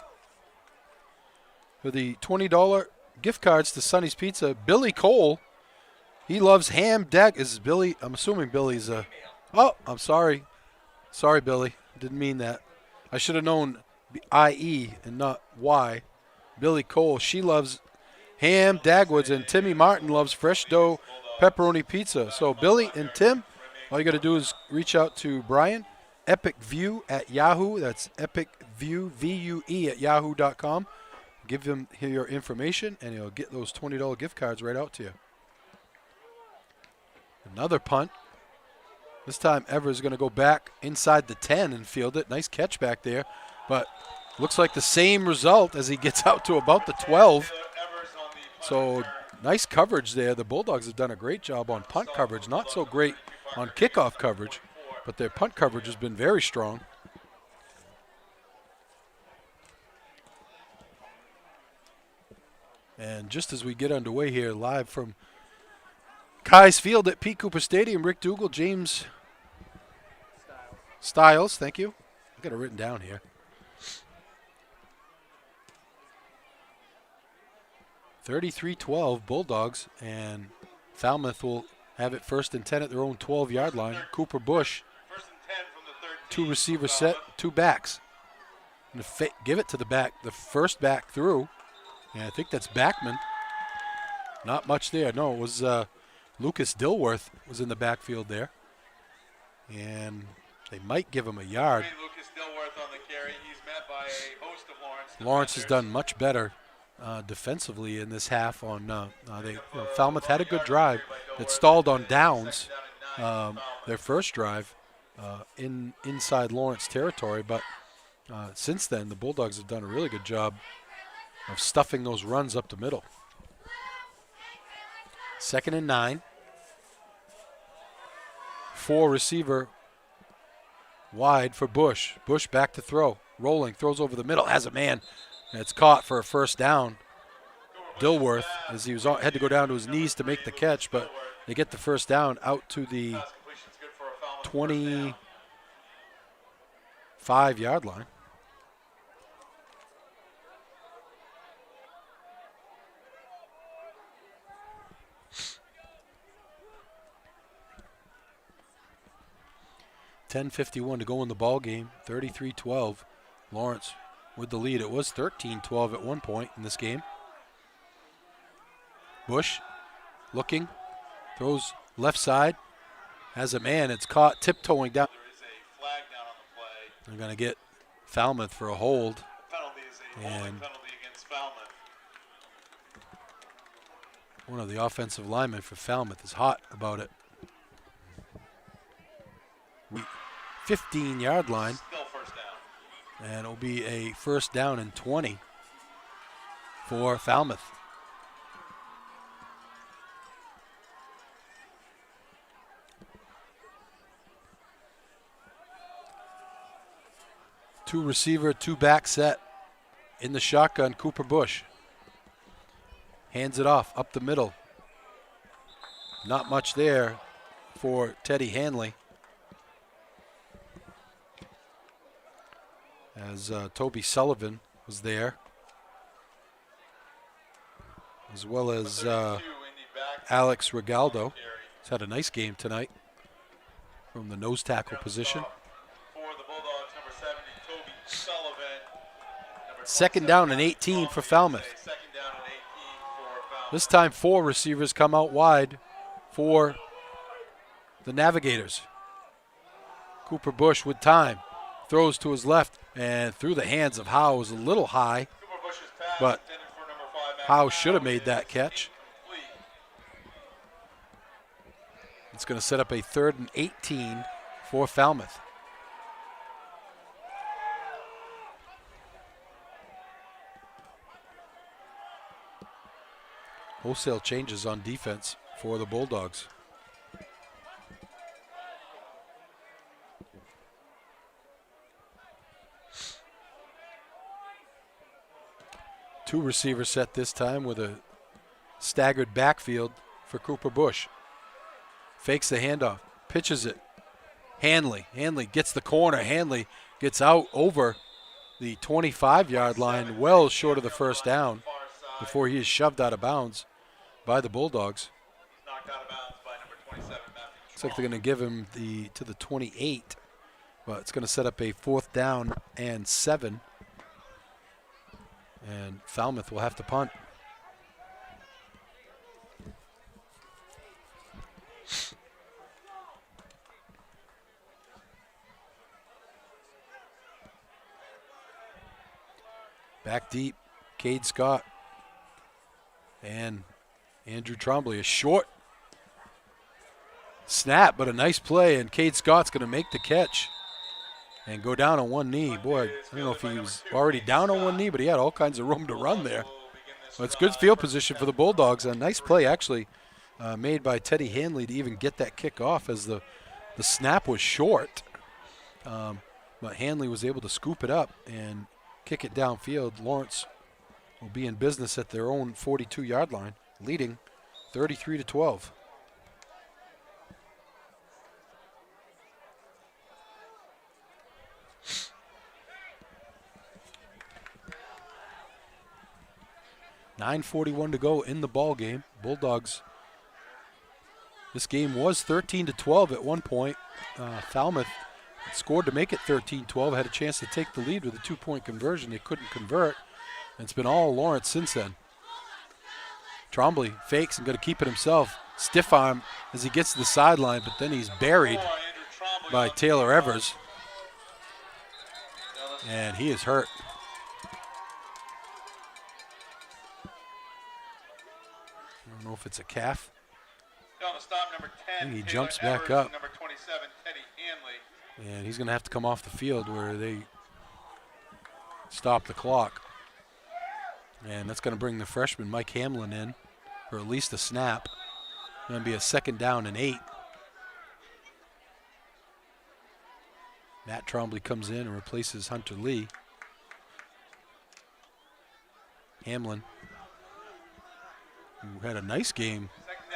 for the $20 gift cards to Sonny's Pizza. Billy Cole, he loves ham is Billy, I'm assuming Billy's oh, I'm sorry. Sorry, Billy. Didn't mean that. I should have known I-E and not Y. Billy Cole, she loves ham Dagwoods, and Timmy Martin loves fresh dough pepperoni pizza. So Billy and Tim, all you got to do is reach out to Brian, Epic View at Yahoo. That's Epic View, V-U-E at yahoo.com. Give him your information, and he'll get those $20 gift cards right out to you. Another punt. This time Evers is going to go back inside the 10 and field it. Nice catch back there, but looks like the same result as he gets out to about the 12. So nice coverage there. The Bulldogs have done a great job on punt coverage. Not so great on kickoff coverage, but their punt coverage has been very strong. And just as we get underway here, live from Kai's Field at Pete Cooper Stadium, Rick Dougal, James Stiles, thank you. I got it written down here. (33-12) Bulldogs, and Falmouth will have it 1st and 10 at their own 12-yard line. Cooper Bush, 2 receivers set, 2 backs. And give it to the first back through. And I think that's Backman. Not much there. No, it was Lucas Dilworth was in the backfield there. And they might give him a yard. Lucas Dilworth on the carry. He's met by a host of Lawrence. Lawrence has done much better defensively in this half. Falmouth had a good drive that stalled on downs. Their first drive inside Lawrence territory. But since then, the Bulldogs have done a really good job of stuffing those runs up the middle. 2nd and 9. 4 receiver wide for Bush. Bush back to throw. Rolling, throws over the middle, has a man. And it's caught for a first down. Dilworth, as he had to go down to his knees to make the catch, but they get the first down out to the 25-yard line. .51 to go in the ball game. 33-12. Lawrence with the lead. It was 13-12 at one point in this game. Bush looking, throws left side, has a man. It's caught, tiptoeing down. There is a flag down on the play. They're going to get Falmouth for a hold. The penalty is a holding penalty against Falmouth. One of the offensive linemen for Falmouth is hot about it. 15-yard line. Still first down. And it'll be a first down and 20 for Falmouth. Two receiver, two back set. In the shotgun, Cooper Bush. Hands it off, up the middle. Not much there for Teddy Hanley. As Toby Sullivan was there. As well as Alex Regaldo. He's had a nice game tonight from the nose tackle position. Second down and 18 for Falmouth. This time 4 receivers come out wide for the Navigators. Cooper Bush with time. Throws to his left and through the hands of Howe was a little high. But Howe should have made that catch. It's going to set up a 3rd and 18 for Falmouth. Wholesale changes on defense for the Bulldogs. Two receivers set this time with a staggered backfield for Cooper Bush. Fakes the handoff, pitches it. Hanley gets the corner. Hanley gets out over the 25-yard line, well short of the first down before he is shoved out of bounds by the Bulldogs. Looks like they're going to give him to the 28, but it's going to set up a 4th down and 7. And Falmouth will have to punt. Back deep, Cade Scott and Andrew Trombley. A short snap, but a nice play, and Cade Scott's going to make the catch and go down on one knee. Boy, I don't know if he was already down on one knee, but he had all kinds of room to run there. But it's good field position for the Bulldogs. A nice play, actually, made by Teddy Hanley to even get that kick off as the snap was short. But Hanley was able to scoop it up and kick it downfield. Lawrence will be in business at their own 42-yard line, leading 33-12. .9:41 to go in the ball game. Bulldogs. This game was 13-12 at one point. Falmouth scored to make it 13-12. Had a chance to take the lead with a 2-point conversion. They couldn't convert. And it's been all Lawrence since then. Trombley fakes and going to keep it himself. Stiff arm as he gets to the sideline, but then he's buried by Taylor Evers. And he is hurt. I don't know if it's a calf. I think he jumps back up. Number 27, Teddy Hanley. And he's going to have to come off the field where they stop the clock. And that's going to bring the freshman Mike Hamlin in for at least a snap. Going to be a 2nd down and 8. Matt Trombley comes in and replaces Hunter Lee. Hamlin, who had a nice game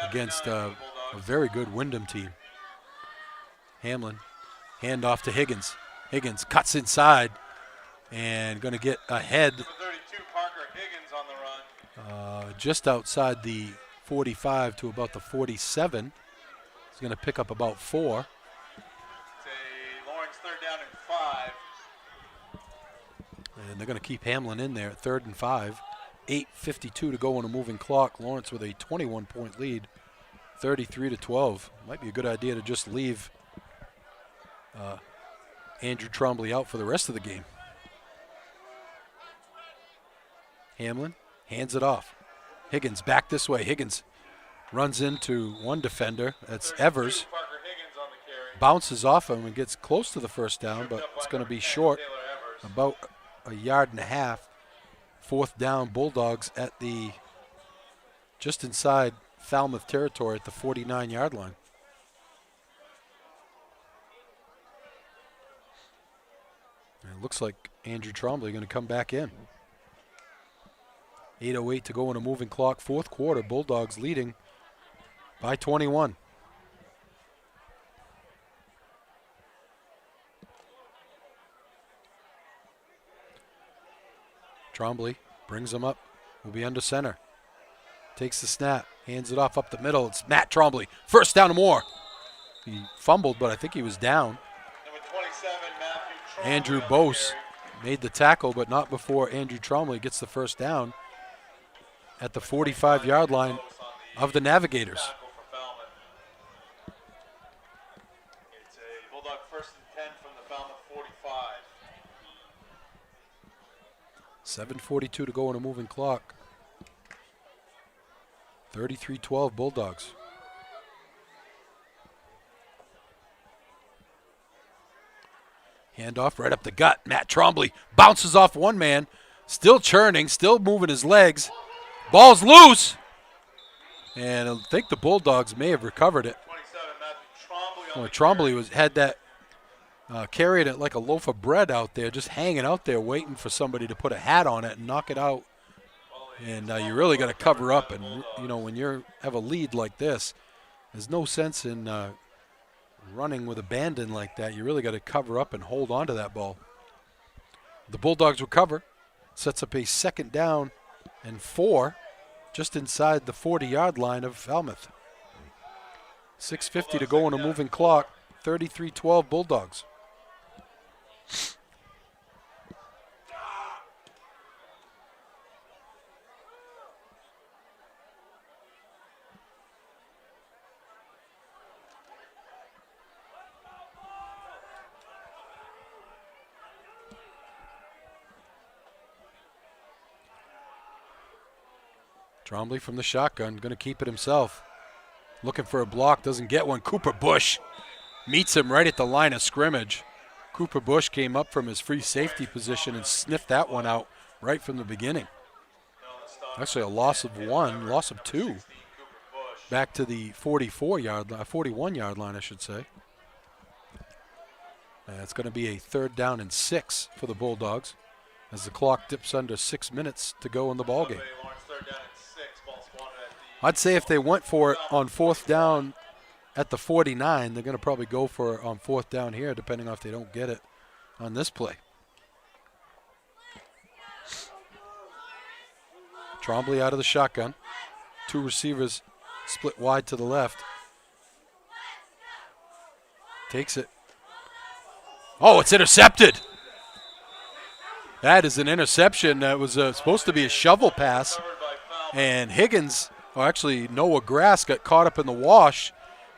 against a very good Wyndham team. Hamlin, hand off to Higgins. Higgins cuts inside and going to get ahead just outside the 45 to about the 47. He's going to pick up about 4. Lawrence 3rd down and 5. And they're going to keep Hamlin in there at 3rd and 5. 8:52 to go on a moving clock. Lawrence with a 21-point lead, 33-12. Might be a good idea to just leave Andrew Trombley out for the rest of the game. Hamlin hands it off. Higgins back this way. Higgins runs into one defender. That's Evers. Bounces off him and gets close to the first down, but it's going to be short, about a yard and a half. 4th down, Bulldogs at the just inside Falmouth territory at the 49-yard line. And it looks like Andrew Trombley going to come back in. 8:08 to go in a moving clock. Fourth quarter, Bulldogs leading by 21. Trombley brings him up. Will be under center. Takes the snap. Hands it off up the middle. It's Matt Trombley. First down and more. He fumbled, but I think he was down. Number 27, Matthew Trombley. Andrew Bose made the tackle, but not before Andrew Trombley gets the first down at the 45-yard line of the Navigators. It's a Bulldog 1st and 10 from the Falmouth 45. 7:42 to go on a moving clock. 33-12 Bulldogs. Handoff right up the gut. Matt Trombley bounces off one man. Still churning, still moving his legs. Ball's loose. And I think the Bulldogs may have recovered it. 27, Matthew Trombley. Trombley had that, carried it like a loaf of bread out there, just hanging out there waiting for somebody to put a hat on it and knock it out. And you really got to cover up. And, when you have a lead like this, there's no sense in running with abandon like that. You really got to cover up and hold on to that ball. The Bulldogs recover. Sets up a 2nd down and 4 just inside the 40-yard line of Falmouth. 6:50 to go on a moving clock. 33-12 Bulldogs. Trombley from the shotgun, going to keep it himself. Looking for a block, doesn't get one. Cooper Bush meets him right at the line of scrimmage. Cooper Bush came up from his free safety position and sniffed that one out right from the beginning. Actually a loss of 1, loss of 2. Back to the 41-yard line, I should say. It's going to be a 3rd down and 6 for the Bulldogs as the clock dips under 6 minutes to go in the ballgame. I'd say if they went for it on 4th down at the 49, they're going to probably go for it on 4th down here, depending on if they don't get it on this play. Trombley out of the shotgun. 2 receivers split wide to the left. Takes it. Oh, it's intercepted. That is an interception. That was supposed to be a shovel pass. And Higgins, or actually Noah Grass, got caught up in the wash.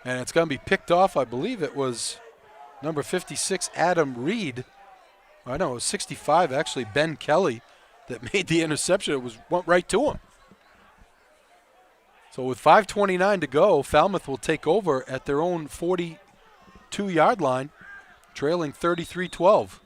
And it's going to be picked off. I believe it was number 56, Adam Reed. I know, it was 65, actually, Ben Kelly, that made the interception. It went right to him. So with 5:29 to go, Falmouth will take over at their own 42-yard line, trailing 33-12.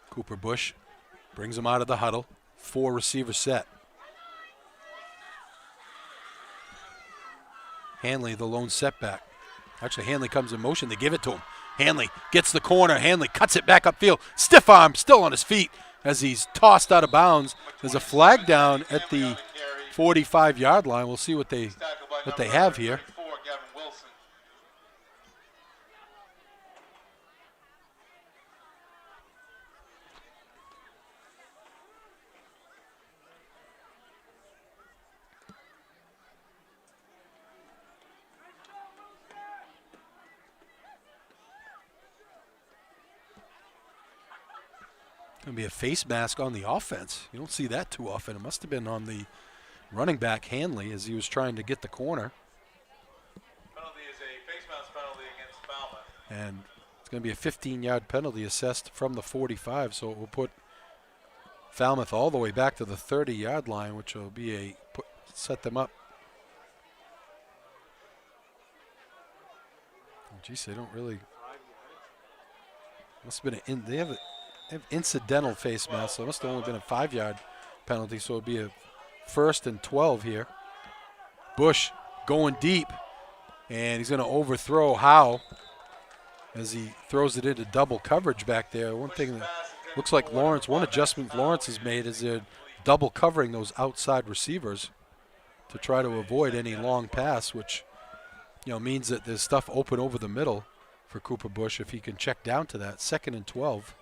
Cooper Bush brings him out of the huddle. 4 receiver set. Hanley, the lone setback. Actually, Hanley comes in motion. They give it to him. Hanley gets the corner. Hanley cuts it back upfield. Stiff arm, still on his feet as he's tossed out of bounds. There's a flag down at the 45-yard line. We'll see what they have here. Going to be a face mask on the offense. You don't see that too often. It must have been on the running back Hanley as he was trying to get the corner. Penalty is a face mask penalty against Falmouth. And it's going to be a 15-yard penalty assessed from the 45, so it will put Falmouth all the way back to the 30-yard line, which will be set them up. Geez, they don't really. Must have been they have incidental face mask, so it must have only been a 5-yard penalty. So it'd be a 1st and 12 here. Bush going deep, and he's going to overthrow Howe as he throws it into double coverage back there. One thing that looks like one adjustment Lawrence has made is they're double covering those outside receivers to try to avoid any long pass, which means that there's stuff open over the middle for Cooper Bush if he can check down to that. 2nd and 12.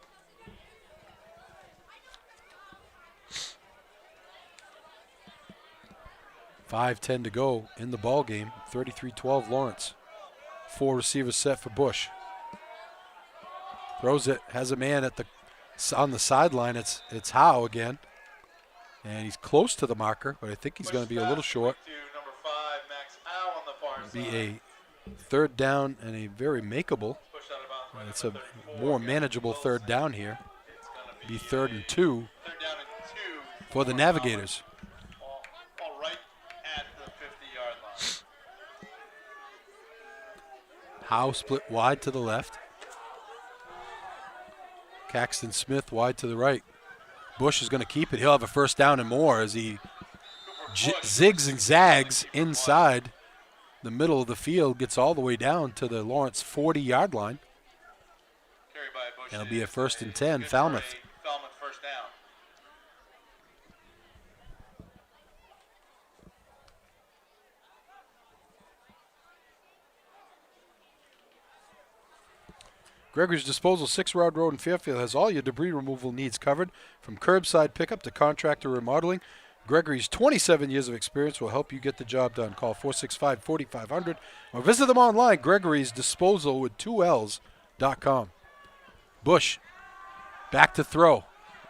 $5:10 to go in the ball game. 33-12 Lawrence. 4 receivers set for Bush. Throws it, has a man on the sideline. It's Howe again. And he's close to the marker, but I think he's going to be a little short. Be a 3rd down and a very makeable. It's a more manageable 3rd down here. Be 3rd and 2 for the Navigators. All right at the 50-yard line. Howe split wide to the left. Caxton Smith wide to the right. Bush is going to keep it. He'll have a 1st down and more as he zigs and zags inside the middle of the field, gets all the way down to the Lawrence 40-yard line. And it'll be a 1st and 10, Falmouth. Falmouth 1st down. Gregory's Disposal, 6 Rod Road in Fairfield, has all your debris removal needs covered, from curbside pickup to contractor remodeling. Gregory's 27 years of experience will help you get the job done. Call 465-4500 or visit them online, Gregory's Disposal with 2Ls.com. Bush back to throw.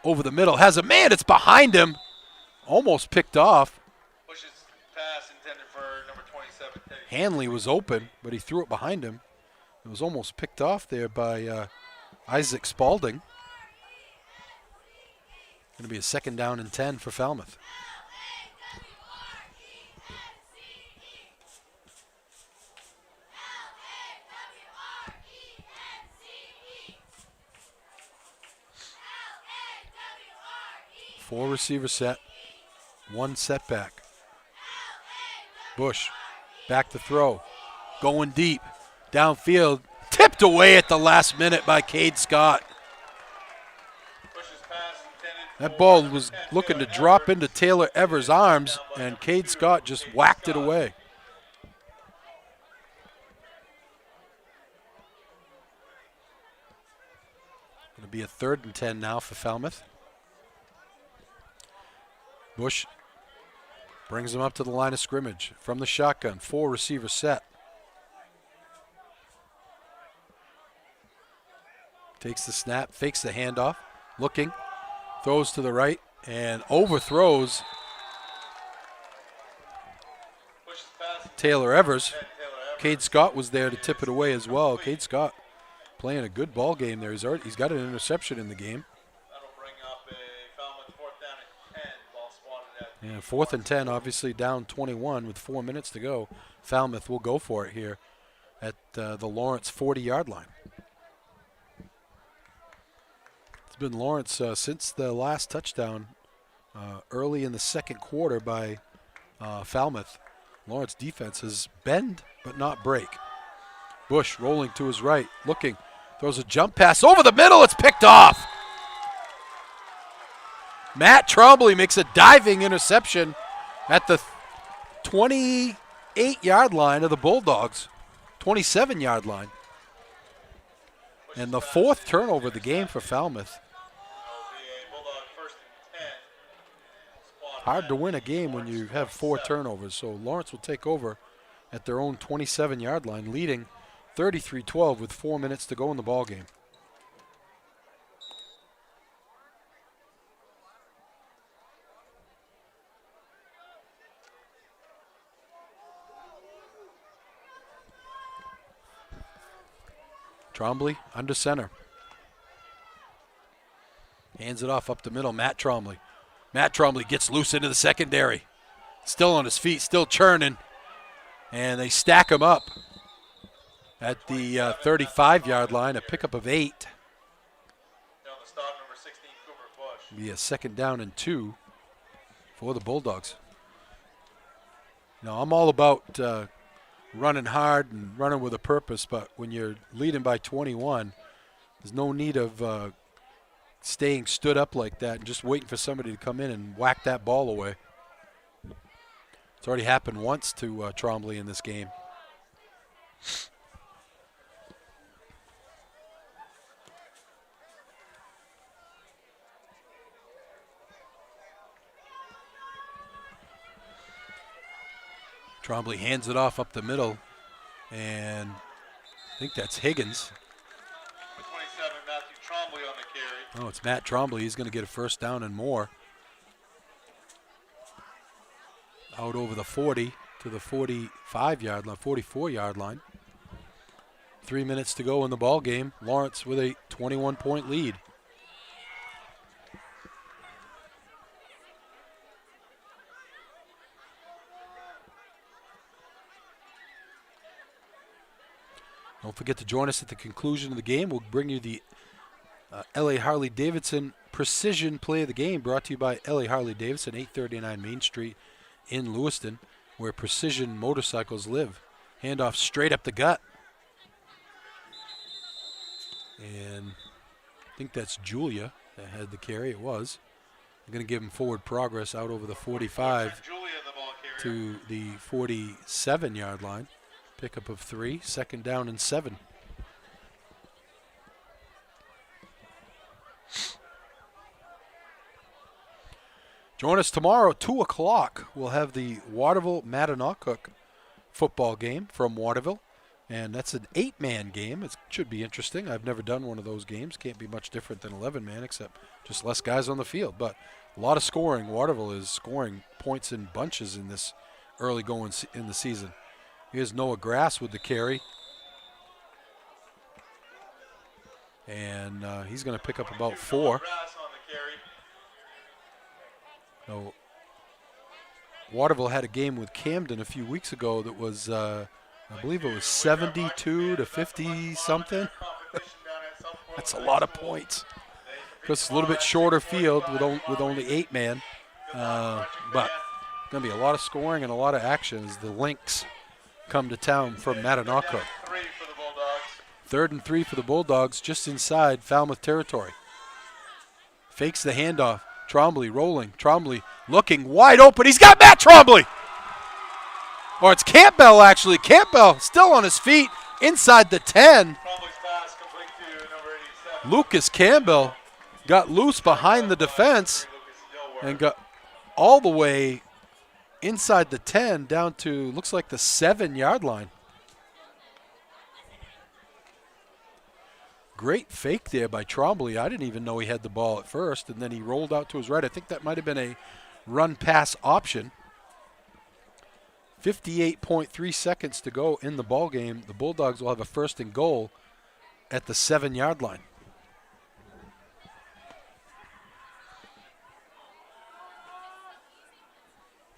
Over the middle. Has a man. It's behind him. Almost picked off. Bush's pass intended for number 27. Hanley was open, but he threw it behind him. It was almost picked off there by Isaac Spalding. Going to be a 2nd down and 10 for Falmouth. Four receiver set, 1 setback. Bush back to throw, going deep, downfield, tipped away at the last minute by Cade Scott. That ball was looking to drop into Taylor Evers' arms, and Cade Scott just whacked it away. Going to be a 3rd and 10 now for Falmouth. Bush brings him up to the line of scrimmage from the shotgun. 4 receiver set. Takes the snap, fakes the handoff, looking, throws to the right, and overthrows Taylor Evers. Cade Scott was there to tip it away as well. Cade Scott playing a good ball game there. He's got an interception in the game. And 4th and 10, obviously down 21 with 4 minutes to go. Falmouth will go for it here at the Lawrence 40-yard line. It's been Lawrence since the last touchdown early in the 2nd quarter by Falmouth. Lawrence defense has bend but not break. Bush rolling to his right, looking, throws a jump pass over the middle. It's picked off. Matt Trombley makes a diving interception at the 28-yard line of the Bulldogs, 27-yard line. And the 4th turnover of the game for Falmouth. Hard to win a game when you have 4 turnovers, so Lawrence will take over at their own 27-yard line, leading 33-12 with 4 minutes to go in the ballgame. Trombley under center. Hands it off up the middle, Matt Trombley. Matt Trombley gets loose into the secondary. Still on his feet, still churning. And they stack him up at the 35-yard line, a pickup of 8. Be a 2nd down and 2 for the Bulldogs. Now, I'm all about running hard and running with a purpose, but when you're leading by 21, there's no need of staying stood up like that and just waiting for somebody to come in and whack that ball away. It's already happened once to Trombley in this game. Trombley hands it off up the middle, and I think that's Higgins. 27, Matthew Trombley on the carry. Oh, it's Matt Trombley. He's going to get a 1st down and more. Out over the 40 to the 45-yard line, 44-yard line. 3 minutes to go in the ball game. Lawrence with a 21-point lead. Don't forget to join us at the conclusion of the game. We'll bring you the L.A. Harley-Davidson Precision Play of the Game, brought to you by L.A. Harley-Davidson, 839 Main Street in Lewiston, where precision motorcycles live. Handoff straight up the gut. And I think that's Julia that had the carry. It was. I'm going to give him forward progress out over the 45 to the 47-yard line. Pickup of 3, 2nd down and 7. Join us tomorrow, 2 o'clock. We'll have the Waterville-Mattanock football game from Waterville. And that's an 8-man game. It should be interesting. I've never done one of those games. Can't be much different than 11-man, except just less guys on the field. But a lot of scoring. Waterville is scoring points in bunches in this early going in the season. Here's Noah Grass with the carry. And he's going to pick up about 4. No, Waterville had a game with Camden a few weeks ago that was, I believe it was 72 to 50 something. That's a lot of points. Because it's a little bit shorter field with only 8-man. But going to be a lot of scoring and a lot of action as the Lynx come to town from Mattanock. 3rd and 3 for the Bulldogs, just inside Falmouth territory. Fakes the handoff. Trombley rolling. Trombley looking wide open. He's got Matt Trombley. Or it's Campbell, actually. Campbell still on his feet inside the 10. Lucas Campbell got loose behind the defense and got all the way inside the 10 down to, looks like the 7-yard line. Great fake there by Trombley. I didn't even know he had the ball at first, and then he rolled out to his right. I think that might have been a run-pass option. 58.3 seconds to go in the ball game. The Bulldogs will have a 1st and goal at the 7-yard line.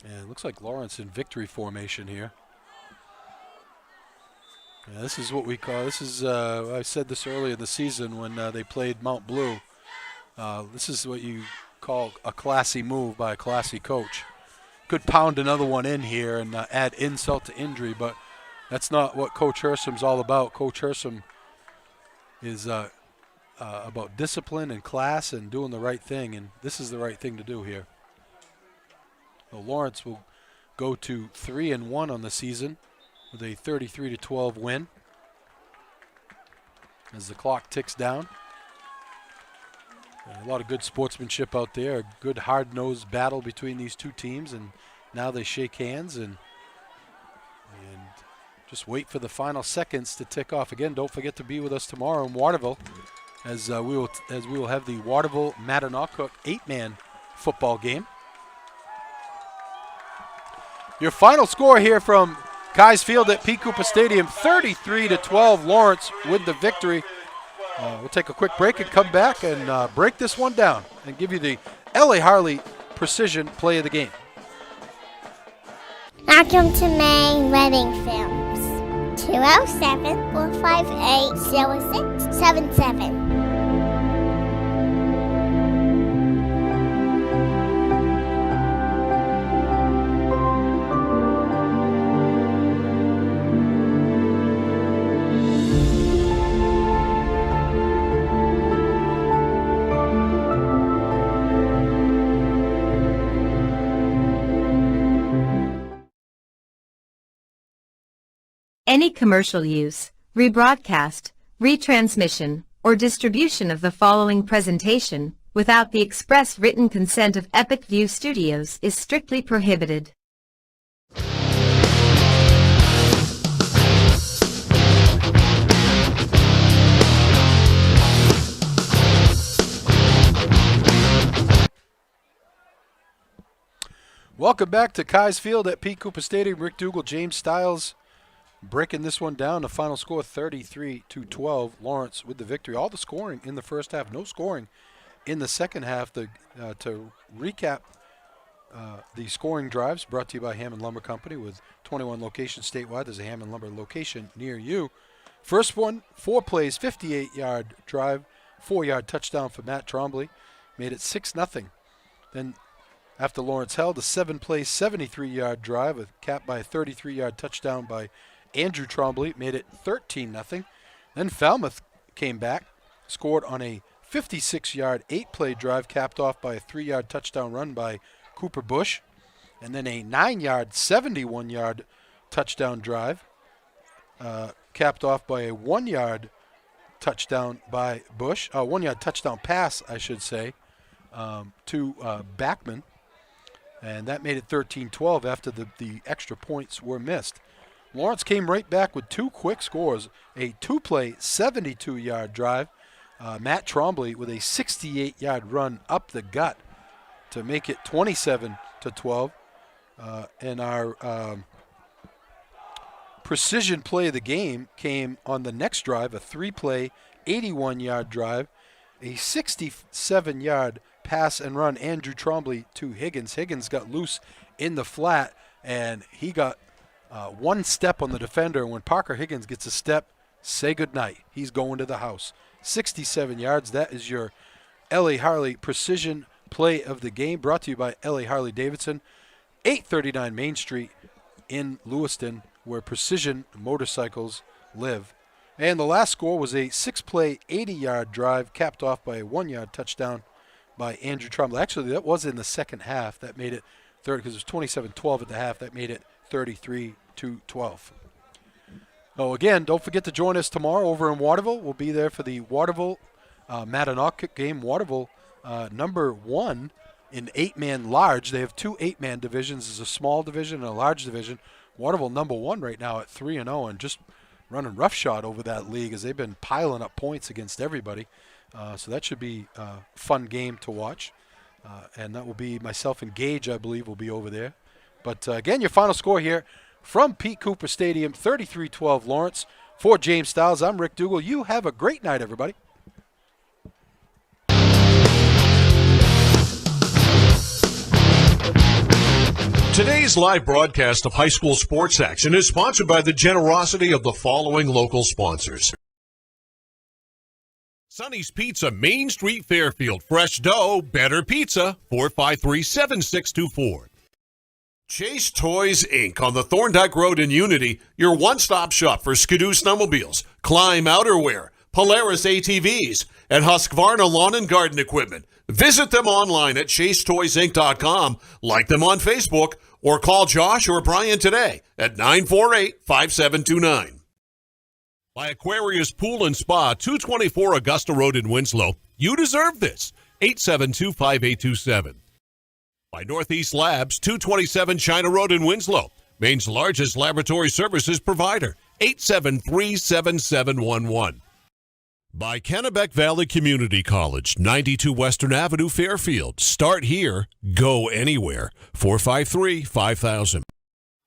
And it looks like Lawrence in victory formation here. Yeah, this is what we call, this is, I said this earlier in the season when they played Mount Blue. This is what you call a classy move by a classy coach. Could pound another one in here and add insult to injury, but that's not what Coach Hershom's all about. Coach Hershom is about discipline and class and doing the right thing, and this is the right thing to do here. So Lawrence will go to 3-1 on the season with a 33-12 win as the clock ticks down. A lot of good sportsmanship out there, a good hard-nosed battle between these two teams, and now they shake hands and just wait for the final seconds to tick off. Again, don't forget to be with us tomorrow in Waterville as we will have the Waterville-Mattanock 8-man football game. Your final score here from Keyes Field at P. Cooper Stadium, 33-12, Lawrence with the victory. We'll take a quick break and come back and break this one down and give you the L.A. Harley Precision Play of the Game. Welcome to May Wedding Films. 207-458-0677. Any commercial use, rebroadcast, retransmission, or distribution of the following presentation without the express written consent of Epic View Studios is strictly prohibited. Welcome back to Kai's Field at Pete Cooper Stadium. Rick Dougal, James Stiles breaking this one down. The final score 33-12. Lawrence with the victory. All the scoring in the first half. No scoring in the second half. To recap the scoring drives brought to you by Hammond Lumber Company with 21 locations statewide. There's a Hammond Lumber location near you. First one, 4 plays, 58-yard drive, 4-yard touchdown for Matt Trombley. Made it 6-0. Then after Lawrence held, a 7-play, 73-yard drive, capped by a 33-yard touchdown by Andrew Trombley, made it 13-0. Then Falmouth came back, scored on a 56-yard, 8-play drive, capped off by a 3-yard touchdown run by Cooper Bush, and then a 9-yard, 71-yard touchdown drive, capped off by a 1-yard touchdown by Bush, 1-yard touchdown pass, I should say, to Backman. And that made it 13-12 after the extra points were missed. Lawrence came right back with 2 quick scores, a 2-play, 72-yard drive. Matt Trombley with a 68-yard run up the gut to make it 27-12. And our precision play of the game came on the next drive, a 3-play, 81-yard drive, a 67-yard pass and run, Andrew Trombley to Higgins. Higgins got loose in the flat, and he got one step on the defender. And when Parker Higgins gets a step, say goodnight. He's going to the house. 67 yards. That is your L.A. Harley precision play of the game, brought to you by L.A. Harley Davidson, 839 Main Street in Lewiston, where precision motorcycles live. And the last score was a 6-play, 80-yard drive, capped off by a 1-yard touchdown by Andrew Trombley. Actually, that was in the second half. That made it 30, because it was 27-12 at the half. That made it 33-12. Oh, again, don't forget to join us tomorrow over in Waterville. We'll be there for the Waterville Mattanock game. Waterville number 1 in 8-man large. They have 2 8-man divisions. There's a small division and a large division. Waterville number 1 right now at 3-0 and just running roughshod over that league as they've been piling up points against everybody. So that should be a fun game to watch. And that will be myself and Gage, I believe, will be over there. But again, your final score here from Pete Cooper Stadium, 33-12 Lawrence. For James Stiles, I'm Rick Dougal. You have a great night, everybody. Today's live broadcast of high school sports action is sponsored by the generosity of the following local sponsors. Sonny's Pizza, Main Street, Fairfield. Fresh dough, better pizza, 453-7624. Chase Toys, Inc. on the Thorndike Road in Unity, your one-stop shop for Skidoo snowmobiles, Climb outerwear, Polaris ATVs, and Husqvarna Lawn and Garden Equipment. Visit them online at chasetoysinc.com, like them on Facebook, or call Josh or Brian today at 948-5729. By Aquarius Pool and Spa, 224 Augusta Road in Winslow. You deserve this. 872-5827. By Northeast Labs, 227 China Road in Winslow. Maine's largest laboratory services provider. 873-7711. By Kennebec Valley Community College, 92 Western Avenue, Fairfield. Start here, go anywhere. 453-5000.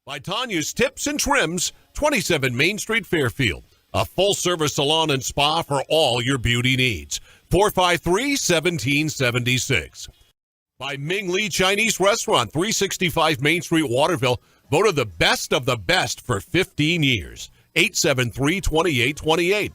By Tanya's Tips and Trims, 27 Main Street, Fairfield. A full-service salon and spa for all your beauty needs. 453-1776. By Ming Lee Chinese Restaurant, 365 Main Street, Waterville. Voted the best of the best for 15 years. 873-2828.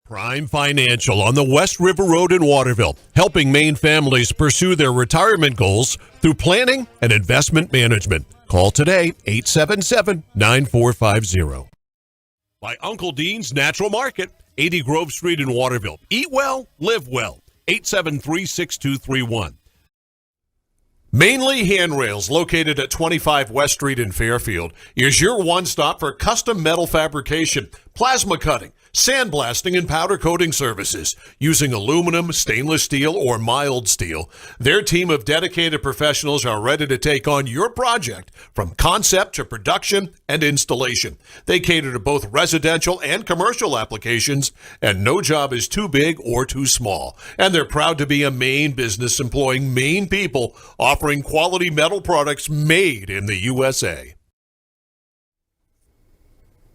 Prime Financial on the West River Road in Waterville, helping Maine families pursue their retirement goals through planning and investment management. Call today, 877-9450. By Uncle Dean's Natural Market, 80 Grove Street in Waterville. Eat well, live well. 873-6231. Mainly Handrails, located at 25 West Street in Fairfield, is your one-stop for custom metal fabrication, plasma cutting, sandblasting, and powder coating services using aluminum, stainless steel, or mild steel. Their team of dedicated professionals are ready to take on your project from concept to production and installation. They cater to both residential and commercial applications, and no job is too big or too small. And they're proud to be a Maine business employing Maine people, offering quality metal products made in the USA.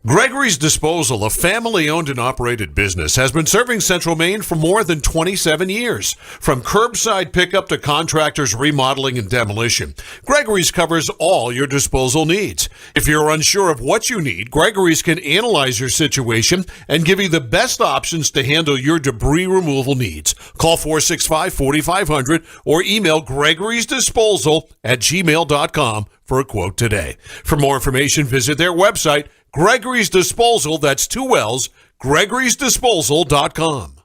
Gregory's Disposal, a family-owned and operated business, has been serving Central Maine for more than 27 years. From curbside pickup to contractors remodeling and demolition, Gregory's covers all your disposal needs. If you're unsure of what you need, Gregory's can analyze your situation and give you the best options to handle your debris removal needs. Call 465-4500 or email gregorysdisposal@gmail.com for a quote today. For more information, visit their website, Gregory's Disposal, that's 2 L's, gregorysdisposal.com.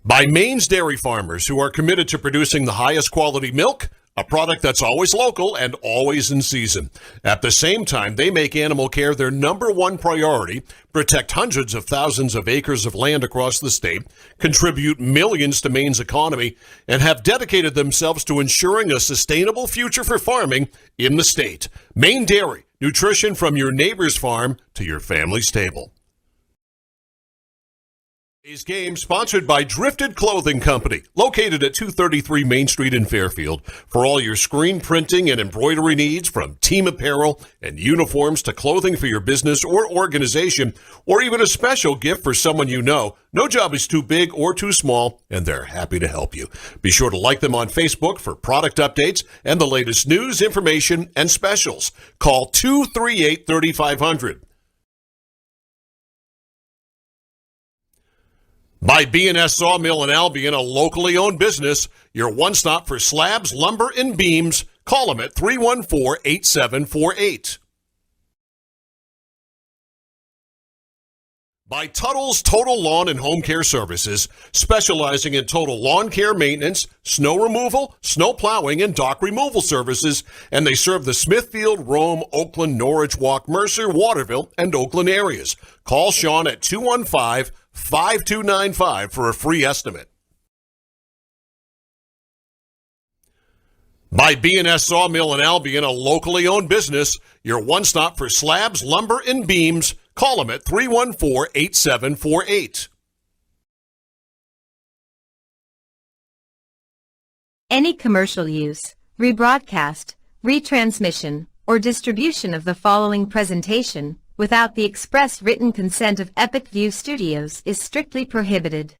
By Maine's dairy farmers who are committed to producing the highest quality milk, a product that's always local and always in season. At the same time, they make animal care their #1 priority, protect hundreds of thousands of acres of land across the state, contribute millions to Maine's economy, and have dedicated themselves to ensuring a sustainable future for farming in the state. Maine Dairy, nutrition from your neighbor's farm to your family's table. Today's game sponsored by Drifted Clothing Company, located at 233 Main Street in Fairfield. For all your screen printing and embroidery needs, from team apparel and uniforms to clothing for your business or organization, or even a special gift for someone you know, no job is too big or too small, and they're happy to help you. Be sure to like them on Facebook for product updates and the latest news, information, and specials. Call 238-3500. By B&S Sawmill in Albion, a locally owned business, your one-stop for slabs, lumber, and beams. Call them at 314-8748. By Tuttle's Total Lawn and Home Care Services, specializing in total lawn care maintenance, snow removal, snow plowing, and dock removal services, and they serve the Smithfield, Rome, Oakland, Norwich, Walk, Mercer, Waterville, and Oakland areas. Call Sean at 215-5295 for a free estimate. By B&S Sawmill in Albion, a locally owned business, your one-stop for slabs, lumber, and beams. Call them at 314-8748. Any commercial use, rebroadcast, retransmission, or distribution of the following presentation without the express written consent of Epic View Studios is strictly prohibited.